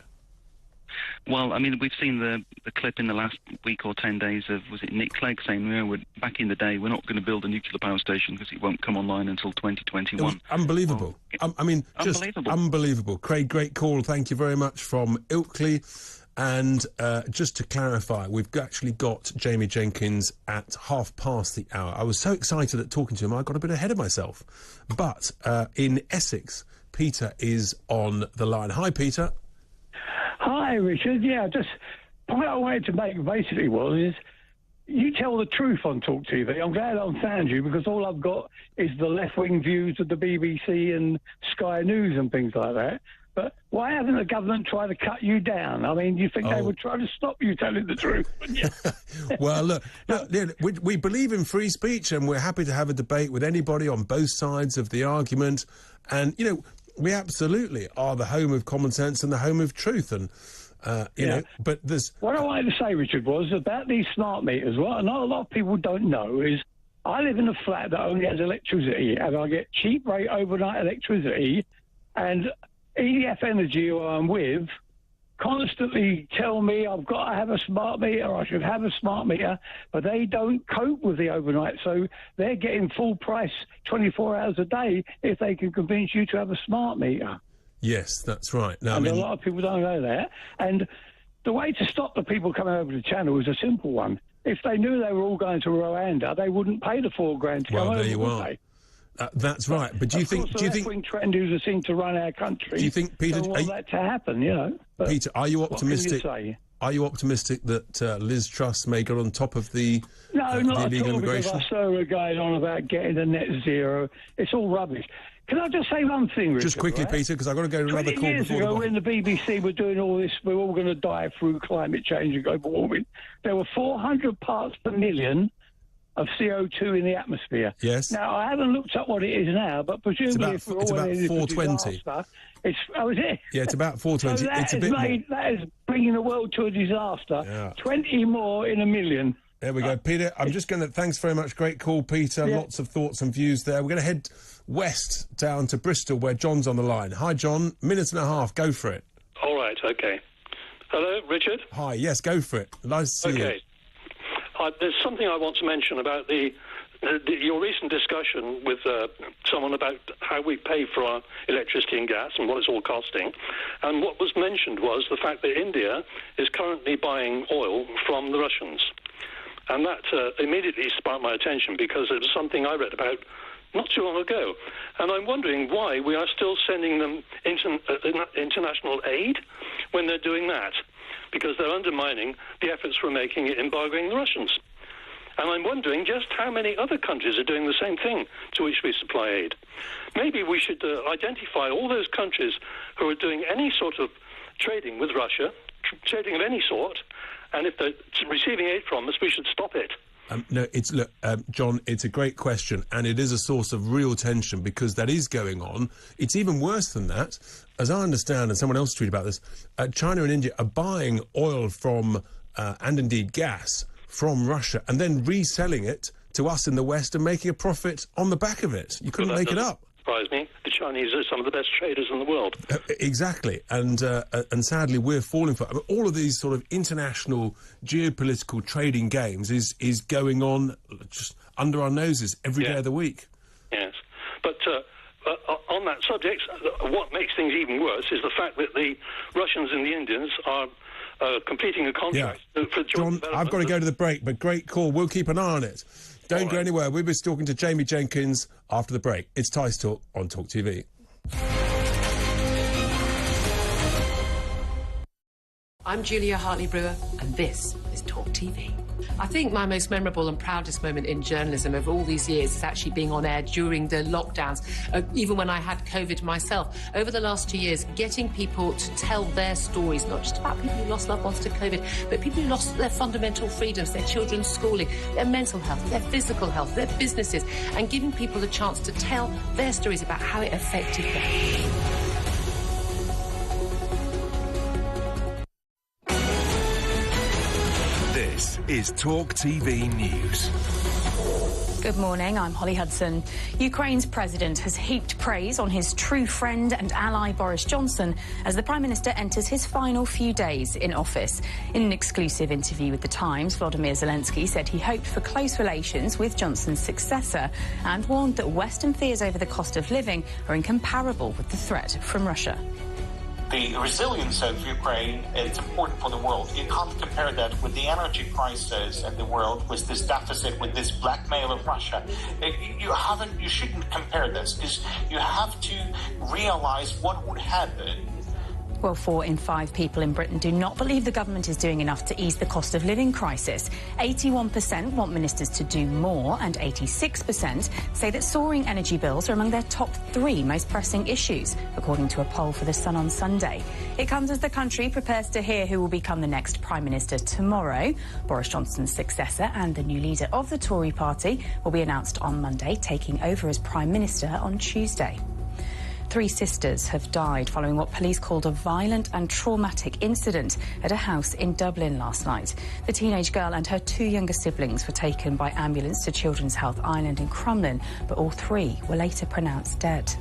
Well, I mean, we've seen the clip in the last week or 10 days of, was it Nick Clegg saying, back in the day, we're not going to build a nuclear power station because it won't come online until 2021. It was unbelievable. Well, I mean, just unbelievable. Craig, great call. Thank you very much from Ilkley. And just to clarify, we've actually got Jamie Jenkins at past the hour. I was so excited at talking to him, I got a bit ahead of myself. But in Essex, Peter is on the line. Hi, Peter. Hi, Richard. Yeah, just the point I wanted to make basically is you tell the truth on Talk TV. I'm glad I found you because all I've got is the left-wing views of the BBC and Sky News and things like that. But why hasn't the government tried to cut you down? I mean, do you think they would try to stop you telling the truth? Well, look, we believe in free speech and we're happy to have a debate with anybody on both sides of the argument. And, you know, we absolutely are the home of common sense and the home of truth. And, you know, but there's... What I wanted to say, Richard, was about these smart meters. What not a lot of people don't know is I live in a flat that only has electricity and I get cheap rate overnight electricity, and EDF Energy, who I'm with, constantly tell me I've got to have a smart meter, I should have a smart meter, but they don't cope with the overnight, so they're getting full price 24 hours a day if they can convince you to have a smart meter. Yes, that's right. No, and I mean... a lot of people don't know that. And the way to stop the people coming over the channel is a simple one. If they knew they were all going to Rwanda, they wouldn't pay the $4,000 to come over, there you are. they? That's right. But do you think? Do you think? Trend who seem to run our country? Do you think, Peter? Don't want that to happen, you know. But Peter, are you optimistic? What can you say? Are you optimistic that Liz Truss may get on top of the No, not the at all. immigration? Because I saw her going on about getting the net zero. It's all rubbish. Can I just say one thing, Richard? Just quickly, right? Peter, because I've got to go to another call 20 years before ago, when the BBC were doing all this, we're all going to die through climate change and global warming. There were 400 parts per million of CO2 in the atmosphere. Yes. Now, I haven't looked up what it is now, but presumably if we're all about in 420. Disaster, it's... Oh, is it? Yeah, it's about 420. So it's a bit more. That is bringing the world to a disaster. Yeah. 20 more in a million. There we go. Peter, I'm just going to... Thanks very much. Great call, Peter. Yeah. Lots of thoughts and views there. We're going to head west down to Bristol, where John's on the line. Hi, John. Minute and a half. Go for it. All right, OK. Hello, Richard? Hi, yes, go for it. Nice to see you. OK. There's something I want to mention about your recent discussion with someone about how we pay for our electricity and gas and what it's all costing. And what was mentioned was the fact that India is currently buying oil from the Russians. And that immediately sparked my attention because it was something I read about not too long ago. And I'm wondering why we are still sending them international aid when they're doing that, because they're undermining the efforts we're making in embargoing the Russians. And I'm wondering just how many other countries are doing the same thing to which we supply aid. Maybe we should identify all those countries who are doing any sort of trading with Russia, trading of any sort, and if they're receiving aid from us, we should stop it. No, John, it's a great question, and it is a source of real tension because that is going on. It's even worse than that. As I understand, and someone else tweeted about this, China and India are buying oil from, and indeed gas, from Russia and then reselling it to us in the West and making a profit on the back of it. You couldn't make it up. Surprise me. The Chinese are some of the best traders in the world. Exactly. And sadly, we're falling for... I mean, all of these sort of international geopolitical trading games is going on just under our noses every day of the week. Yes. But on that subject, what makes things even worse is the fact that the Russians and the Indians are completing a contract for John, I've got to go to the break, but great call. We'll keep an eye on it. Don't go anywhere. We'll be talking to Jamie Jenkins after the break. It's Tice Talk on Talk TV. I'm Julia Hartley-Brewer, and this is Talk TV. I think my most memorable and proudest moment in journalism over all these years is actually being on air during the lockdowns, even when I had COVID myself. Over the last 2 years, getting people to tell their stories, not just about people who lost loved ones to COVID, but people who lost their fundamental freedoms, their children's schooling, their mental health, their physical health, their businesses, and giving people a chance to tell their stories about how it affected them. This is Talk TV News. Good morning, I'm Holly Hudson. Ukraine's president has heaped praise on his true friend and ally Boris Johnson as the Prime Minister enters his final few days in office. In an exclusive interview with The Times, Volodymyr Zelensky said he hoped for close relations with Johnson's successor and warned that Western fears over the cost of living are incomparable with the threat from Russia. The resilience of Ukraine is important for the world. You can't compare that with the energy crisis in the world, with this deficit, with this blackmail of Russia. You shouldn't compare this, because you have to realize what would happen. Well, 4 in 5 people in Britain do not believe the government is doing enough to ease the cost of living crisis. 81% want ministers to do more, and 86% say that soaring energy bills are among their top 3 most pressing issues, according to a poll for The Sun on Sunday. It comes as the country prepares to hear who will become the next Prime Minister tomorrow. Boris Johnson's successor and the new leader of the Tory party will be announced on Monday, taking over as Prime Minister on Tuesday. 3 sisters have died following what police called a violent and traumatic incident at a house in Dublin last night. The teenage girl and her 2 younger siblings were taken by ambulance to Children's Health Ireland in Crumlin, but all 3 were later pronounced dead.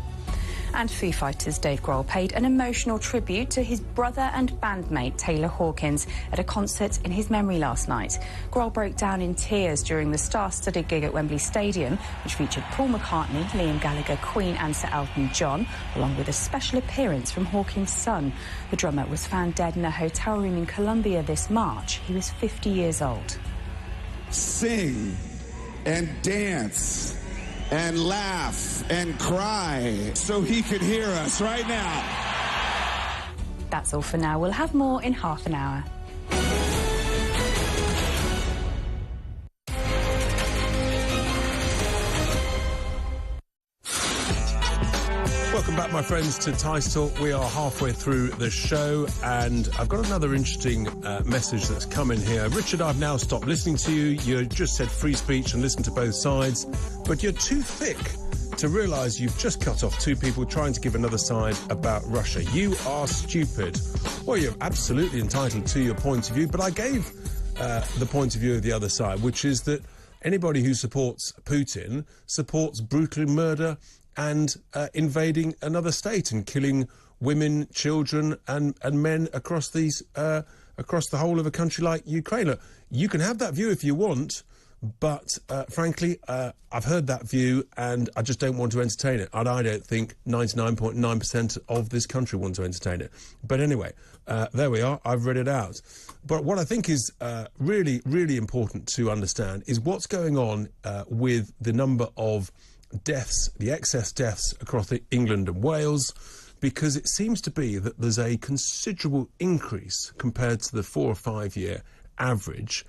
And Foo Fighters' Dave Grohl paid an emotional tribute to his brother and bandmate Taylor Hawkins at a concert in his memory last night. Grohl broke down in tears during the star-studded gig at Wembley Stadium, which featured Paul McCartney, Liam Gallagher, Queen and Sir Elton John, along with a special appearance from Hawkins' son. The drummer was found dead in a hotel room in Colombia this March. He was 50 years old. Sing and dance and laugh and cry so he could hear us right now. That's all for now. We'll have more in half an hour. Welcome back, my friends, to Tice Talk. We are halfway through the show, and I've got another interesting message that's come in here. Richard, I've now stopped listening to you. You just said free speech and listen to both sides, but you're too thick to realise you've just cut off 2 people trying to give another side about Russia. You are stupid. Well, you're absolutely entitled to your point of view, but I gave the point of view of the other side, which is that anybody who supports Putin supports brutal murder and invading another state and killing women, children and men across these across the whole of a country like Ukraine. Look, you can have that view if you want, but frankly, I've heard that view and I just don't want to entertain it. And I don't think 99.9% of this country want to entertain it. But anyway, there we are. I've read it out. But what I think is really, really important to understand is what's going on with the number of deaths, the excess deaths across England and Wales, because it seems to be that there's a considerable increase compared to the 4 or 5 year average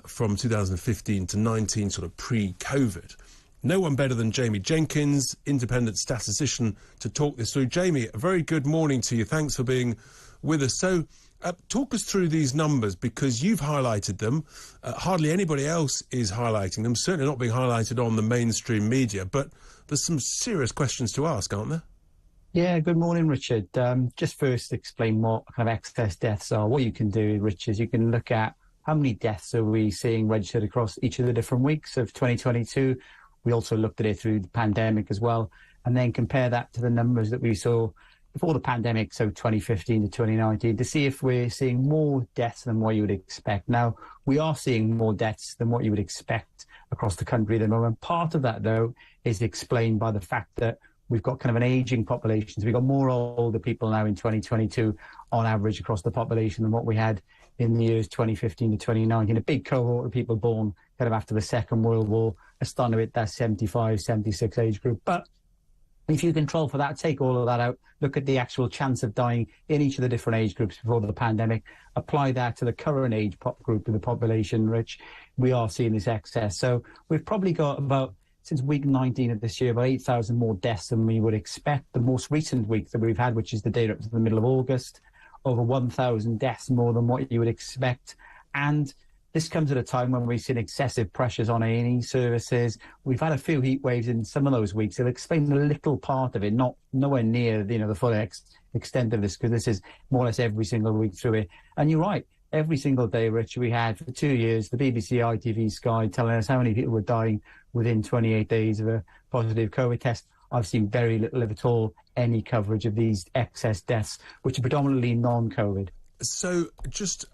from 2015 to 19, sort of pre-COVID. No one better than Jamie Jenkins, independent statistician, to talk this through. Jamie, a very good morning to you. Thanks for being with us. So talk us through these numbers, because you've highlighted them. Hardly anybody else is highlighting them, certainly not being highlighted on the mainstream media, but there's some serious questions to ask, aren't there? Yeah, good morning, Richard. Just first explain what kind of excess deaths are. What you can do, Richard, is you can look at how many deaths are we seeing registered across each of the different weeks of 2022. We also looked at it through the pandemic as well, and then compare that to the numbers that we saw before the pandemic, so 2015 to 2019, to see if we're seeing more deaths than what you would expect. Now, we are seeing more deaths than what you would expect across the country at the moment. Part of that, though, is explained by the fact that we've got kind of an ageing population. So we've got more older people now in 2022 on average across the population than what we had in the years 2015 to 2019. A big cohort of people born kind of after the Second World War, a starting with that 75, 76 age group. But if you control for that, take all of that out, look at the actual chance of dying in each of the different age groups before the pandemic, apply that to the current age group of the population, Rich, we are seeing this excess. So we've probably got about, since week 19 of this year, about 8,000 more deaths than we would expect. The most recent week that we've had, which is the data up to the middle of August, over 1,000 deaths more than what you would expect. And this comes at a time when we've seen excessive pressures on A&E services. We've had a few heat waves in some of those weeks. It'll explain a little part of it, nowhere near the full extent of this, because this is more or less every single week through it. And you're right, every single day, Rich, we had for 2 years the BBC, ITV, Sky telling us how many people were dying within 28 days of a positive COVID test. I've seen very little, if at all, any coverage of these excess deaths, which are predominantly non-COVID. So just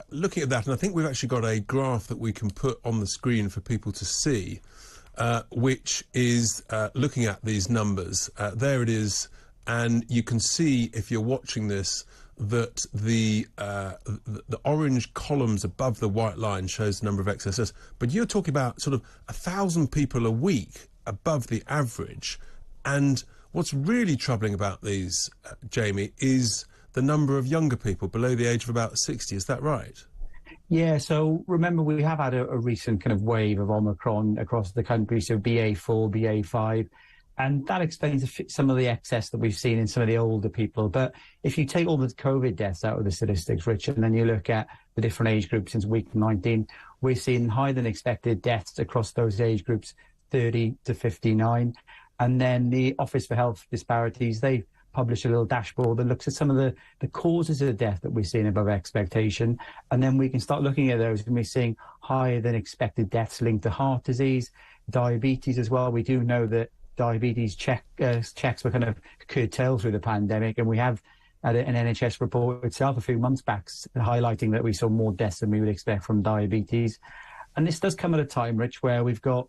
looking at that, and I think we've actually got a graph that we can put on the screen for people to see, which is looking at these numbers. There it is, and you can see, if you're watching this, that the orange columns above the white line shows the number of excess deaths. But you're talking about sort of 1,000 people a week above the average. And what's really troubling about these, Jamie, is the number of younger people below the age of about 60. Is that right? Yeah, so remember, we have had a recent kind of wave of Omicron across the country, so BA4, BA5, and that explains some of the excess that we've seen in some of the older people. But if you take all the COVID deaths out of the statistics, Richard, and then you look at the different age groups since week 19, we're seeing higher than expected deaths across those age groups, 30 to 59. And then the Office for Health Disparities, they publish a little dashboard that looks at some of the causes of death that we're seeing above expectation. And then we can start looking at those, and we're seeing higher than expected deaths linked to heart disease, diabetes as well. We do know that diabetes checks were kind of curtailed through the pandemic, and we have had an NHS report itself a few months back highlighting that we saw more deaths than we would expect from diabetes. And this does come at a time, Rich, where we've got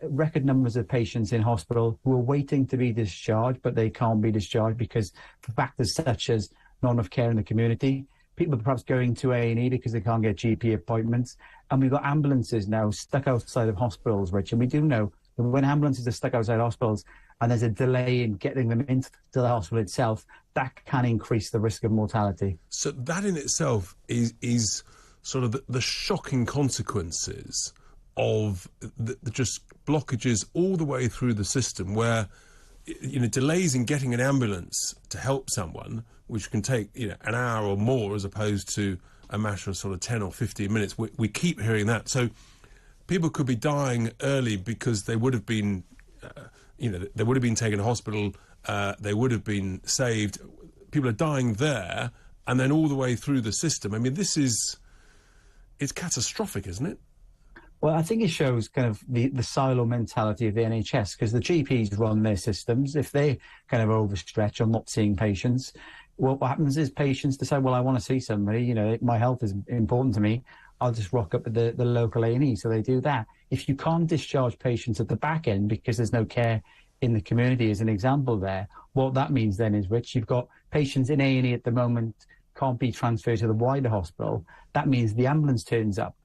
record numbers of patients in hospital who are waiting to be discharged, but they can't be discharged because of factors such as not enough care in the community. People are perhaps going to A&E because they can't get GP appointments. And we've got ambulances now stuck outside of hospitals, Rich. And we do know that when ambulances are stuck outside hospitals and there's a delay in getting them into the hospital itself, that can increase the risk of mortality. So that in itself is sort of the shocking consequences of the just blockages all the way through the system, where, you know, delays in getting an ambulance to help someone, which can take, you know, an hour or more as opposed to a matter of sort of 10 or 15 minutes. We keep hearing that. So people could be dying early because they would have been, they would have been taken to hospital, they would have been saved. People are dying there, and then all the way through the system. I mean, it's catastrophic, isn't it? Well, I think it shows kind of the silo mentality of the NHS, because the GPs run their systems. If they kind of overstretch or not seeing patients, what happens is patients decide, well, I want to see somebody, you know, my health is important to me, I'll just rock up at the local A&E. So they do that. If you can't discharge patients at the back end because there's no care in the community, as an example there, what that means then is, Rich, you've got patients in A&E at the moment can't be transferred to the wider hospital. That means the ambulance turns up.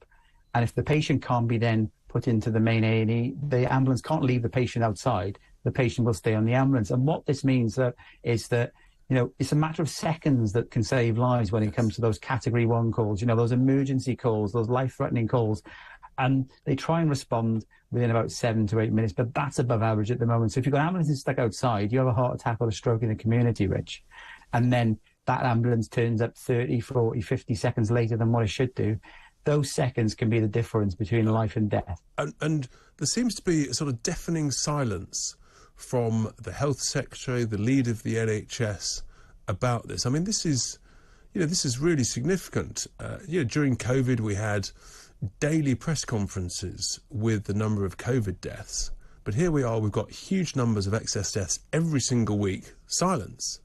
And if the patient can't be then put into the main A&E, the ambulance can't leave the patient outside. The patient will stay on the ambulance. And what this means is that, you know, it's a matter of seconds that can save lives when it comes to those category 1 calls, you know, those emergency calls, those life-threatening calls. And they try and respond within about 7 to 8 minutes, but that's above average at the moment. So if you've got ambulances stuck outside, you have a heart attack or a stroke in the community, Rich, and then that ambulance turns up 30, 40, 50 seconds later than what it should do, those seconds can be the difference between life and death. And there seems to be a sort of deafening silence from the health secretary, the lead of the NHS, about this. I mean, this is really significant. During COVID, we had daily press conferences with the number of COVID deaths. But here we are, we've got huge numbers of excess deaths every single week. Silence.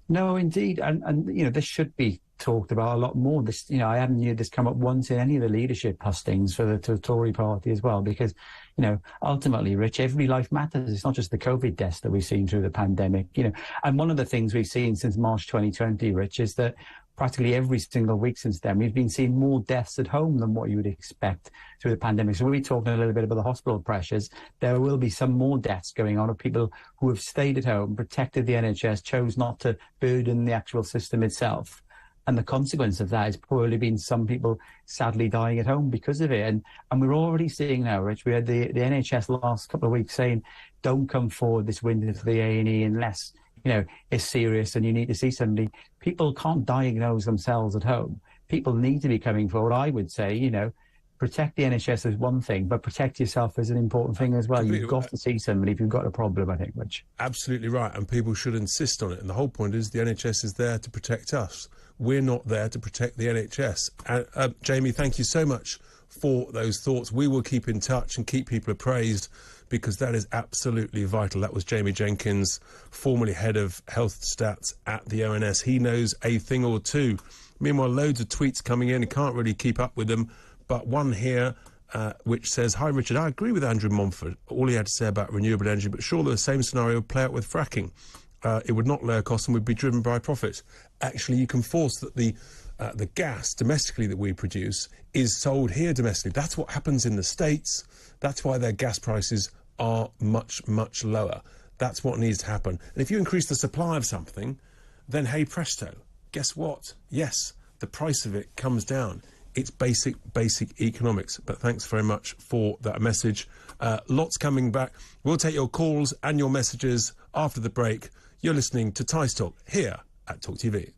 No, indeed. And you know, this should be talked about a lot more. This, you know, I haven't heard this come up once in any of the leadership hustings for the Tory party as well, because, you know, ultimately, Rich, every life matters. It's not just the COVID deaths that we've seen through the pandemic, you know. And one of the things we've seen since March 2020, Rich, is that practically every single week since then, we've been seeing more deaths at home than what you would expect through the pandemic. So we'll be talking a little bit about the hospital pressures. There will be some more deaths going on of people who have stayed at home, protected the NHS, chose not to burden the actual system itself. And the consequence of that has probably been some people sadly dying at home because of it. And we're already seeing now, Rich, we had the NHS last couple of weeks saying, don't come forward this winter to the A&E unless, you know, it's serious and you need to see somebody. People can't diagnose themselves at home. People need to be coming forward. I would say, you know, protect the NHS is one thing, but protect yourself is an important thing as well. Completely. You've got to see somebody if you've got a problem, I think, Rich. Absolutely right, and people should insist on it. And the whole point is the NHS is there to protect us. We're not there to protect the NHS. Jamie, thank you so much for those thoughts. We will keep in touch and keep people appraised, because that is absolutely vital. That was Jamie Jenkins, formerly head of health stats at the ONS. He knows a thing or two. Meanwhile, loads of tweets coming in. He can't really keep up with them. But one here which says, "Hi, Richard, I agree with Andrew Montfort, all he had to say about renewable energy, but surely the same scenario would play out with fracking. It would not lower costs and would be driven by profit. Actually, you can force that the gas domestically that we produce is sold here domestically. That's what happens in the States. That's why their gas prices are much, much lower. That's what needs to happen. And if you increase the supply of something, then hey presto, guess what? Yes, the price of it comes down. It's basic economics." But thanks very much for that message. Lots coming back. We'll take your calls and your messages after the break. You're listening to Tice Talk here at Talk TV.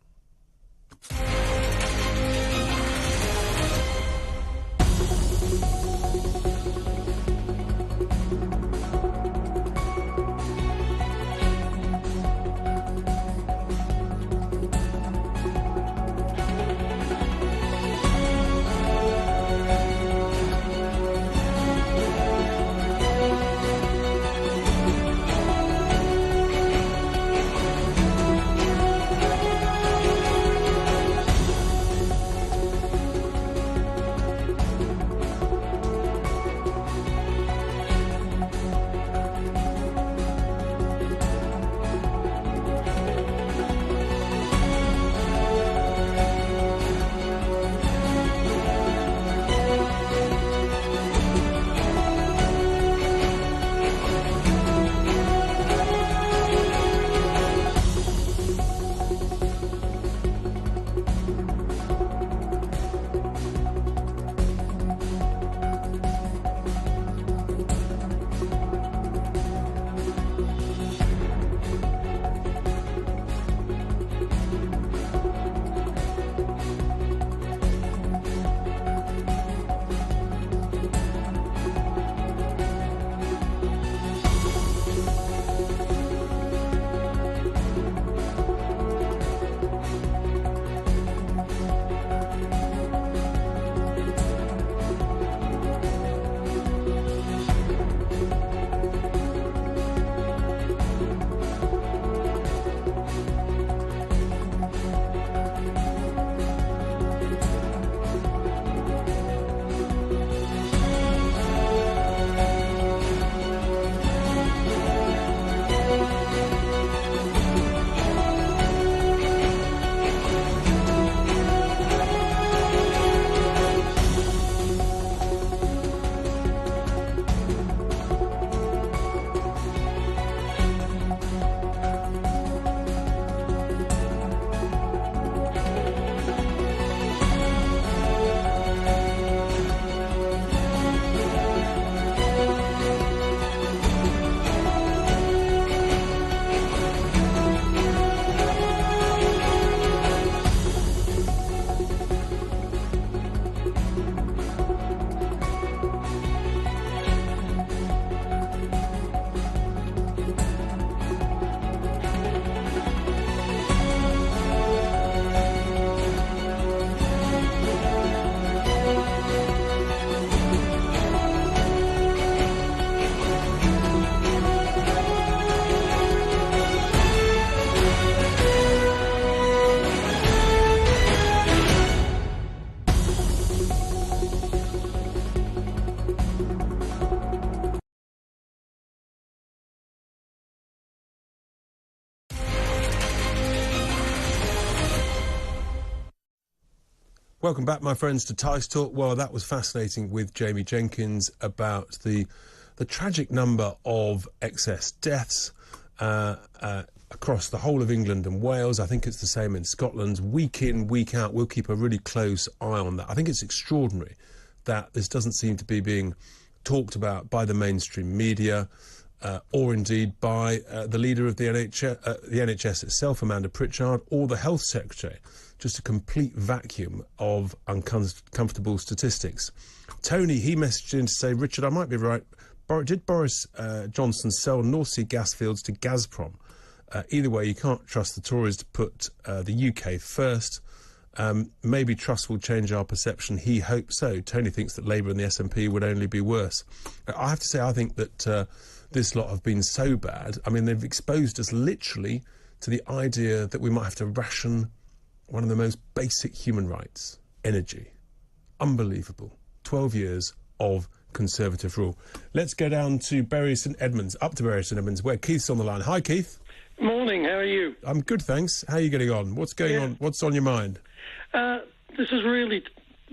Welcome back, my friends, to Tice Talk. Well, that was fascinating with Jamie Jenkins about the tragic number of excess deaths across the whole of England and Wales. I think it's the same in Scotland. Week in, week out, we'll keep a really close eye on that. I think it's extraordinary that this doesn't seem to be being talked about by the mainstream media. or indeed by the leader of the NHS itself, Amanda Pritchard, or the Health Secretary. Just a complete vacuum of uncomfortable statistics. Tony, he messaged in to say, Richard, I might be right. Did Boris Johnson sell North Sea gas fields to Gazprom? Either way, you can't trust the Tories to put the UK first. Maybe trust will change our perception. He hopes so. Tony thinks that Labour and the SNP would only be worse. I have to say, I think that this lot have been so bad. I mean, they've exposed us literally to the idea that we might have to ration one of the most basic human rights, energy. Unbelievable. 12 years of Conservative rule. Let's go down to Bury St Edmunds, up to Bury St Edmunds, where Keith's on the line. Hi, Keith. Morning, how are you? I'm good, thanks. How are you getting on? What's going on? What's on your mind? This is really,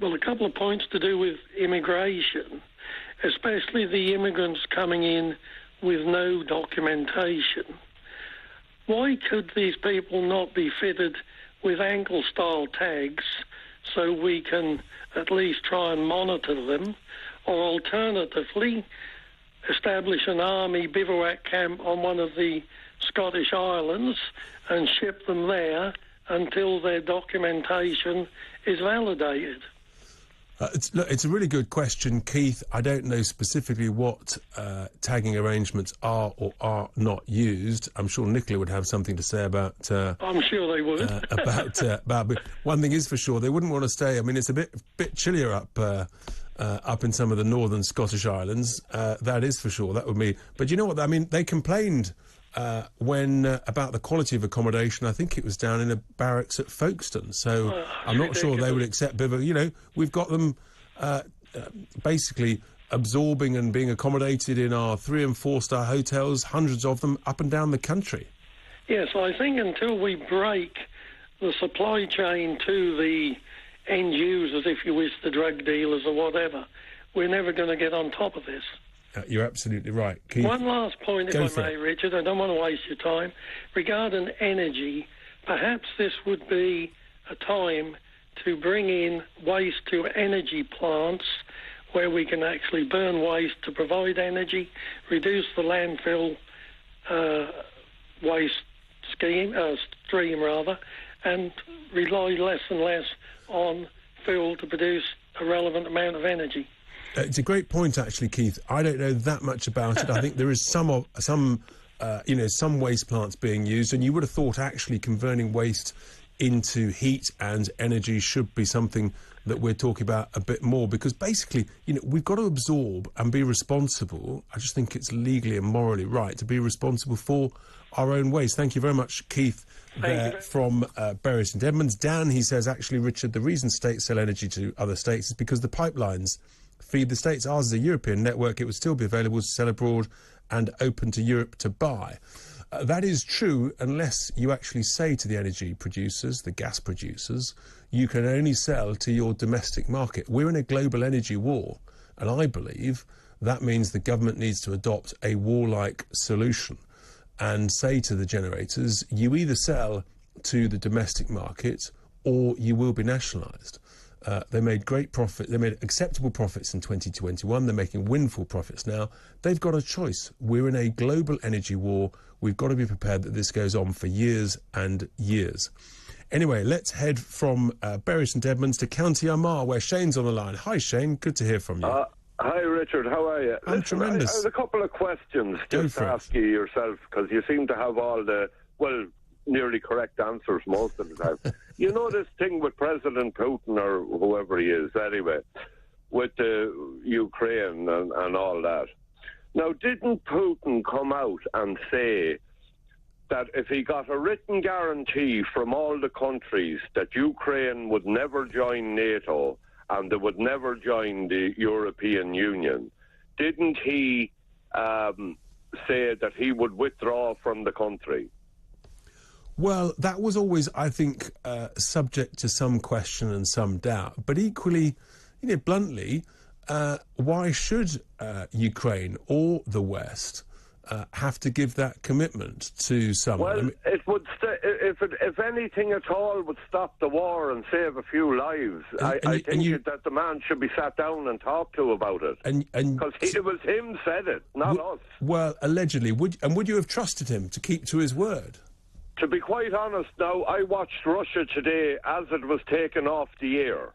well, a couple of points to do with immigration, especially the immigrants coming in with no documentation. Why could these people not be fitted with ankle-style tags so we can at least try and monitor them, or alternatively establish an army bivouac camp on one of the Scottish islands and ship them there until their documentation is validated? It's a really good question, Keith. I don't know specifically what tagging arrangements are or are not used. I'm sure Nicola would have something to say about... I'm sure they would. But one thing is for sure, they wouldn't want to stay... I mean, it's a bit chillier up in some of the northern Scottish islands. That is for sure. That would be... But you know what? I mean, they complained when about the quality of accommodation. I think it was down in a barracks at Folkestone. So I'm not sure they would accept bivouac. You know, we've got them basically absorbing and being accommodated in our 3- and 4-star hotels, hundreds of them up and down the country. Yes, I think until we break the supply chain to the end users, if you wish, the drug dealers or whatever, we're never going to get on top of this. You're absolutely right, Keith. One last point, if I may, Richard. I don't want to waste your time. Regarding energy, perhaps this would be a time to bring in waste-to-energy plants where we can actually burn waste to provide energy, reduce the landfill waste stream, and rely less and less on fuel to produce a relevant amount of energy. It's a great point, actually, Keith. I don't know that much about it. I think there is some waste plants being used, and you would have thought actually converting waste into heat and energy should be something that we're talking about a bit more, because basically, you know, we've got to absorb and be responsible. I just think it's legally and morally right to be responsible for our own waste. Thank you very much, Keith, there from Bury St Edmunds. Dan, he says, actually, Richard, the reason states sell energy to other states is because the pipelines feed the states. Ours is a European network. It would still be available to sell abroad and open to Europe to buy. That is true unless you actually say to the energy producers, the gas producers, you can only sell to your domestic market. We're in a global energy war, and I believe that means the government needs to adopt a warlike solution and say to the generators, you either sell to the domestic market or you will be nationalised. They made great profit. They made acceptable profits in 2021. They're making windfall profits now. They've got a choice. We're in a global energy war. We've got to be prepared that this goes on for years and years. Anyway, let's head from Bury St Edmunds to County Armagh, where Shane's on the line. Hi, Shane. Good to hear from you. Hi, Richard. How are you? I'm tremendous. I have a couple of questions just to ask you yourself, because you seem to have all the, well, nearly correct answers most of the time. You know this thing with President Putin, or whoever he is, anyway, with Ukraine and all that. Now, didn't Putin come out and say that if he got a written guarantee from all the countries that Ukraine would never join NATO and they would never join the European Union, didn't he say that he would withdraw from the country? Well, that was always, I think, subject to some question and some doubt. But equally, you know, bluntly, why should Ukraine or the West have to give that commitment to someone? Well, it would if anything at all would stop the war and save a few lives. I think that the man should be sat down and talked to about it. Because it was him said it, not us. Well, allegedly, would you have trusted him to keep to his word? To be quite honest, now I watched Russia Today as it was taken off the air.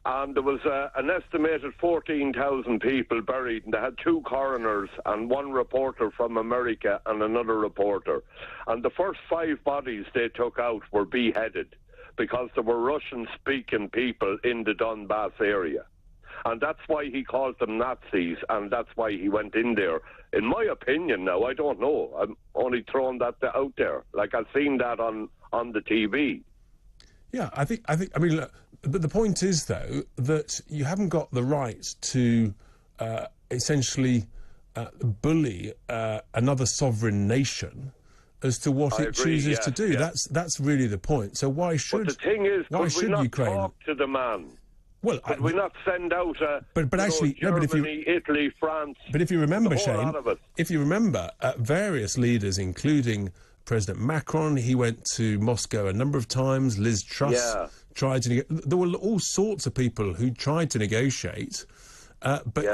And there was an estimated 14,000 people buried, and they had 2 coroners and 1 reporter from America and another reporter. And the first 5 bodies they took out were beheaded because there were Russian-speaking people in the Donbass area. And that's why he called them Nazis, and that's why he went in there. In my opinion now, I don't know. I'm only throwing that out there. Like, I've seen that on the TV. Yeah, I mean, look, but the point is, though, that you haven't got the right to essentially bully another sovereign nation as to what it chooses to do. Yeah. That's really the point. So why should? But the thing is, could we not Ukraine talk to the man? Well, could we not send out Germany, Italy, France? But if you remember, Shane, if you remember, various leaders, including President Macron, he went to Moscow a number of times. Liz Truss tried to. There were all sorts of people who tried to negotiate, but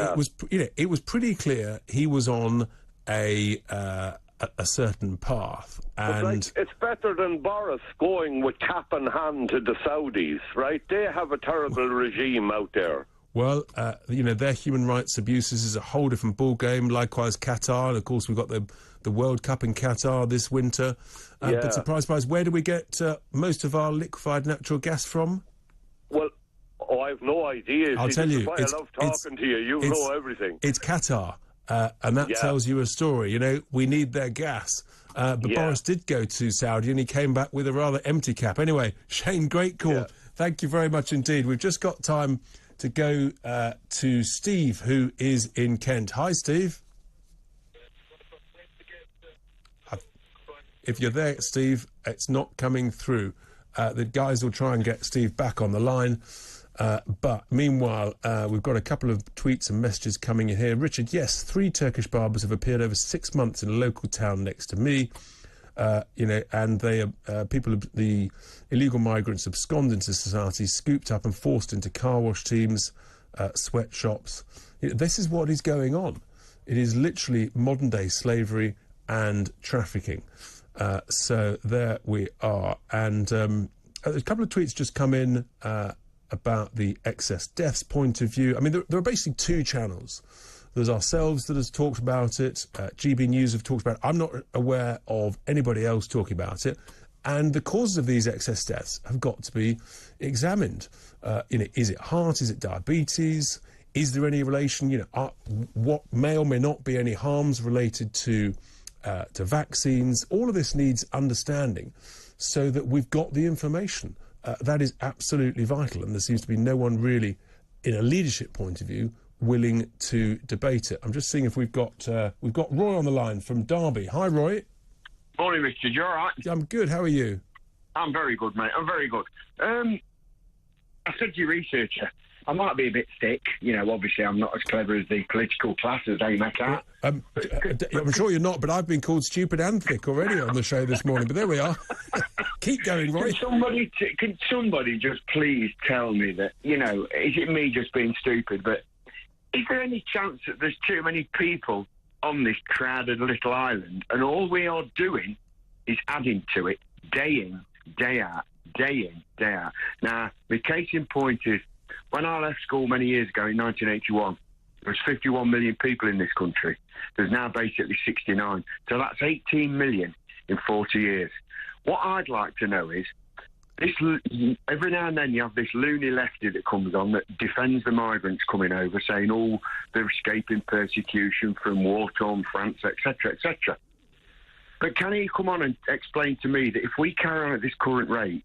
it was pretty clear he was on a certain path. And it's better than Boris going with cap in hand to the Saudis, right? They have a terrible regime out there. Well, their human rights abuses is a whole different ballgame. Likewise, Qatar, and of course we've got the World Cup in Qatar this winter. But surprise, where do we get most of our liquefied natural gas from? Well, I have no idea. I'll tell you. I love talking to you. You know everything. It's Qatar. And that tells you a story. We need their gas. But Boris did go to Saudi and he came back with a rather empty cap. Anyway, Shane, great call. Yeah. Thank you very much indeed. We've just got time to go to Steve, who is in Kent. Hi, Steve. If you're there, Steve, it's not coming through. The guys will try and get Steve back on the line. But meanwhile, we've got a couple of tweets and messages coming in here. Richard, yes, 3 Turkish barbers have appeared over 6 months in a local town next to me. And they are the illegal migrants abscond into society, scooped up and forced into car wash teams, sweatshops. This is what is going on. It is literally modern-day slavery and trafficking. So there we are. And a couple of tweets just come in about the excess deaths point of view. I mean, there are basically 2 channels. There's ourselves that has talked about it. GB News have talked about it. I'm not aware of anybody else talking about it. And the causes of these excess deaths have got to be examined. Is it heart? Is it diabetes? Is there any relation? What may or may not be any harms related to vaccines? All of this needs understanding so that we've got the information. That is absolutely vital. And there seems to be no one really, in a leadership point of view, willing to debate it. I'm just seeing if we've got Roy on the line from Derby. Hi, Roy. Morning, Richard. You all right? I'm good. How are you? I'm very good, mate. I'm very good. I said to your researcher, I might be a bit thick. Obviously I'm not as clever as the political class as they make out. I'm sure you're not, but I've been called stupid and thick already on the show this morning. But there we are. Keep going, Roy. Can somebody just please tell me that, is it me just being stupid, but is there any chance that there's too many people on this crowded little island and all we are doing is adding to it day in, day out, day in, day out? Now, the case in point is, when I left school many years ago in 1981, there was 51 million people in this country. There's now basically 69. So that's 18 million in 40 years. What I'd like to know is, every now and then you have this loony lefty that comes on that defends the migrants coming over, saying, they're escaping persecution from war-torn France, etc., etc. But can he come on and explain to me that if we carry on at this current rate,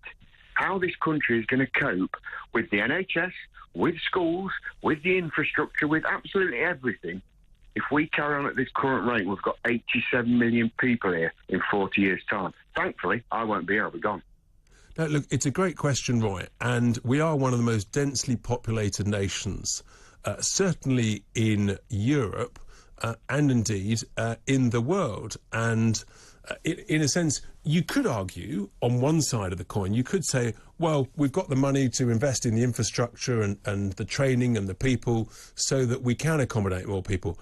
how this country is going to cope with the NHS, with schools, with the infrastructure, with absolutely everything? If we carry on at this current rate, we've got 87 million people here in 40 years' time. Thankfully, I won't be here, I'll be gone. Now, look, it's a great question, Roy, and we are one of the most densely populated nations, certainly in Europe. and indeed in the world. And in a sense, you could argue on one side of the coin, you could say, well, we've got the money to invest in the infrastructure and the training and the people so that we can accommodate more people.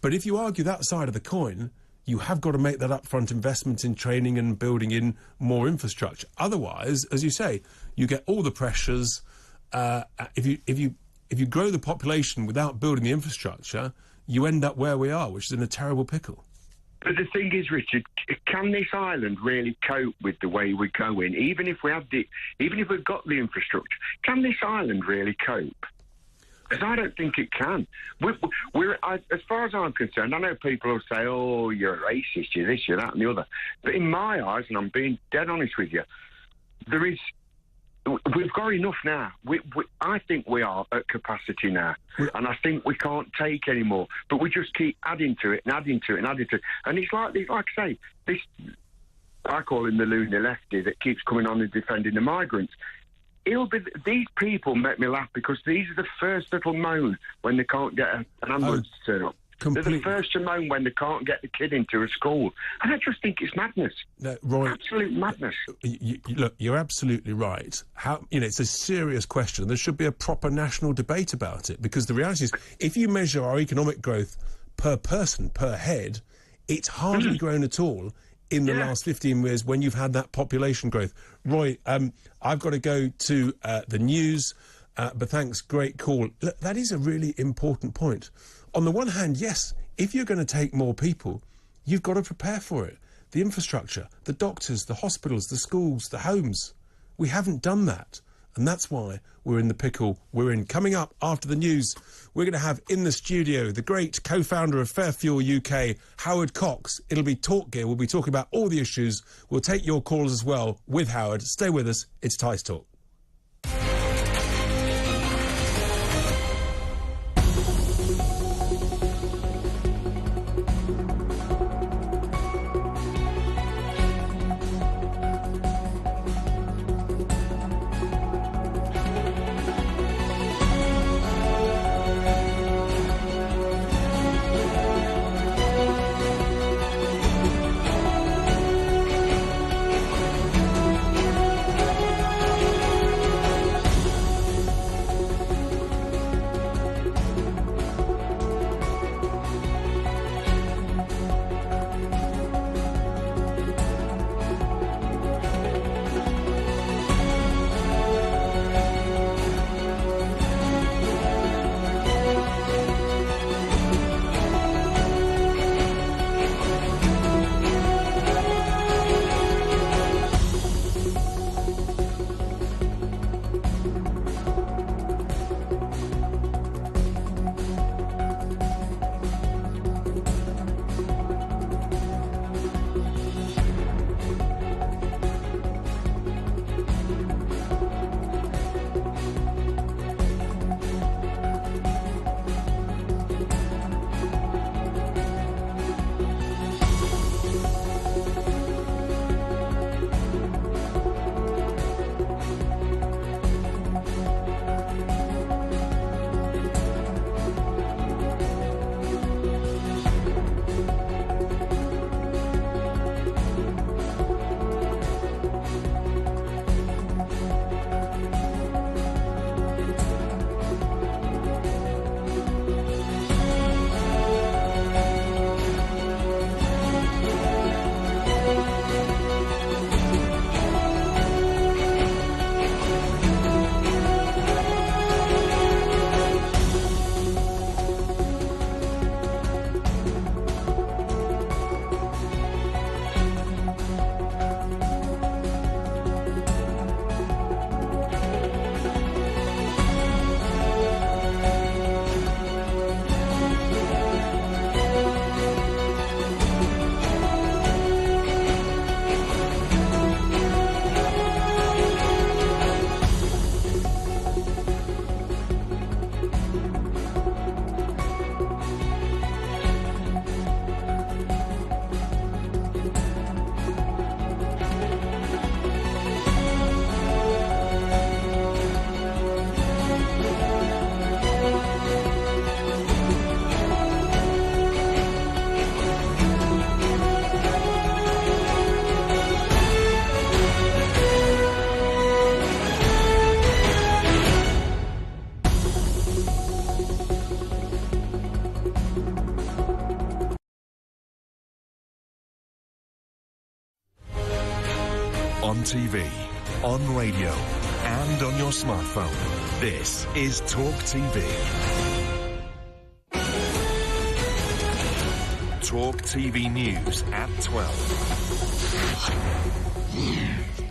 But if you argue that side of the coin, you have got to make that upfront investment in training and building in more infrastructure. Otherwise, as you say, you get all the pressures. If you grow the population without building the infrastructure, you end up where we are, which is in a terrible pickle. But the thing is, Richard, can this island really cope with the way we're going? Even if we've got the infrastructure, can this island really cope? Because I don't think it can. As far as I'm concerned, I know people will say, oh, you're a racist, you're this, you're that and the other. But in my eyes, and I'm being dead honest with you, we've got enough now. I think we are at capacity now. And I think we can't take any more. But we just keep adding to it and adding to it and adding to it. And it's like I say, I call him the loony lefty that keeps coming on and defending the migrants. These people make me laugh because these are the first that'll moan when they can't get an ambulance to turn up. Completely. They're the first to moan when they can't get the kid into a school. And I just think it's madness. No, Roy, absolute madness. Look, you're absolutely right. It's a serious question. There should be a proper national debate about it, because the reality is, if you measure our economic growth per person, per head, it's hardly grown at all in the last 15 years when you've had that population growth. Roy, I've got to go to the news, but thanks, great call. Look, that is a really important point. On the one hand, yes, if you're going to take more people, you've got to prepare for it. The infrastructure, the doctors, the hospitals, the schools, the homes. We haven't done that. And that's why we're in the pickle we're in. Coming up after the news, we're going to have in the studio the great co-founder of Fair Fuel UK, Howard Cox. It'll be Talk Gear. We'll be talking about all the issues. We'll take your calls as well with Howard. Stay with us. It's Tice Talk. On TV, on radio, and on your smartphone. This is Talk TV. Talk TV News at 12.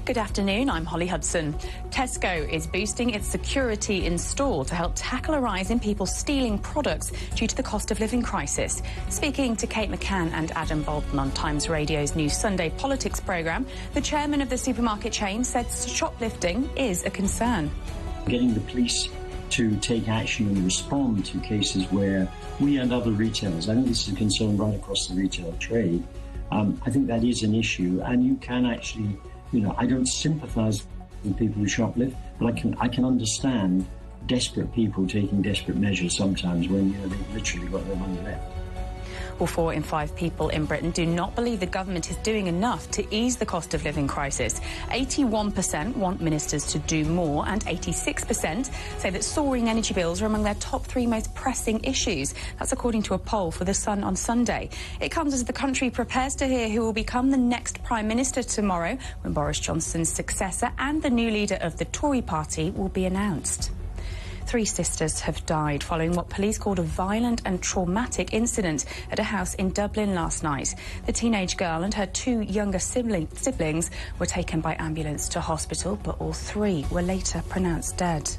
Good afternoon, I'm Holly Hudson. Tesco is boosting its security in store to help tackle a rise in people stealing products due to the cost of living crisis. Speaking to Kate McCann and Adam Bolton on Times Radio's new Sunday Politics programme, the chairman of the supermarket chain said shoplifting is a concern. Getting the police to take action and respond to cases where we and other retailers, I think this is a concern right across the retail trade, I think that is an issue, and you can actually, I don't sympathise with people who shoplift, but I can understand desperate people taking desperate measures sometimes when they've literally got no money left. Well, 4 in 5 people in Britain do not believe the government is doing enough to ease the cost of living crisis. 81% want ministers to do more, and 86% say that soaring energy bills are among their top 3 most pressing issues. That's according to a poll for The Sun on Sunday. It comes as the country prepares to hear who will become the next Prime Minister tomorrow, when Boris Johnson's successor and the new leader of the Tory party will be announced. 3 sisters have died following what police called a violent and traumatic incident at a house in Dublin last night. The teenage girl and her 2 younger siblings were taken by ambulance to hospital, but all 3 were later pronounced dead.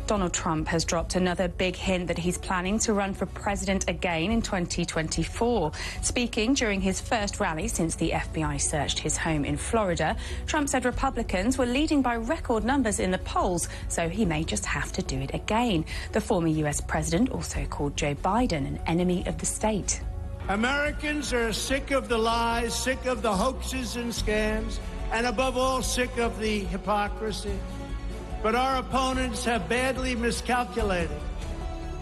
Donald Trump has dropped another big hint that he's planning to run for president again in 2024. Speaking during his first rally since the FBI searched his home in Florida, Trump said Republicans were leading by record numbers in the polls, so he may just have to do it again. The former US president also called Joe Biden an enemy of the state. Americans are sick of the lies, sick of the hoaxes and scams, and above all, sick of the hypocrisy. But our opponents have badly miscalculated.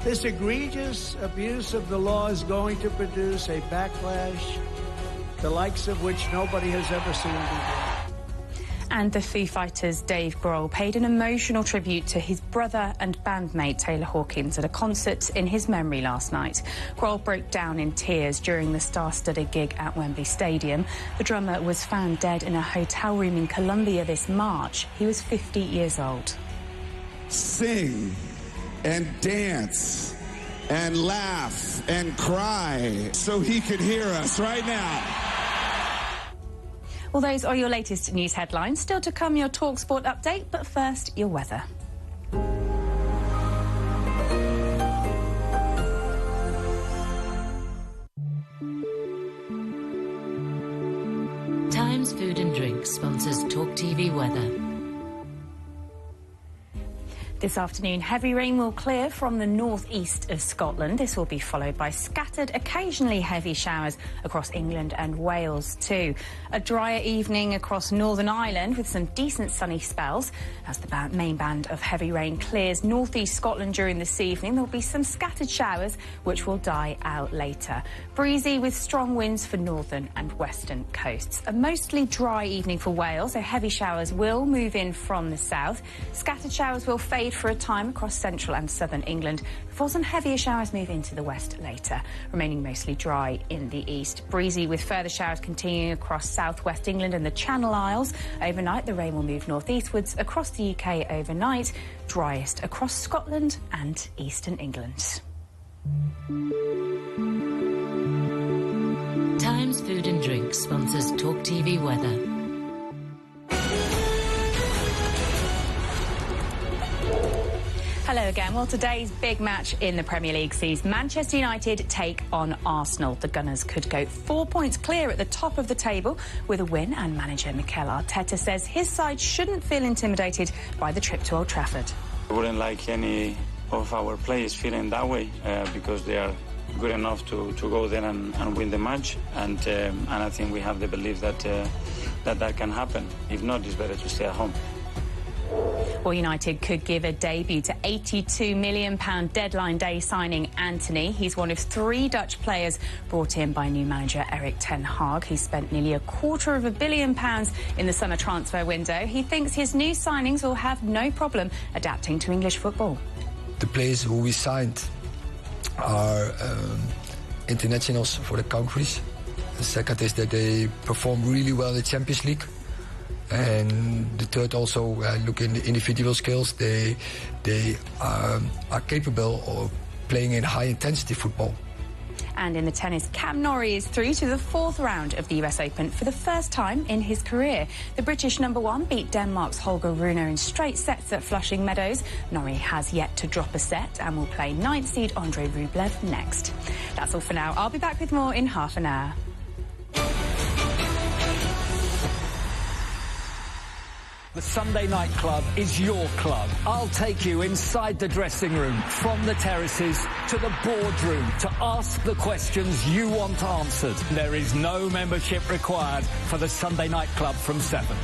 This egregious abuse of the law is going to produce a backlash, the likes of which nobody has ever seen before. And the Foo Fighters' Dave Grohl paid an emotional tribute to his brother and bandmate Taylor Hawkins at a concert in his memory last night. Grohl broke down in tears during the star-studded gig at Wembley Stadium. The drummer was found dead in a hotel room in Colombia this March. He was 50 years old. Sing and dance and laugh and cry so he could hear us right now. Well, those are your latest news headlines. Still to come, your TalkSport update, but first, your weather. Times Food and Drink sponsors Talk TV weather. This afternoon, heavy rain will clear from the northeast of Scotland. This will be followed by scattered, occasionally heavy showers across England and Wales too. A drier evening across Northern Ireland with some decent sunny spells. As the main band of heavy rain clears northeast Scotland during this evening, there will be some scattered showers which will die out later. Breezy with strong winds for northern and western coasts. A mostly dry evening for Wales, so heavy showers will move in from the south. Scattered showers will fade for a time across central and southern England before some heavier showers move into the west later, remaining mostly dry in the east. Breezy with further showers continuing across southwest England and the Channel Isles. Overnight, the rain will move northeastwards across the UK overnight, driest across Scotland and eastern England. Times Food and Drink sponsors Talk TV weather. Hello again. Well, today's big match in the Premier League sees Manchester United take on Arsenal. The Gunners could go 4 points clear at the top of the table with a win, and manager Mikel Arteta says his side shouldn't feel intimidated by the trip to Old Trafford. I wouldn't like any of our players feeling that way because they are good enough to go there and win the match, and I think we have the belief that that can happen. If not, it's better to stay at home. Well, United could give a debut to £82 million deadline day signing Antony. He's one of 3 Dutch players brought in by new manager Erik ten Hag. He spent nearly £250 million in the summer transfer window. He thinks his new signings will have no problem adapting to English football. The players who we signed are internationals for the countries. The second is that they perform really well in the Champions League. And the third also look in the individual skills. They are capable of playing in high-intensity football. And in the tennis, Cam Norrie is through to the fourth round of the US Open for the first time in his career. The British #1 beat Denmark's Holger Rune in straight sets at Flushing Meadows. Norrie has yet to drop a set and will play 9th seed Andrei Rublev next. That's all for now. I'll be back with more in half an hour. The Sunday Night Club is your club. I'll take you inside the dressing room, from the terraces to the boardroom, to ask the questions you want answered. There is no membership required for the Sunday Night Club from 7.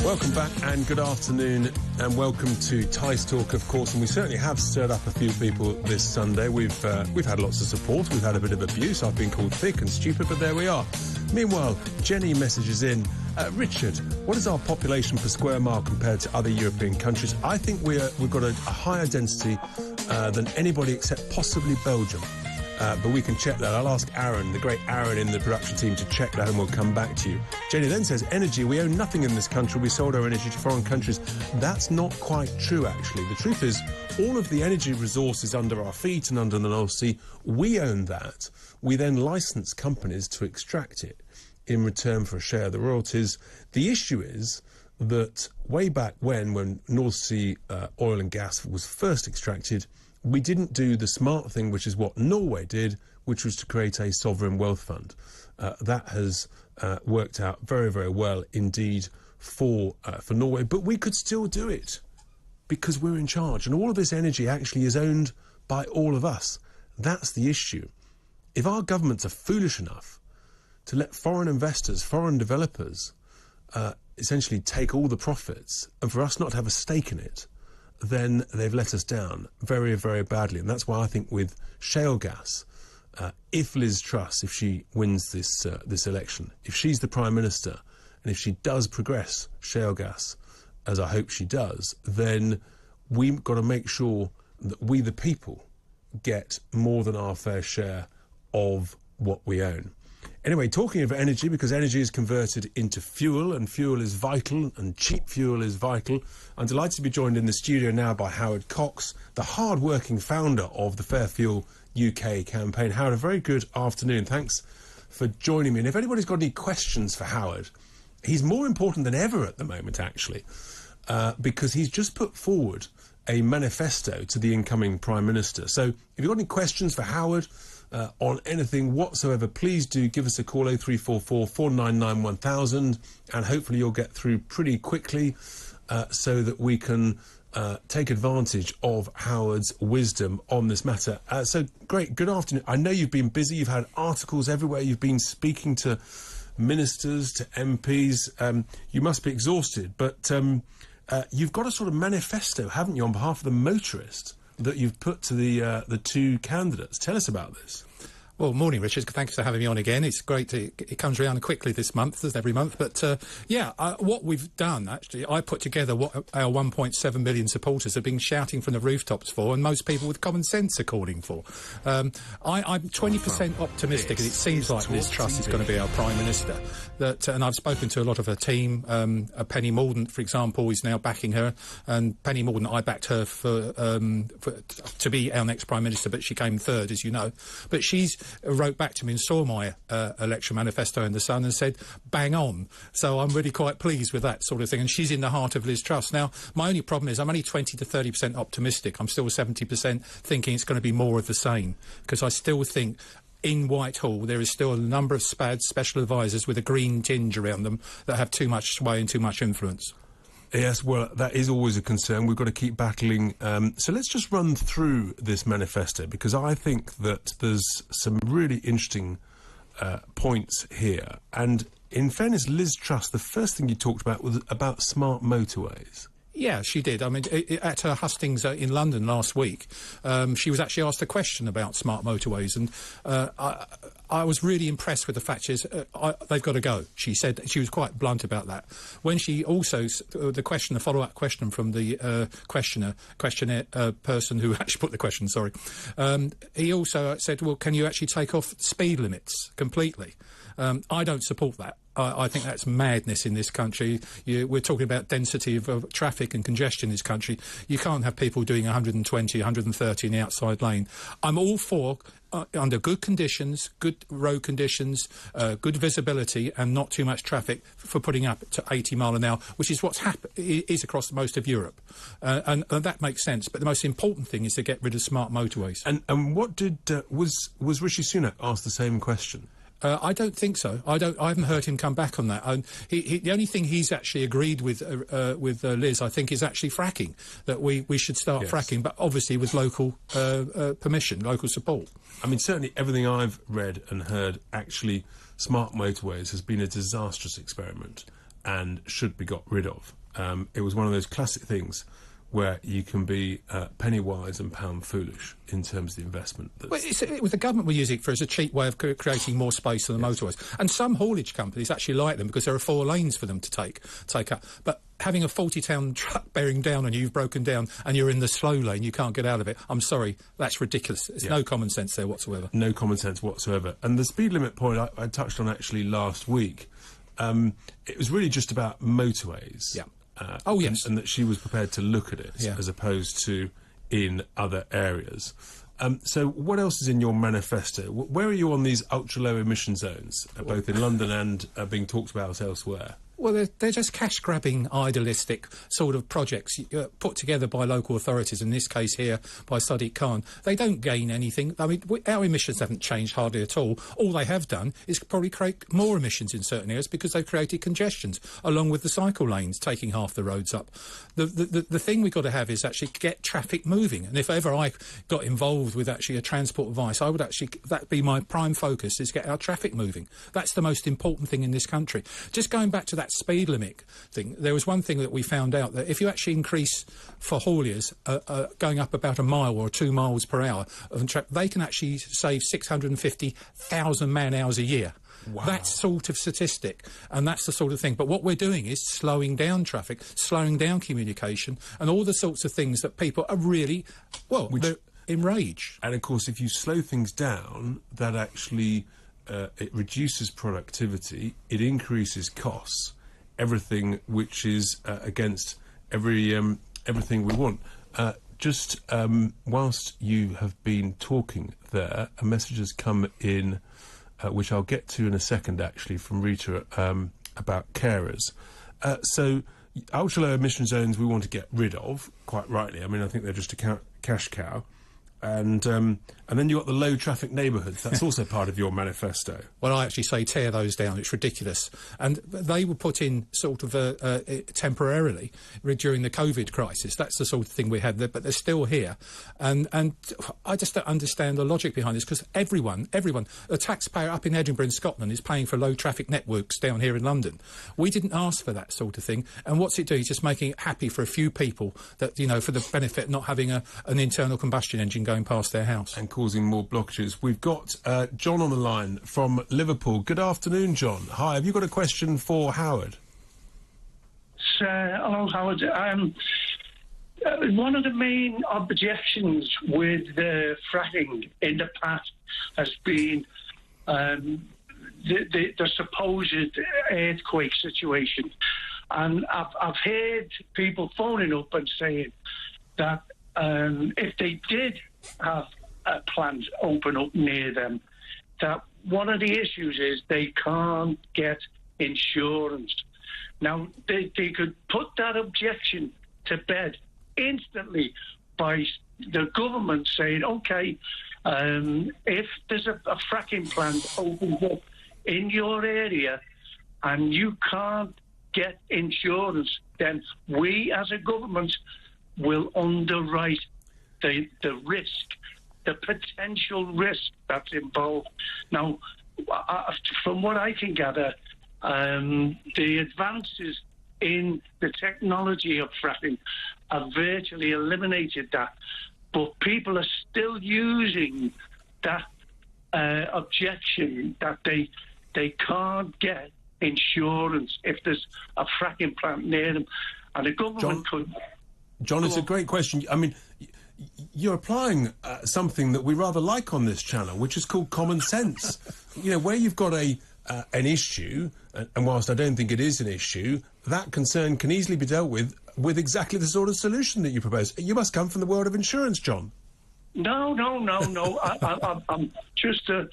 Welcome back and good afternoon and welcome to Tice Talk, of course, and we certainly have stirred up a few people this Sunday. We've had lots of support, we've had a bit of abuse, I've been called thick and stupid, but there we are. Meanwhile, Jenny messages in, Richard, what is our population per square mile compared to other European countries? I think we've got a higher density than anybody except possibly Belgium. But we can check that. I'll ask Aaron, the great Aaron in the production team, to check that and we'll come back to you. Jenny then says, energy, we own nothing in this country. We sold our energy to foreign countries. That's not quite true, actually. The truth is, all of the energy resources under our feet and under the North Sea, we own that. We then license companies to extract it in return for a share of the royalties. The issue is that way back when North Sea oil and gas was first extracted, we didn't do the smart thing, which is what Norway did, which was to create a sovereign wealth fund. That has worked out very, very well indeed for Norway. But we could still do it because we're in charge. And all of this energy actually is owned by all of us. That's the issue. If our governments are foolish enough to let foreign investors, foreign developers, essentially take all the profits, and for us not to have a stake in it, then they've let us down very, very badly. And that's why I think with shale gas, if Liz Truss, if she wins this election, if she's the Prime Minister, and if she does progress shale gas, as I hope she does, then we've got to make sure that we, the people, get more than our fair share of what we own. Anyway, talking of energy, because energy is converted into fuel, and fuel is vital, and cheap fuel is vital, I'm delighted to be joined in the studio now by Howard Cox, the hard-working founder of the Fair Fuel UK campaign. Howard, a very good afternoon. Thanks for joining me. And if anybody's got any questions for Howard, he's more important than ever at the moment, actually, because he's just put forward a manifesto to the incoming Prime Minister. So if you've got any questions for Howard, on anything whatsoever, please do give us a call, 0344 499 1000, and hopefully you'll get through pretty quickly so that we can take advantage of Howard's wisdom on this matter. So great, good afternoon. I know you've been busy, you've had articles everywhere, you've been speaking to ministers, to MPs, you must be exhausted, but you've got a sort of manifesto, haven't you, on behalf of the motorists that you've put to the two candidates. Tell us about this. Well, morning, Richard. Thanks for having me on again. It's great. It comes around quickly this month, as every month. But, what we've done, actually, I put together what our 1.7 million supporters have been shouting from the rooftops for, and most people with common sense are calling for. I'm 20% optimistic, and it seems like Liz Truss is going to be our Prime Minister. And I've spoken to a lot of her team. Penny Mordaunt, for example, is now backing her. And Penny Mordaunt, I backed her to be our next Prime Minister, but she came third, as you know. But she's wrote back to me and saw my election manifesto in The Sun and said, bang on. So I'm really quite pleased with that sort of thing. And she's in the heart of Liz Truss. Now, my only problem is I'm only 20 to 30% optimistic. I'm still 70% thinking it's going to be more of the same, because I still think in Whitehall there is still a number of SPADs, special advisors, with a green tinge around them that have too much sway and too much influence. Yes, well, that is always a concern. We've got to keep battling. So let's just run through this manifesto, because I think that there's some really interesting points here. And in fairness, Liz Truss, the first thing you talked about was about smart motorways. Yeah, she did. I mean, at her hustings in London last week, she was actually asked a question about smart motorways, and I was really impressed with the fact they've got to go. She said she was quite blunt about that. When she also the follow-up question from the questionnaire person who actually put the question. Sorry, he also said, "Well, can you actually take off speed limits completely?" I don't support that. I think that's madness in this country. We're talking about density of traffic and congestion in this country. You can't have people doing 120, 130 in the outside lane. I'm all for, under good conditions, good road conditions, good visibility and not too much traffic, for putting up to 80 mile an hour, which is what's is across most of Europe. And that makes sense. But the most important thing is to get rid of smart motorways. And what did... was Rishi Sunak asked the same question? I don't think so. I haven't heard him come back on that. The only thing he's actually agreed with Liz, I think, is actually fracking. That we should start fracking, but obviously with local permission, local support. I mean, certainly everything I've read and heard, actually, smart motorways has been a disastrous experiment and should be got rid of. It was one of those classic things where you can be penny wise and pound foolish in terms of the investment. The government will use it as a cheap way of creating more space on the motorways. And some haulage companies actually like them because there are 4 lanes for them to take up. But having a 40-ton truck bearing down on you, you've broken down, and you're in the slow lane, you can't get out of it. I'm sorry, that's ridiculous. There's no common sense there whatsoever. No common sense whatsoever. And the speed limit point I touched on actually last week, it was really just about motorways. Yeah. Yes. And that she was prepared to look at it as opposed to in other areas. So what else is in your manifesto? Where are you on these ultra-low emission zones, both in London and being talked about elsewhere? Well, they're just cash-grabbing, idealistic sort of projects put together by local authorities, in this case here by Sadiq Khan. They don't gain anything. I mean, our emissions haven't changed hardly at all. All they have done is probably create more emissions in certain areas because they've created congestions, along with the cycle lanes taking half the roads up. The thing we've got to have is actually get traffic moving. And if ever I got involved with actually a transport advice, I would actually, that'd be my prime focus, is get our traffic moving. That's the most important thing in this country. Just going back to that speed limit thing, there was one thing that we found out, that if you actually increase for hauliers going up about a mile or 2 miles per hour, they can actually save 650,000 man-hours a year. Wow. That sort of statistic, and that's the sort of thing. But what we're doing is slowing down traffic, slowing down communication, and all the sorts of things that people are really, they're enraged. And of course, if you slow things down, that actually it reduces productivity, it increases costs, everything which is against everything we want. Whilst you have been talking there, a message has come in, which I'll get to in a second, actually, from Rita about carers. So ultra-low emission zones we want to get rid of, quite rightly. I mean, I think they're just a cash cow. And then you've got the low traffic neighbourhoods. That's also part of your manifesto. Well, I actually say tear those down. It's ridiculous. And they were put in sort of temporarily during the COVID crisis. That's the sort of thing we had there, but they're still here. And I just don't understand the logic behind this, because everyone, a taxpayer up in Edinburgh in Scotland is paying for low traffic networks down here in London. We didn't ask for that sort of thing. And what's it do? It's just making it happy for a few people that, you know, for the benefit of not having an internal combustion engine going past their house. And causing more blockages. We've got John on the line from Liverpool. Good afternoon, John. Hi, have you got a question for Howard? Hello, Howard. One of the main objections with fracking in the past has been the supposed earthquake situation. And I've heard people phoning up and saying that if they did have plants open up near them, that one of the issues is they can't get insurance. Now, they could put that objection to bed instantly by the government saying, OK, if there's a fracking plant opens up in your area and you can't get insurance, then we as a government will underwrite the risk, the potential risk that's involved. Now, from what I can gather, the advances in the technology of fracking have virtually eliminated that, but people are still using that objection that they can't get insurance if there's a fracking plant near them, and the government could. John, it's a great question. I mean, you're applying something that we rather like on this channel, which is called common sense. You know, where you've got an issue, and whilst I don't think it is an issue, that concern can easily be dealt with exactly the sort of solution that you propose. You must come from the world of insurance, John. No. I'm just a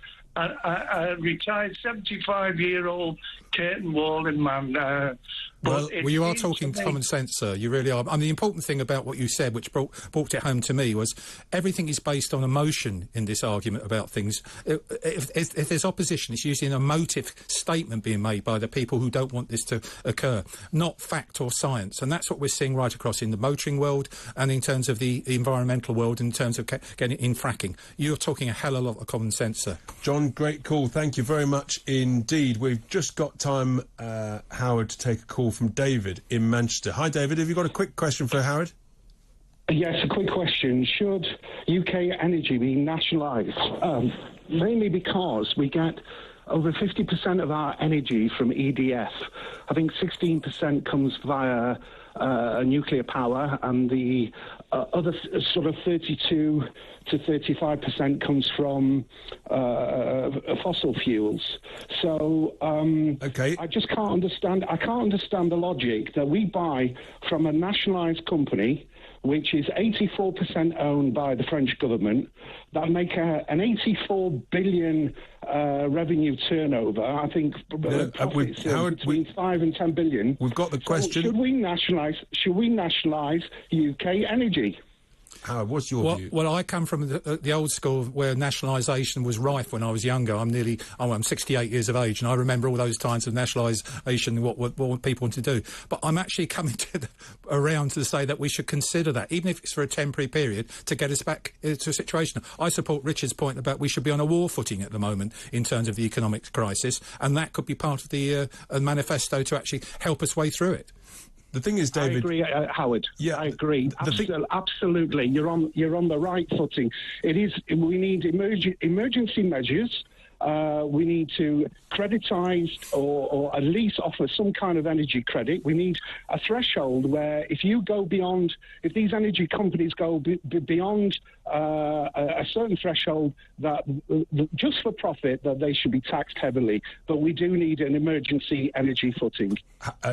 retired 75-year-old curtain walling man. Well, you are talking common sense, sir. You really are. And the important thing about what you said, which brought it home to me, was everything is based on emotion in this argument about things. If there's opposition, it's usually an emotive statement being made by the people who don't want this to occur, not fact or science. And that's what we're seeing right across in the motoring world and in terms of the environmental world, in terms of getting in fracking. You're talking a hell of a lot of common sense, sir. John, great call. Thank you very much indeed. We've just got time, Howard, to take a call from David in Manchester. Hi, David. Have you got a quick question for Howard? Yes, a quick question. Should UK energy be nationalised? Mainly because we get over 50% of our energy from EDF. I think 16% comes via nuclear power, and the other sort of 32 to 35% comes from fossil fuels. So I just can't understand. I can't understand the logic that we buy from a nationalised company, which is 84% owned by the French government, that make an 84 billion revenue turnover. I think profits between 5 and 10 billion. We've got the question. Should we nationalise UK energy? Howard, what's your view? Well, I come from the old school where nationalisation was rife when I was younger. I'm 68 years of age, and I remember all those times of nationalisation and what people want to do. But I'm actually coming around to say that we should consider that, even if it's for a temporary period, to get us back to a situation. I support Richard's point about we should be on a war footing at the moment in terms of the economic crisis, and that could be part of the manifesto to actually help us way through it. The thing is, David, I agree, Howard. Yeah, I agree. Absolutely, you're on the right footing. It is. We need emergency measures. We need to creditise or at least offer some kind of energy credit. We need a threshold where if these energy companies go beyond a certain threshold, that just for profit, that they should be taxed heavily. But we do need an emergency energy footing.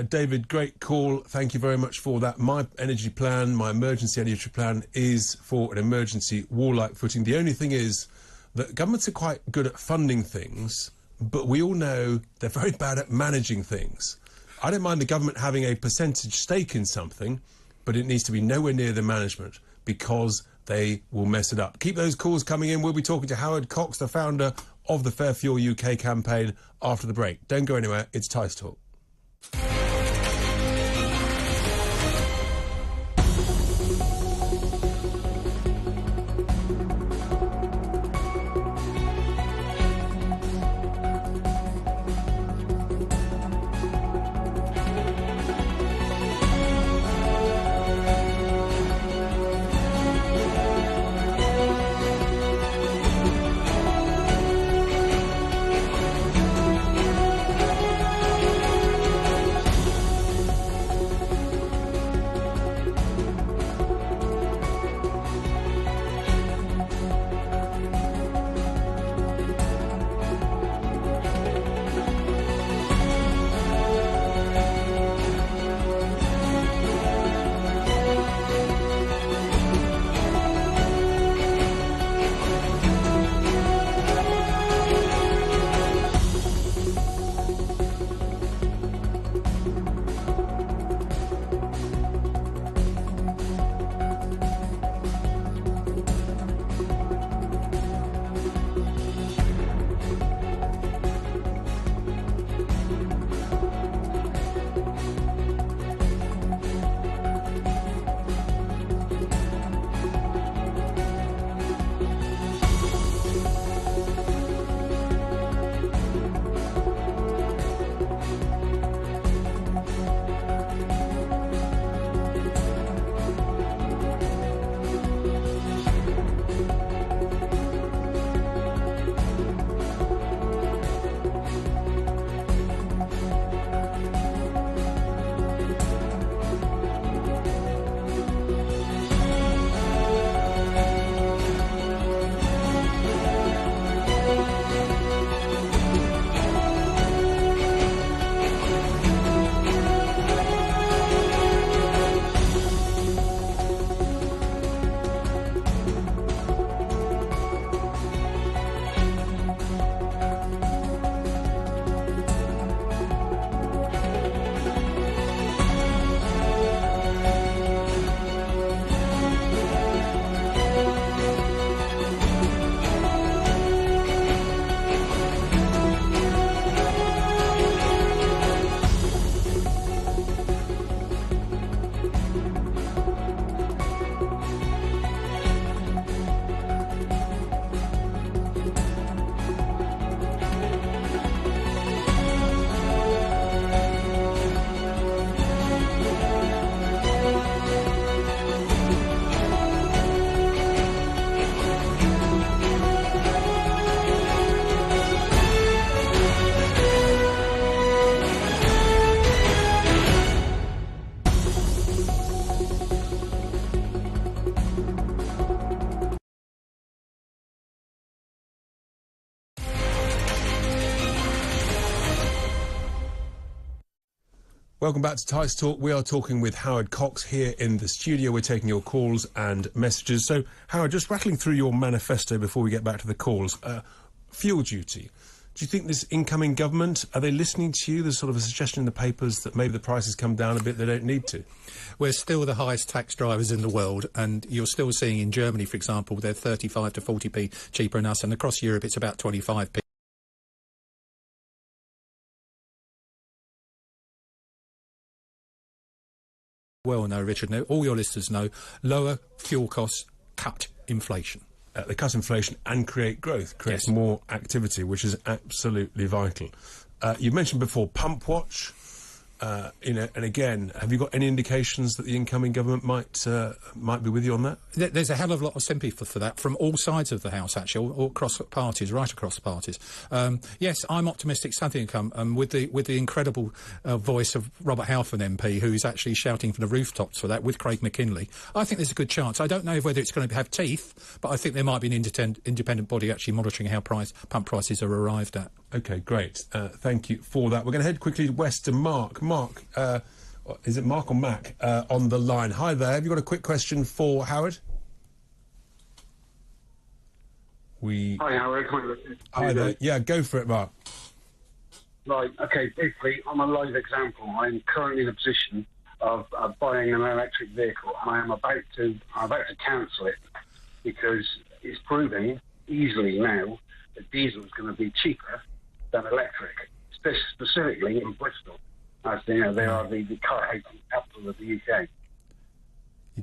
David, great call. Thank you very much for that. My energy plan, my emergency energy plan, is for an emergency war-like footing. The only thing is that governments are quite good at funding things, but we all know they're very bad at managing things. I don't mind the government having a percentage stake in something, but it needs to be nowhere near the management, because they will mess it up. Keep those calls coming in. We'll be talking to Howard Cox, the founder of the Fair Fuel UK campaign, after the break. Don't go anywhere. It's Tice Talk. Welcome back to Tice Talk. We are talking with Howard Cox here in the studio. We're taking your calls and messages. So, Howard, just rattling through your manifesto before we get back to the calls. Fuel duty. Do you think this incoming government, are they listening to you? There's sort of a suggestion in the papers that maybe the prices come down a bit. They don't need to. We're still the highest tax drivers in the world, and you're still seeing in Germany, for example, they're 35 to 40p cheaper than us, and across Europe it's about 25p. Well, no, Richard, no, all your listeners know, lower fuel costs cut inflation. They cut inflation and create growth, creates more activity, which is absolutely vital. You mentioned before Pump Watch. And again, have you got any indications that the incoming government might be with you on that? There's a hell of a lot of sympathy for that from all sides of the House, actually, all across parties, right across the parties. Yes, I'm optimistic something will come with the incredible voice of Robert Halfon MP, who's actually shouting from the rooftops for that with Craig McKinley. I think there's a good chance. I don't know whether it's going to have teeth, but I think there might be an independent body actually monitoring how pump prices are arrived at. OK, great. Thank you for that. We're going to head quickly west to Mark. Mark, is it Mark or Mac on the line? Hi there. Have you got a quick question for Howard? Hi, Howard. Hi there. Yeah, go for it, Mark. Right, OK, briefly, on a live example, I'm currently in a position of buying an electric vehicle, and I'm about to cancel it because it's proving easily now that diesel is going to be cheaper than electric, specifically in Bristol, as they are the car-hating capital of the UK.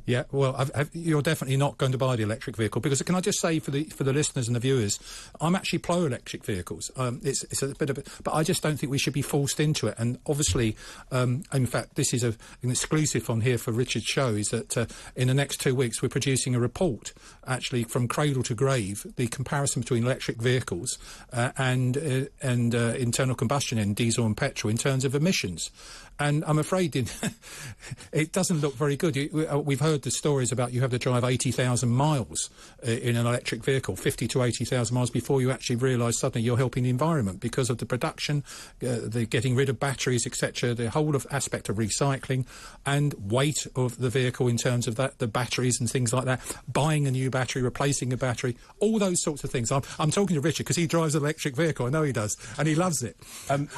Yeah, well, you're definitely not going to buy the electric vehicle because can I just say for the listeners and the viewers, I'm actually pro-electric vehicles. It's a bit of it, but I just don't think we should be forced into it. And obviously, in fact, this is an exclusive on here for Richard's show. Is that in the next 2 weeks we're producing a report actually from cradle to grave, the comparison between electric vehicles and internal combustion engine, diesel and petrol in terms of emissions. And I'm afraid it doesn't look very good. We've heard the stories about you have to drive 80,000 miles in an electric vehicle, 50 to 80,000 miles before you actually realise suddenly you're helping the environment because of the production, the getting rid of batteries, etc., the whole of aspect of recycling and weight of the vehicle in terms of that, the batteries and things like that, buying a new battery, replacing a battery, all those sorts of things. I'm talking to Richard because he drives an electric vehicle. I know he does, and he loves it. I've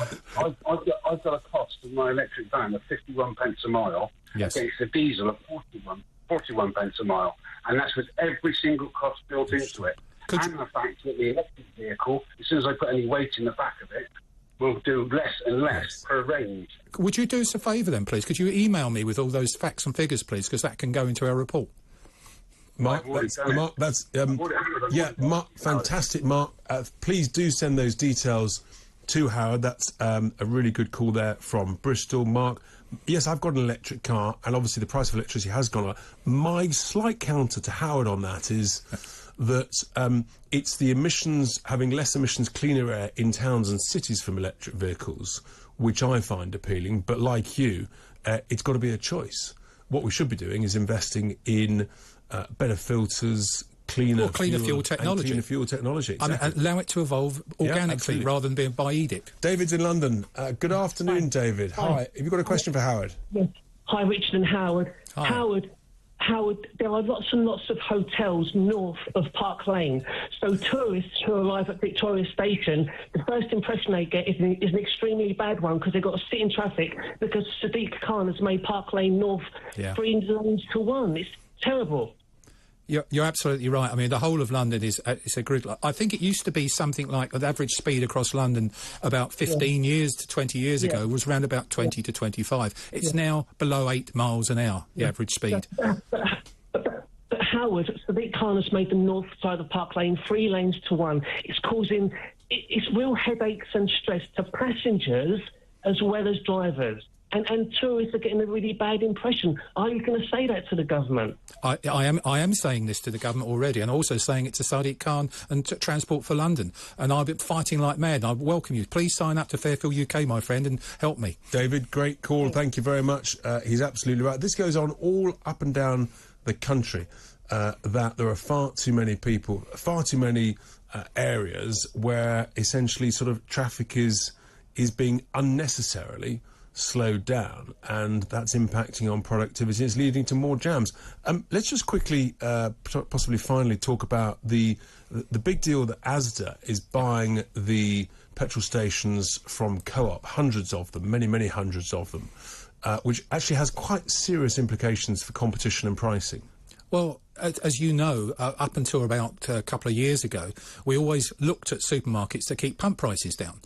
got a cost of my electric van of 51 pence a mile against a diesel of 41 pence a mile, and that's with every single cost built into it. And the fact that the electric vehicle, as soon as I put any weight in the back of it, will do less and less per range. Would you do us a favour then, please? Could you email me with all those facts and figures, please, because that can go into our report. Mark, Mark, fantastic, Mark. Please do send those details to Howard. That's a really good call there from Bristol. Mark, yes, I've got an electric car, and obviously the price of electricity has gone up. My slight counter to Howard on that is that it's the emissions, having less emissions, cleaner air in towns and cities from electric vehicles, which I find appealing. But like you, it's got to be a choice. What we should be doing is investing in better filters, cleaner fuel technology. Cleaner fuel technology, exactly. Allow it to evolve organically rather than being by edict. David's in London. Good afternoon, David. Hi. Have you got a question for Howard? Yes. Hi, Richard and Howard. Hi. Howard, there are lots and lots of hotels north of Park Lane. So tourists who arrive at Victoria Station, the first impression they get is an extremely bad one because they've got to sit in traffic because Sadiq Khan has made Park Lane North 3 lanes to 1. It's terrible. You're absolutely right. I mean, the whole of London is it's a gridlock. I think it used to be something like the average speed across London about 15 years to 20 years ago was around about 20 to 25. It's now below 8 miles an hour, the average speed. But Howard, Sadiq Khan has made the north side of Park Lane 3 lanes to 1. It's causing it's real headaches and stress to passengers as well as drivers. And tourists are getting a really bad impression. Are you going to say that to the government? I am saying this to the government already, and also saying it to Sadiq Khan and to Transport for London. And I've been fighting like mad. I welcome you. Please sign up to Fairfield UK, my friend, and help me. David, great call. Thank you very much. He's absolutely right. This goes on all up and down the country, that there are far too many people, far too many areas where essentially sort of traffic is being unnecessarily slowed down, and that's impacting on productivity. It's leading to more jams. Let's just quickly, possibly finally, talk about the big deal that Asda is buying the petrol stations from Co-op, hundreds of them, many hundreds of them, which actually has quite serious implications for competition and pricing. Well, as you know, up until about a couple of years ago, we always looked at supermarkets to keep pump prices down.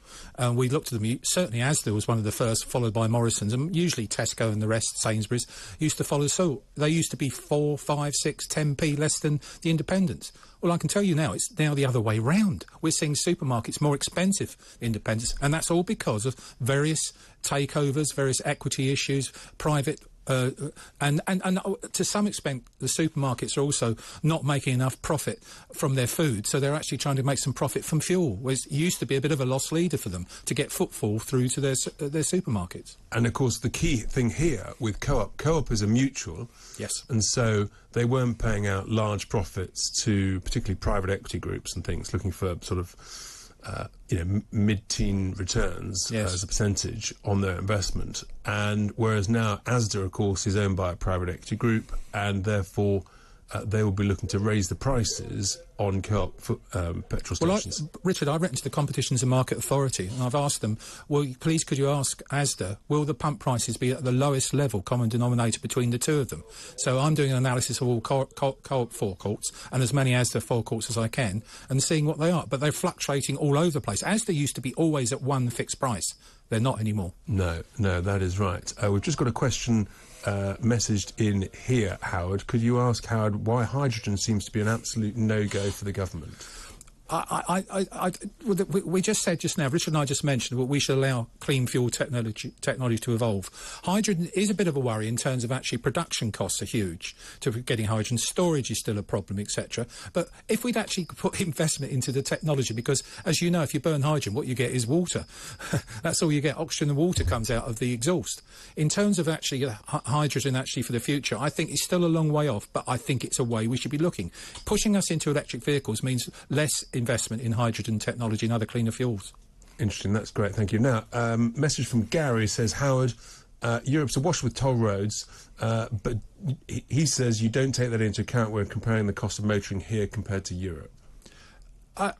We looked at them, certainly Asda was one of the first, followed by Morrison's, and usually Tesco and the rest, Sainsbury's, used to follow suit. They used to be 4, 5, 6, 10p less than the independents. Well, I can tell you now, it's now the other way round. We're seeing supermarkets more expensive than independents, and that's all because of various takeovers, various equity issues, private... and to some extent, the supermarkets are also not making enough profit from their food, so they're actually trying to make some profit from fuel, whereas it used to be a bit of a loss leader for them to get footfall through to their supermarkets. And, of course, the key thing here with Co-op is a mutual. Yes. And so they weren't paying out large profits to particularly private equity groups and things, looking for sort of... mid-teen returns as a percentage on their investment. And whereas now Asda, of course, is owned by a private equity group, and therefore they will be looking to raise the prices on Co-op petrol stations. Well, Richard, I've written to the Competitions and Market Authority, and I've asked them, well, please could you ask Asda, will the pump prices be at the lowest level common denominator between the two of them? So I'm doing an analysis of all Co-op forecourts and as many Asda forecourts as I can, and seeing what they are. But they're fluctuating all over the place. Asda used to be always at one fixed price. They're not anymore. No, that is right. We've just got a question messaged in here, Howard. Could you ask Howard why hydrogen seems to be an absolute no-go for the government? We just said just now, Richard and I just mentioned, that we should allow clean fuel technology to evolve. Hydrogen is a bit of a worry in terms of actually production costs are huge to getting hydrogen. Storage is still a problem, etc. But if we'd actually put investment into the technology, because as you know, if you burn hydrogen, what you get is water. That's all you get. Oxygen and water comes out of the exhaust. In terms of actually hydrogen actually for the future, I think it's still a long way off, but I think it's a way we should be looking. Pushing us into electric vehicles means less investment in hydrogen technology and other cleaner fuels. Interesting, that's great, thank you. Now, message from Gary says, Howard, Europe's awash with toll roads, but he says you don't take that into account when comparing the cost of motoring here compared to Europe. I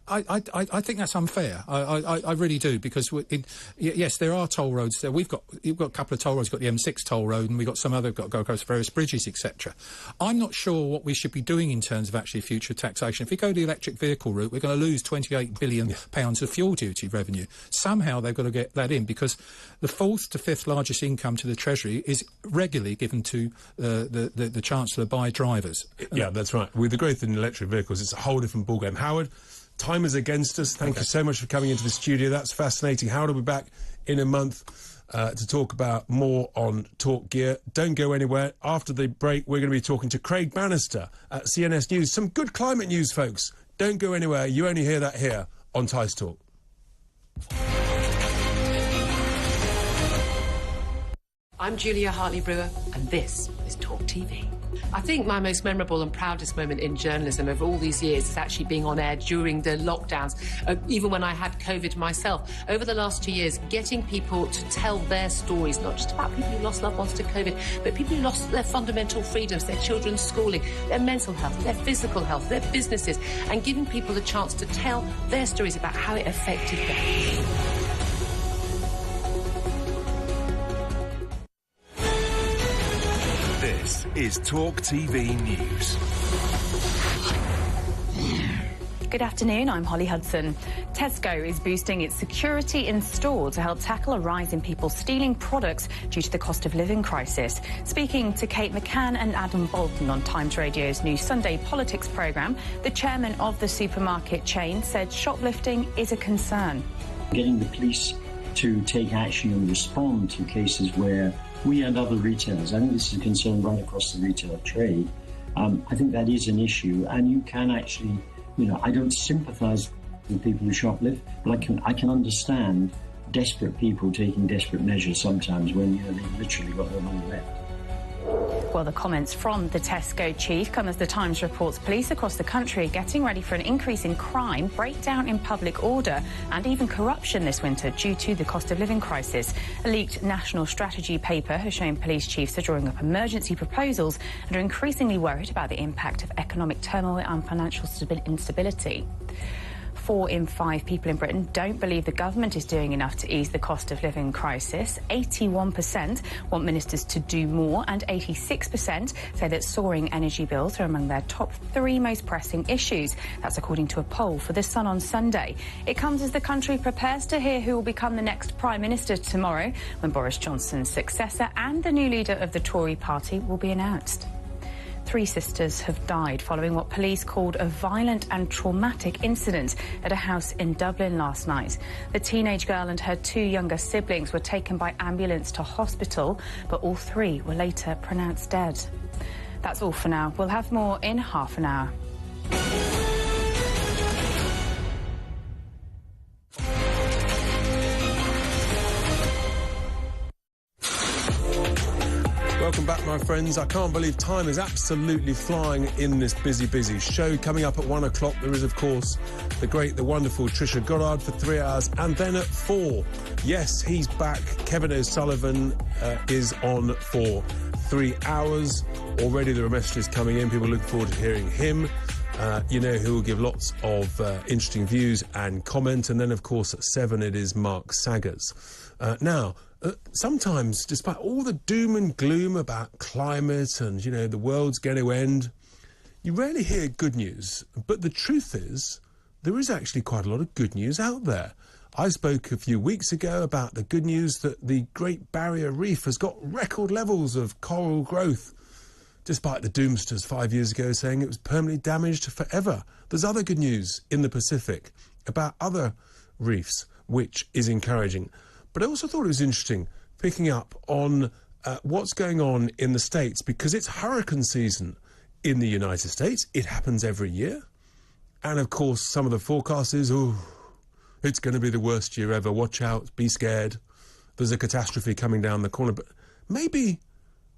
think that's unfair. I really do, because yes, there are toll roads there. You've got a couple of toll roads. You've got the M6 toll road, and we've got some other got to go across various bridges, etc. I'm not sure what we should be doing in terms of actually future taxation. If we go the electric vehicle route, we're going to lose £28 billion of fuel duty revenue. Somehow they've got to get that in, because the fourth to fifth largest income to the Treasury is regularly given to the Chancellor by drivers. Yeah, that's right. With the growth in electric vehicles, it's a whole different ballgame. Howard, time is against us. Thank you so much for coming into the studio. That's fascinating. Howard will be back in a month to talk about more on Talk Gear. Don't go anywhere. After the break, we're going to be talking to Craig Bannister at CNS News. Some good climate news, folks. Don't go anywhere. You only hear that here on Tice Talk. I'm Julia Hartley-Brewer, and this is Talk TV. I think my most memorable and proudest moment in journalism over all these years is actually being on air during the lockdowns, even when I had COVID myself. Over the last 2 years, getting people to tell their stories, not just about people who lost loved ones to COVID, but people who lost their fundamental freedoms, their children's schooling, their mental health, their physical health, their businesses, and giving people the chance to tell their stories about how it affected them. This is Talk TV News. Good afternoon, I'm Holly Hudson. Tesco is boosting its security in store to help tackle a rise in people stealing products due to the cost of living crisis. Speaking to Kate McCann and Adam Bolton on Times Radio's new Sunday Politics programme, the chairman of the supermarket chain said shoplifting is a concern. Getting the police to take action and respond to cases where we and other retailers, I think this is a concern right across the retail trade. I think that is an issue, and you can actually, I don't sympathise with people who shoplift, but I can understand desperate people taking desperate measures sometimes when they've literally got no money left. Well, the comments from the Tesco chief come as the Times reports police across the country are getting ready for an increase in crime, breakdown in public order and even corruption this winter due to the cost of living crisis. A leaked national strategy paper has shown police chiefs are drawing up emergency proposals and are increasingly worried about the impact of economic turmoil and financial instability. 4 in 5 people in Britain don't believe the government is doing enough to ease the cost of living crisis. 81% want ministers to do more, and 86% say that soaring energy bills are among their top 3 most pressing issues. That's according to a poll for The Sun on Sunday. It comes as the country prepares to hear who will become the next Prime Minister tomorrow, when Boris Johnson's successor and the new leader of the Tory party will be announced. 3 sisters have died following what police called a violent and traumatic incident at a house in Dublin last night. The teenage girl and her 2 younger siblings were taken by ambulance to hospital, but all 3 were later pronounced dead. That's all for now. We'll have more in half an hour. Welcome back, my friends. I can't believe time is absolutely flying in this busy show. Coming up at 1 o'clock, there is, of course, the great, the wonderful Trisha Goddard for 3 hours. And then at 4, yes, he's back. Kevin O'Sullivan is on for 3 hours. Already there are messages coming in. People looking forward to hearing him. You know, who will give lots of interesting views and comment. And then, of course, at 7, it is Mark Saggers. Now, sometimes, despite all the doom and gloom about climate and, you know, the world's going to end, you rarely hear good news. But the truth is, there is actually quite a lot of good news out there. I spoke a few weeks ago about the good news that the Great Barrier Reef has got record levels of coral growth, despite the doomsters 5 years ago saying it was permanently damaged forever. There's other good news in the Pacific about other reefs, which is encouraging. But I also thought it was interesting picking up on what's going on in the States, because it's hurricane season in the United States. It happens every year. And, of course, some of the forecast is, oh, it's going to be the worst year ever. Watch out. Be scared. There's a catastrophe coming down the corner. But maybe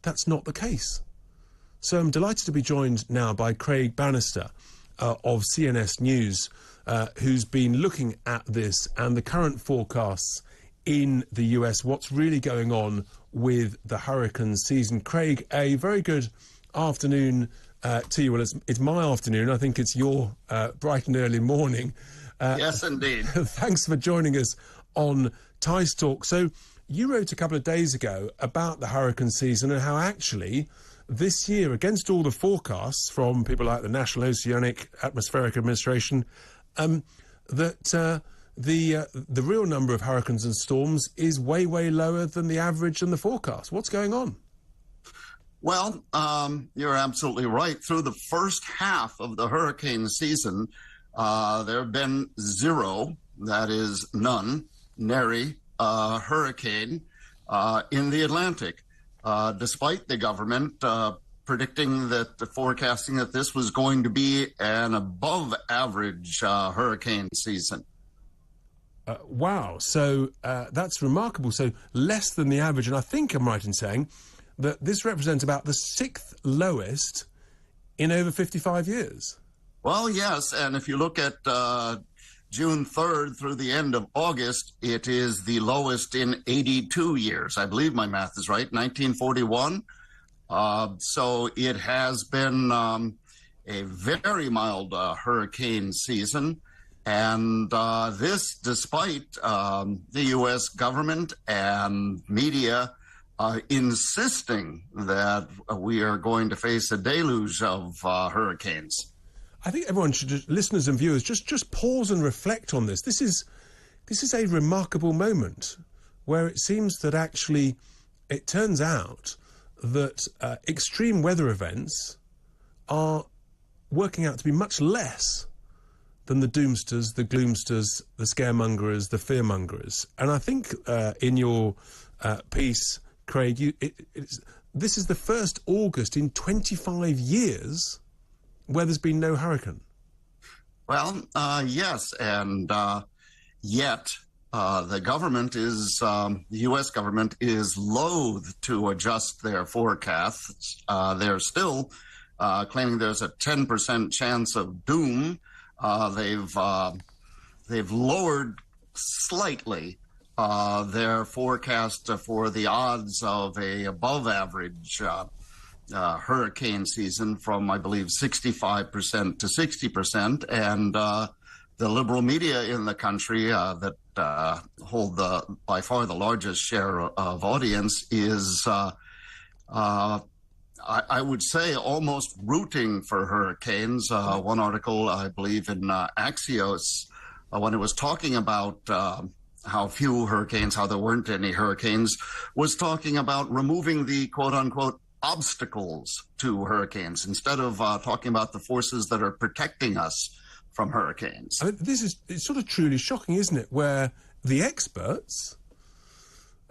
that's not the case. So I'm delighted to be joined now by Craig Bannister of CNS News, who's been looking at this and the current forecasts in the US, what's really going on with the hurricane season. Craig, a very good afternoon to you. Well, it's my afternoon. I think it's your bright and early morning. Yes, indeed. Thanks for joining us on Tice Talk. So you wrote a couple of days ago about the hurricane season and how actually this year, against all the forecasts from people like the National Oceanic Atmospheric Administration, that the real number of hurricanes and storms is way lower than the average and the forecast. What's going on? Well, you're absolutely right. Through the first half of the hurricane season, there have been 0, that is none, nary, hurricane in the Atlantic, despite the government predicting that forecasting that this was going to be an above average hurricane season. Wow. So that's remarkable. So less than the average. And I think I'm right in saying that this represents about the 6th lowest in over 55 years. Well, yes. And if you look at June 3rd through the end of August, it is the lowest in 82 years. I believe my math is right, 1941. So it has been a very mild hurricane season. And this, despite the U.S. government and media insisting that we are going to face a deluge of hurricanes. I think everyone should, listeners and viewers, just pause and reflect on this. This is a remarkable moment where it seems that actually it turns out that extreme weather events are working out to be much less than the doomsters, the gloomsters, the scaremongers, the fearmongers. And I think in your piece, Craig, this is the first August in 25 years where there's been no hurricane. Well, yes, and yet the government is, the U.S. government is loath to adjust their forecasts. They're still claiming there's a 10% chance of doom. They've lowered slightly their forecast for the odds of a above average hurricane season from, I believe, 65% to 60%. And the liberal media in the country that hold by far the largest share of audience is, I would say, almost rooting for hurricanes. One article, I believe, in Axios, when it was talking about how few hurricanes, how there weren't any hurricanes, was talking about removing the quote-unquote obstacles to hurricanes instead of talking about the forces that are protecting us from hurricanes. I mean, it's sort of truly shocking, isn't it, where the experts,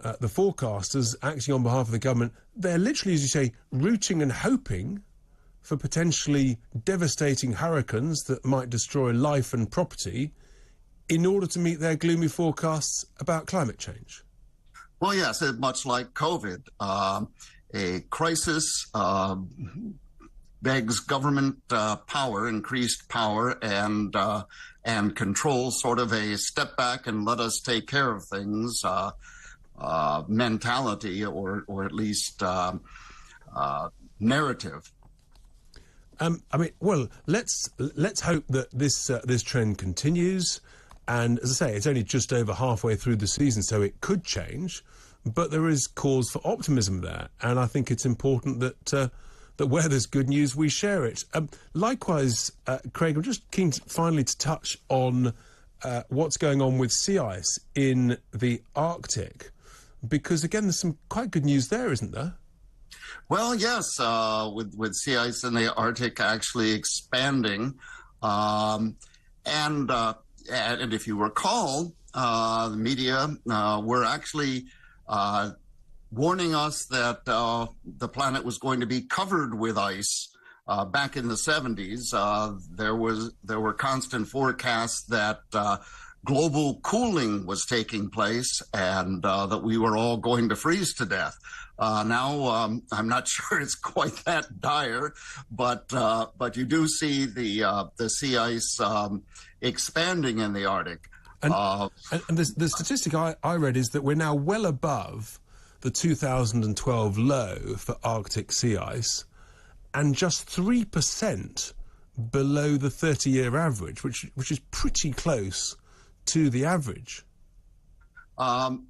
the forecasters acting on behalf of the government, they're literally, as you say, rooting and hoping for potentially devastating hurricanes that might destroy life and property in order to meet their gloomy forecasts about climate change. Well, yes, much like COVID. A crisis begs government power, increased power, and control, sort of a step back and let us take care of things mentality, or at least narrative. I mean, well, let's hope that this trend continues. And as I say, it's only just over halfway through the season, so it could change. But there is cause for optimism there, and I think it's important that where there's good news, we share it. Likewise, Craig, I'm just keen finally to touch on what's going on with sea ice in the Arctic, because again, there's some quite good news there, isn't there? Well, yes, with sea ice in the Arctic actually expanding, and if you recall, the media were actually warning us that the planet was going to be covered with ice back in the 70s. There were constant forecasts that global cooling was taking place and that we were all going to freeze to death. Now, I'm not sure it's quite that dire, but you do see the sea ice expanding in the Arctic. And the statistic I read is that we're now well above the 2012 low for Arctic sea ice, and just 3% below the 30-year average, which is pretty close to the average.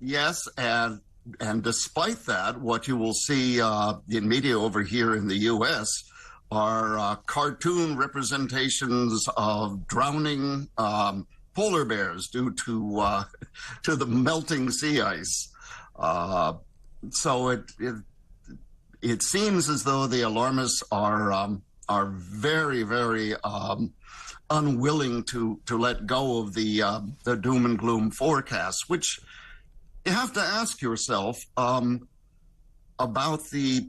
Yes, and despite that, what you will see in media over here in the U.S. are cartoon representations of drowning polar bears due to the melting sea ice. So it seems as though the alarmists are very, very unwilling to let go of the doom and gloom forecasts, which you have to ask yourself about the,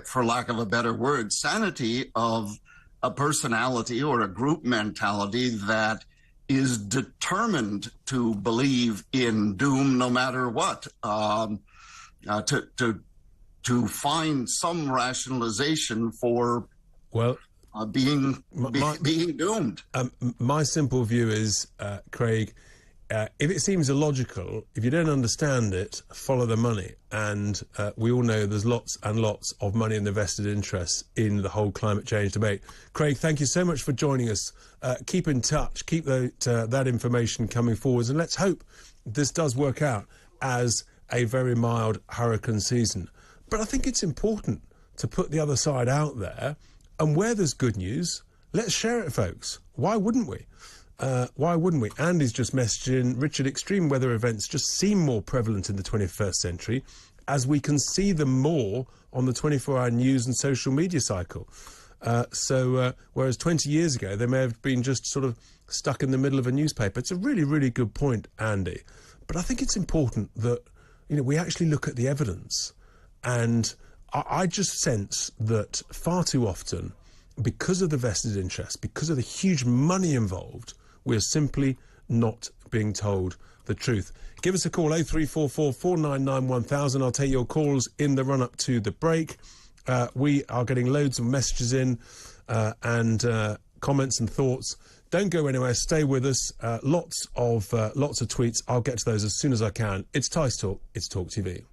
for lack of a better word, sanity of a personality or a group mentality that is determined to believe in doom no matter what, to find some rationalization for being doomed. My simple view is, Craig, if it seems illogical, if you don't understand it, follow the money. And we all know there's lots and lots of money and invested interests in the whole climate change debate. Craig, thank you so much for joining us. Keep in touch, keep that information coming forwards, and let's hope this does work out as a very mild hurricane season. But I think it's important to put the other side out there, and where there's good news, let's share it, folks. Why wouldn't we? Why wouldn't we? Andy's just messaging, Richard, extreme weather events just seem more prevalent in the 21st century as we can see them more on the 24-hour news and social media cycle. Whereas 20 years ago, they may have been just sort of stuck in the middle of a newspaper. It's a really, really good point, Andy. But I think it's important that, we actually look at the evidence. And I just sense that far too often, because of the vested interest, because of the huge money involved, we're simply not being told the truth. Give us a call, 0344 499 1000. I'll take your calls in the run-up to the break. We are getting loads of messages in and comments and thoughts. Don't go anywhere. Stay with us. Lots of tweets. I'll get to those as soon as I can. It's Tice Talk. It's Talk TV.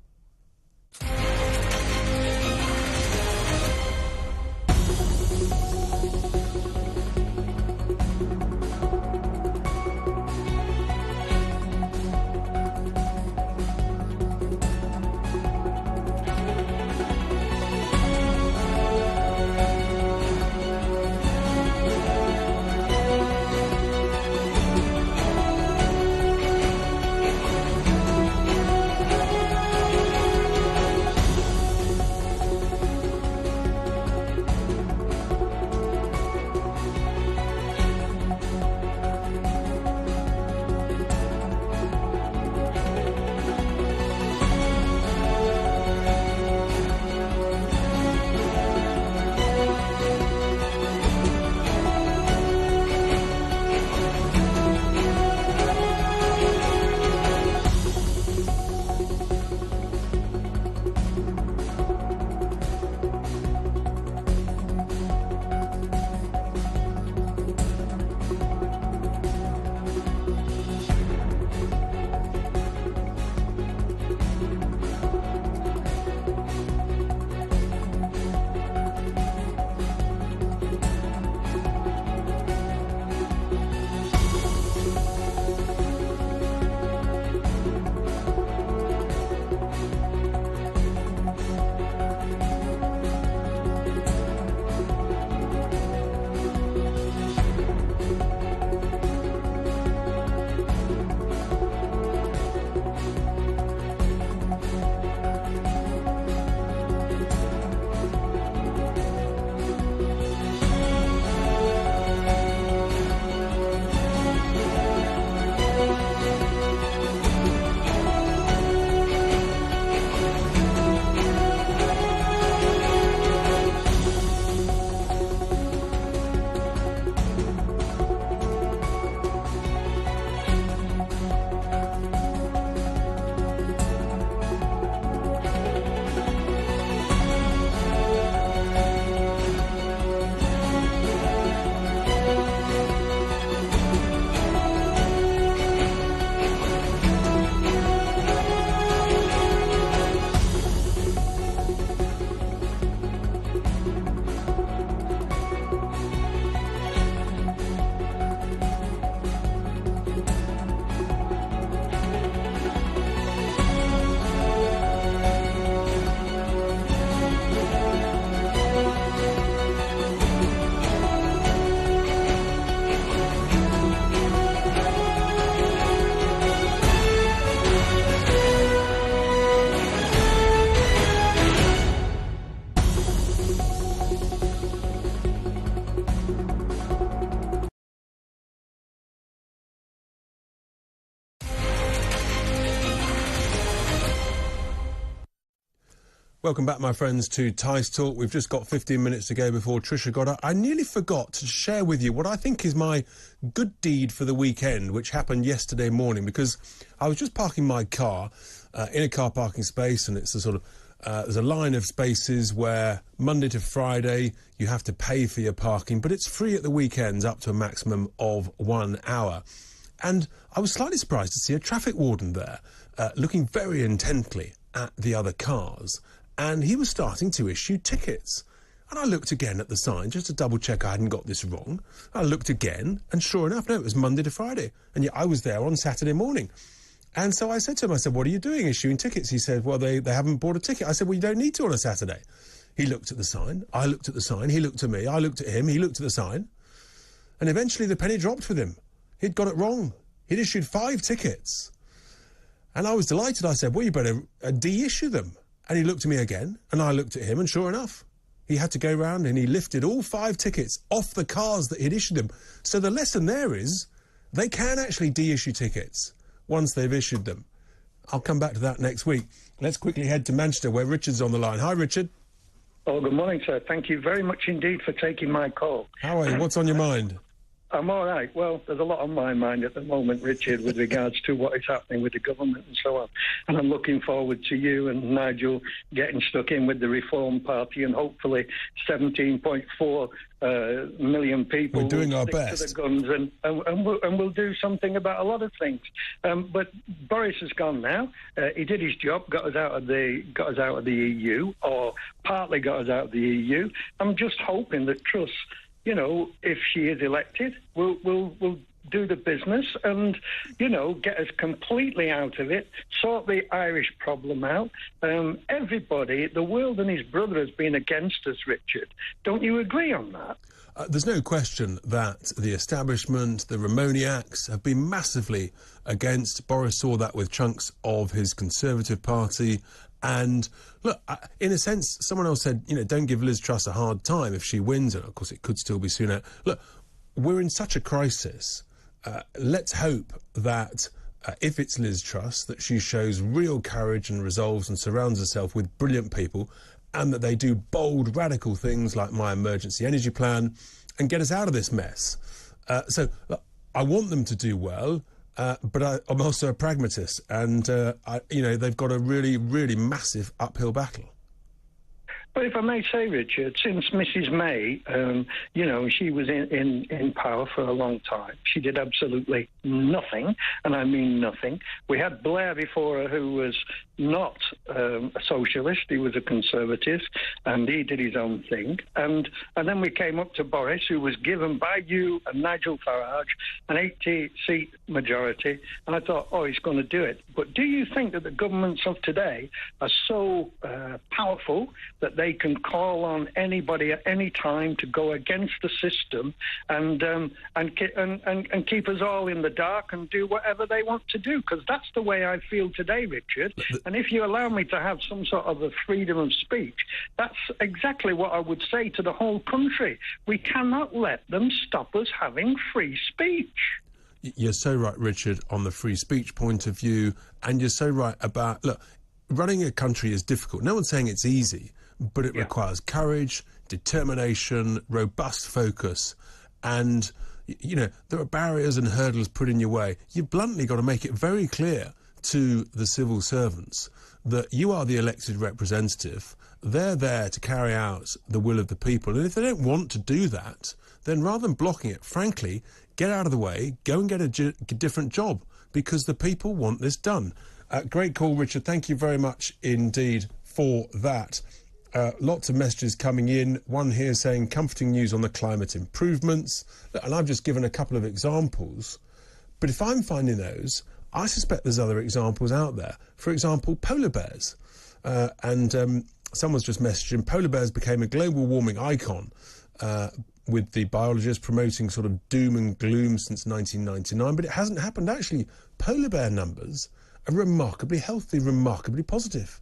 Welcome back, my friends, to Tice Talk. We've just got 15 minutes to go before Trisha got up. I nearly forgot to share with you what I think is my good deed for the weekend, which happened yesterday morning, because I was just parking my car in a car parking space, and it's a sort of there's a line of spaces where Monday to Friday you have to pay for your parking, but it's free at the weekends up to a maximum of 1 hour. And I was slightly surprised to see a traffic warden there looking very intently at the other cars. And he was starting to issue tickets. And I looked again at the sign just to double check I hadn't got this wrong. I looked again, and sure enough, no, it was Monday to Friday. And yet I was there on Saturday morning. And so I said to him, I said, what are you doing, issuing tickets? He said, well, they haven't bought a ticket. I said, well, you don't need to on a Saturday. He looked at the sign. I looked at the sign. He looked at me. I looked at him. He looked at the sign. And eventually the penny dropped with him. He'd got it wrong. He'd issued 5 tickets. And I was delighted. I said, well, you better de-issue them. And he looked at me again, and I looked at him, and sure enough, he had to go round and he lifted all 5 tickets off the cars that he'd issued them. So the lesson there is they can actually de-issue tickets once they've issued them. I'll come back to that next week. Let's quickly head to Manchester, where Richard's on the line. Hi, Richard. Oh, good morning, sir. Thank you very much indeed for taking my call. How are you? What's on your mind? I'm all right. Well, there's a lot on my mind at the moment, Richard, with regards to what is happening with the government and so on. And I'm looking forward to you and Nigel getting stuck in with the Reform Party and hopefully 17.4 million people We're doing our stick best to the guns and we'll do something about a lot of things. But Boris has gone now. He did his job, got us out of the EU, or partly got us out of the EU. I'm just hoping that Truss, you know, if she is elected, will do the business and, you know, get us completely out of it, sort the Irish problem out. Everybody, the world and his brother has been against us, Richard. Don't you agree on that? There's no question that the establishment, the Ramoniacs, have been massively against. Boris saw that with chunks of his Conservative Party. And look, in a sense, someone else said, you know, don't give Liz Truss a hard time if she wins. And of course, it could still be sooner. Look, we're in such a crisis. Let's hope that if it's Liz Truss, that she shows real courage and resolve and surrounds herself with brilliant people, and that they do bold, radical things like my emergency energy plan and get us out of this mess. So look, I want them to do well, but I'm also a pragmatist, and you know, they've got a really, really massive uphill battle. But if I may say, Richard, since Mrs. May, you know, she was in power for a long time. She did absolutely nothing, and I mean nothing. We had Blair before her, who was not a socialist. He was a conservative, and he did his own thing. And then we came up to Boris, who was given by you and Nigel Farage an 80-seat majority, and I thought, oh, he's going to do it. But do you think that the governments of today are so powerful that they can call on anybody at any time to go against the system and keep us all in the dark and do whatever they want to do? Because that's the way I feel today, Richard. And if you allow me to have some sort of a freedom of speech, that's exactly what I would say to the whole country. We cannot let them stop us having free speech. You're so right, Richard, on the free speech point of view, and you're so right about, look, running a country is difficult. No one's saying it's easy, but it requires courage, determination, robust focus, and, you know, there are barriers and hurdles put in your way. You've bluntly got to make it very clear to the civil servants that you are the elected representative. They're there to carry out the will of the people, and if they don't want to do that, then rather than blocking it, frankly, get out of the way, go and get a different job, because the people want this done. Great call, Richard. Thank you very much indeed for that. Lots of messages coming in. One here saying comforting news on the climate improvements. And I've just given a couple of examples. But if I'm finding those, I suspect there's other examples out there. For example, polar bears. Someone's just messaging, polar bears became a global warming icon, with the biologists promoting sort of doom and gloom since 1999. But it hasn't happened. Actually, polar bear numbers are remarkably healthy, remarkably positive.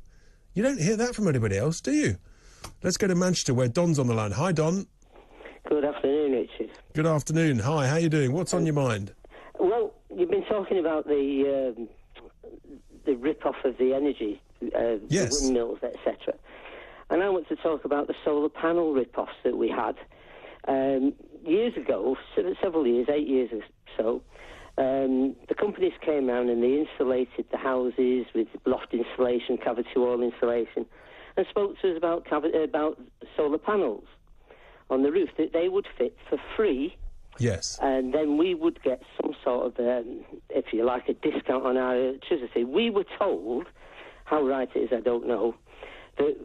You don't hear that from anybody else, do you? Let's go to Manchester, where Don's on the line. Hi, Don. Good afternoon, Richard. Good afternoon. Hi, how you doing? What's on your mind? Well, you've been talking about the rip-off of the energy, yes, the windmills, etc. And I want to talk about the solar panel rip-offs that we had. Years ago, several years, 8 years or so, the companies came round and they insulated the houses with loft insulation, cavity wall insulation, and spoke to us about solar panels on the roof that they would fit for free. Yes. And then we would get some sort of, if you like, a discount on our electricity. We were told, how right it is I don't know, that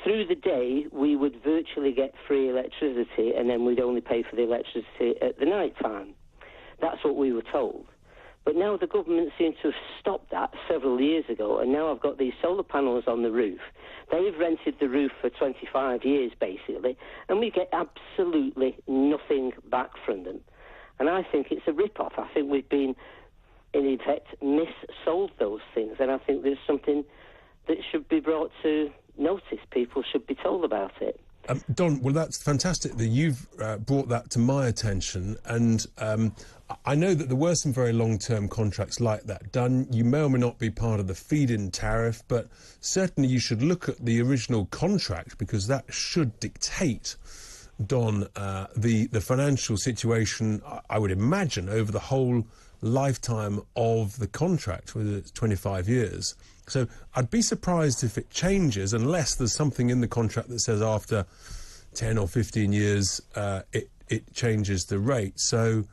through the day we would virtually get free electricity, and then we'd only pay for the electricity at the night time. That's what we were told. But now the government seems to have stopped that several years ago, and now I've got these solar panels on the roof. They've rented the roof for 25 years, basically, and we get absolutely nothing back from them. And I think it's a rip-off. I think we've been, in effect, mis-sold those things, and I think there's something that should be brought to notice. People should be told about it. Don, well, that's fantastic that you've brought that to my attention, and I know that there were some very long-term contracts like that done. You may or may not be part of the feed-in tariff, but certainly you should look at the original contract, because that should dictate Don, the financial situation, I would imagine, over the whole lifetime of the contract, whether it's 25 years. So I'd be surprised if it changes unless there's something in the contract that says after 10 or 15 years it changes the rate. So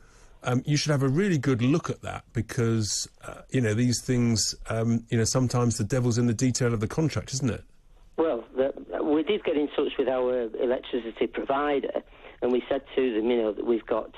you should have a really good look at that because, you know, these things, you know, sometimes the devil's in the detail of the contract, isn't it? Well, we did get in touch with our electricity provider, and we said to them, you know, that we've got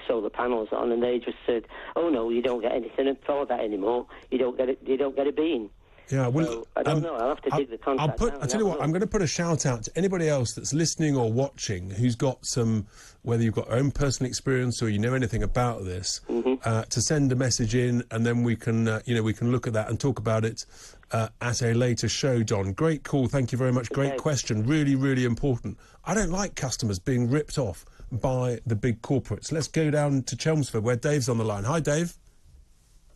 solar panels on, and they just said, "Oh no, you don't get anything for that anymore. You don't get a bean." Yeah, well, so, I don't know. I'll have to dig the contract out. I'll tell you what, I'm going to put a shout out to anybody else that's listening or watching who's got some, whether you've got your own personal experience or you know anything about this, to send a message in, and then we can, you know, we can look at that and talk about it at a later show, Don. Great call. Thank you very much. Great question. Really, really important. I don't like customers being ripped off by the big corporates. Let's go down to Chelmsford where Dave's on the line. Hi, Dave.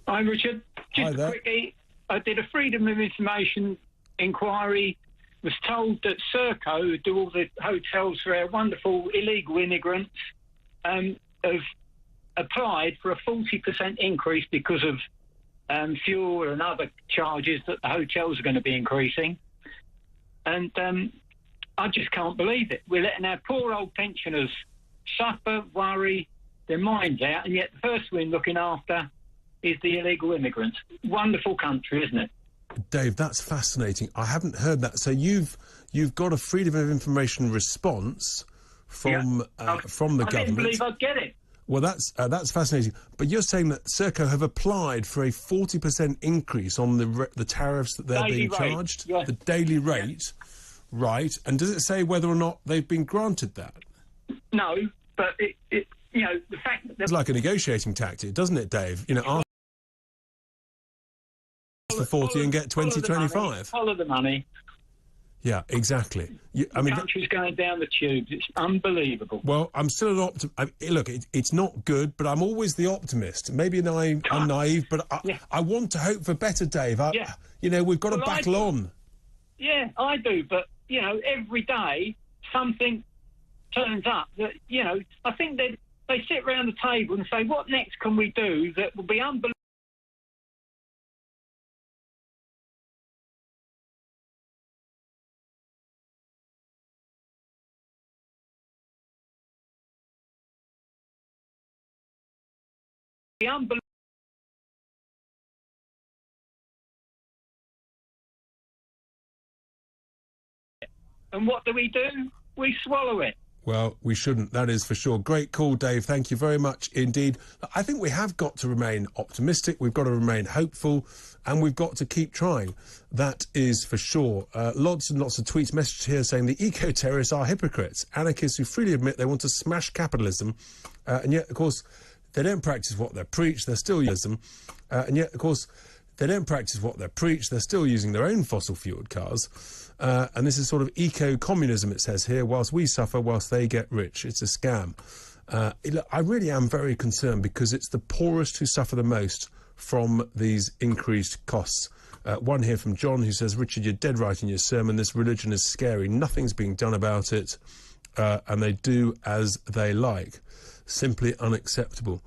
Hi, Richard. Just quickly, I did a Freedom of Information inquiry, was told that Serco, who do all the hotels for our wonderful illegal immigrants, have applied for a 40% increase because of fuel and other charges that the hotels are going to be increasing. And I just can't believe it. We're letting our poor old pensioners suffer, worry their minds out, and yet the first we're looking after is the illegal immigrants. Wonderful country, isn't it? Dave, that's fascinating. I haven't heard that. So you've got a Freedom of Information response from the government. I didn't believe I'd get it. Well, that's fascinating. But you're saying that Serco have applied for a 40% increase on the tariffs that they're being charged, the daily rate, right? And does it say whether or not they've been granted that? No, but it you know, the fact that it's like a negotiating tactic, doesn't it, Dave? You know, ask for 40 and get 20, 25. Follow the money. Yeah, exactly. I mean, the country's going down the tubes. It's unbelievable. Well, I'm still an optimist. Look, it's not good, but I'm always the optimist. Maybe I'm naive, but I want to hope for better, Dave. You know, we've got to battle on. Yeah, I do, but, you know, every day something turns up that, you know, I think they sit around the table and say, what next can we do that will be unbelievable? And what do? We swallow it. Well, we shouldn't, that is for sure. Great call, Dave. Thank you very much indeed. I think we have got to remain optimistic. We've got to remain hopeful, and we've got to keep trying. That is for sure. Lots and lots of tweets, messages here saying the eco-terrorists are hypocrites, anarchists who freely admit they want to smash capitalism, and yet, of course, they don't practice what they preach. They're still using, and yet, of course, they don't practice what they preach. They're still using their own fossil-fueled cars. And this is sort of eco-communism, it says here, whilst we suffer, whilst they get rich. It's a scam. I really am very concerned because it's the poorest who suffer the most from these increased costs. One here from John who says, Richard, you're dead right in your sermon. This religion is scary. Nothing's being done about it. And they do as they like. Simply unacceptable.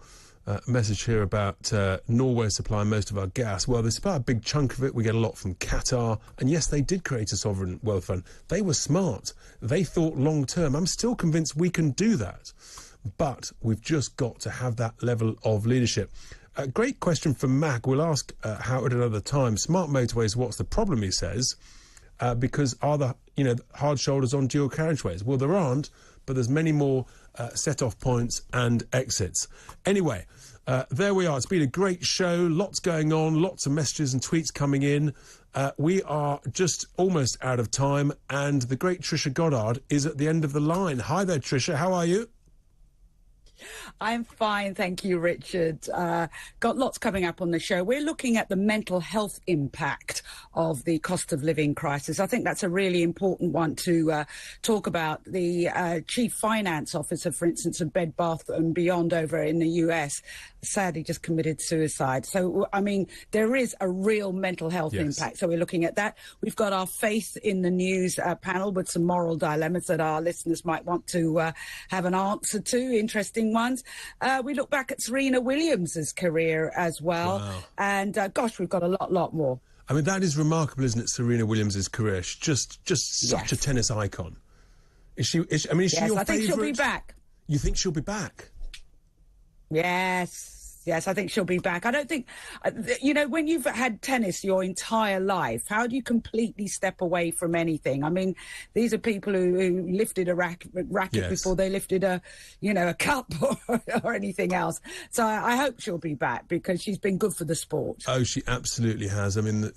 Message here about Norway supplying most of our gas. Well, they supply a big chunk of it. We get a lot from Qatar. And yes, they did create a sovereign wealth fund. They were smart. They thought long term. I'm still convinced we can do that. But we've just got to have that level of leadership. A great question from Mac. We'll ask Howard another time. Smart motorways, what's the problem, he says? Because are the, hard shoulders on dual carriageways? Well, there aren't, but there's many more set-off points and exits. Anyway, there we are. It's been a great show. Lots going on. Lots of messages and tweets coming in. We are just almost out of time, and the great Trisha Goddard is at the end of the line. Hi there, Trisha. How are you? I'm fine, thank you, Richard. Got lots coming up on the show. We're looking at the mental health impact of the cost of living crisis. I think that's a really important one to talk about. The chief finance officer, for instance, of Bed Bath and Beyond over in the US, sadly just committed suicide. So, I mean, there is a real mental health impact. So we're looking at that. We've got our Faith in the News panel with some moral dilemmas that our listeners might want to have an answer to, interesting ones. We look back at Serena Williams' career as well. Wow. And, gosh, we've got a lot more. I mean, that is remarkable, isn't it, Serena Williams' career? She's just such a tennis icon. Is she your favourite? I think she'll be back. You think she'll be back? Yes, I think she'll be back. I don't think, you know, when you've had tennis your entire life, how do you completely step away from anything? I mean, these are people who lifted a racket before they lifted a cup or anything else. So I hope she'll be back because she's been good for the sport. Oh, she absolutely has. I mean,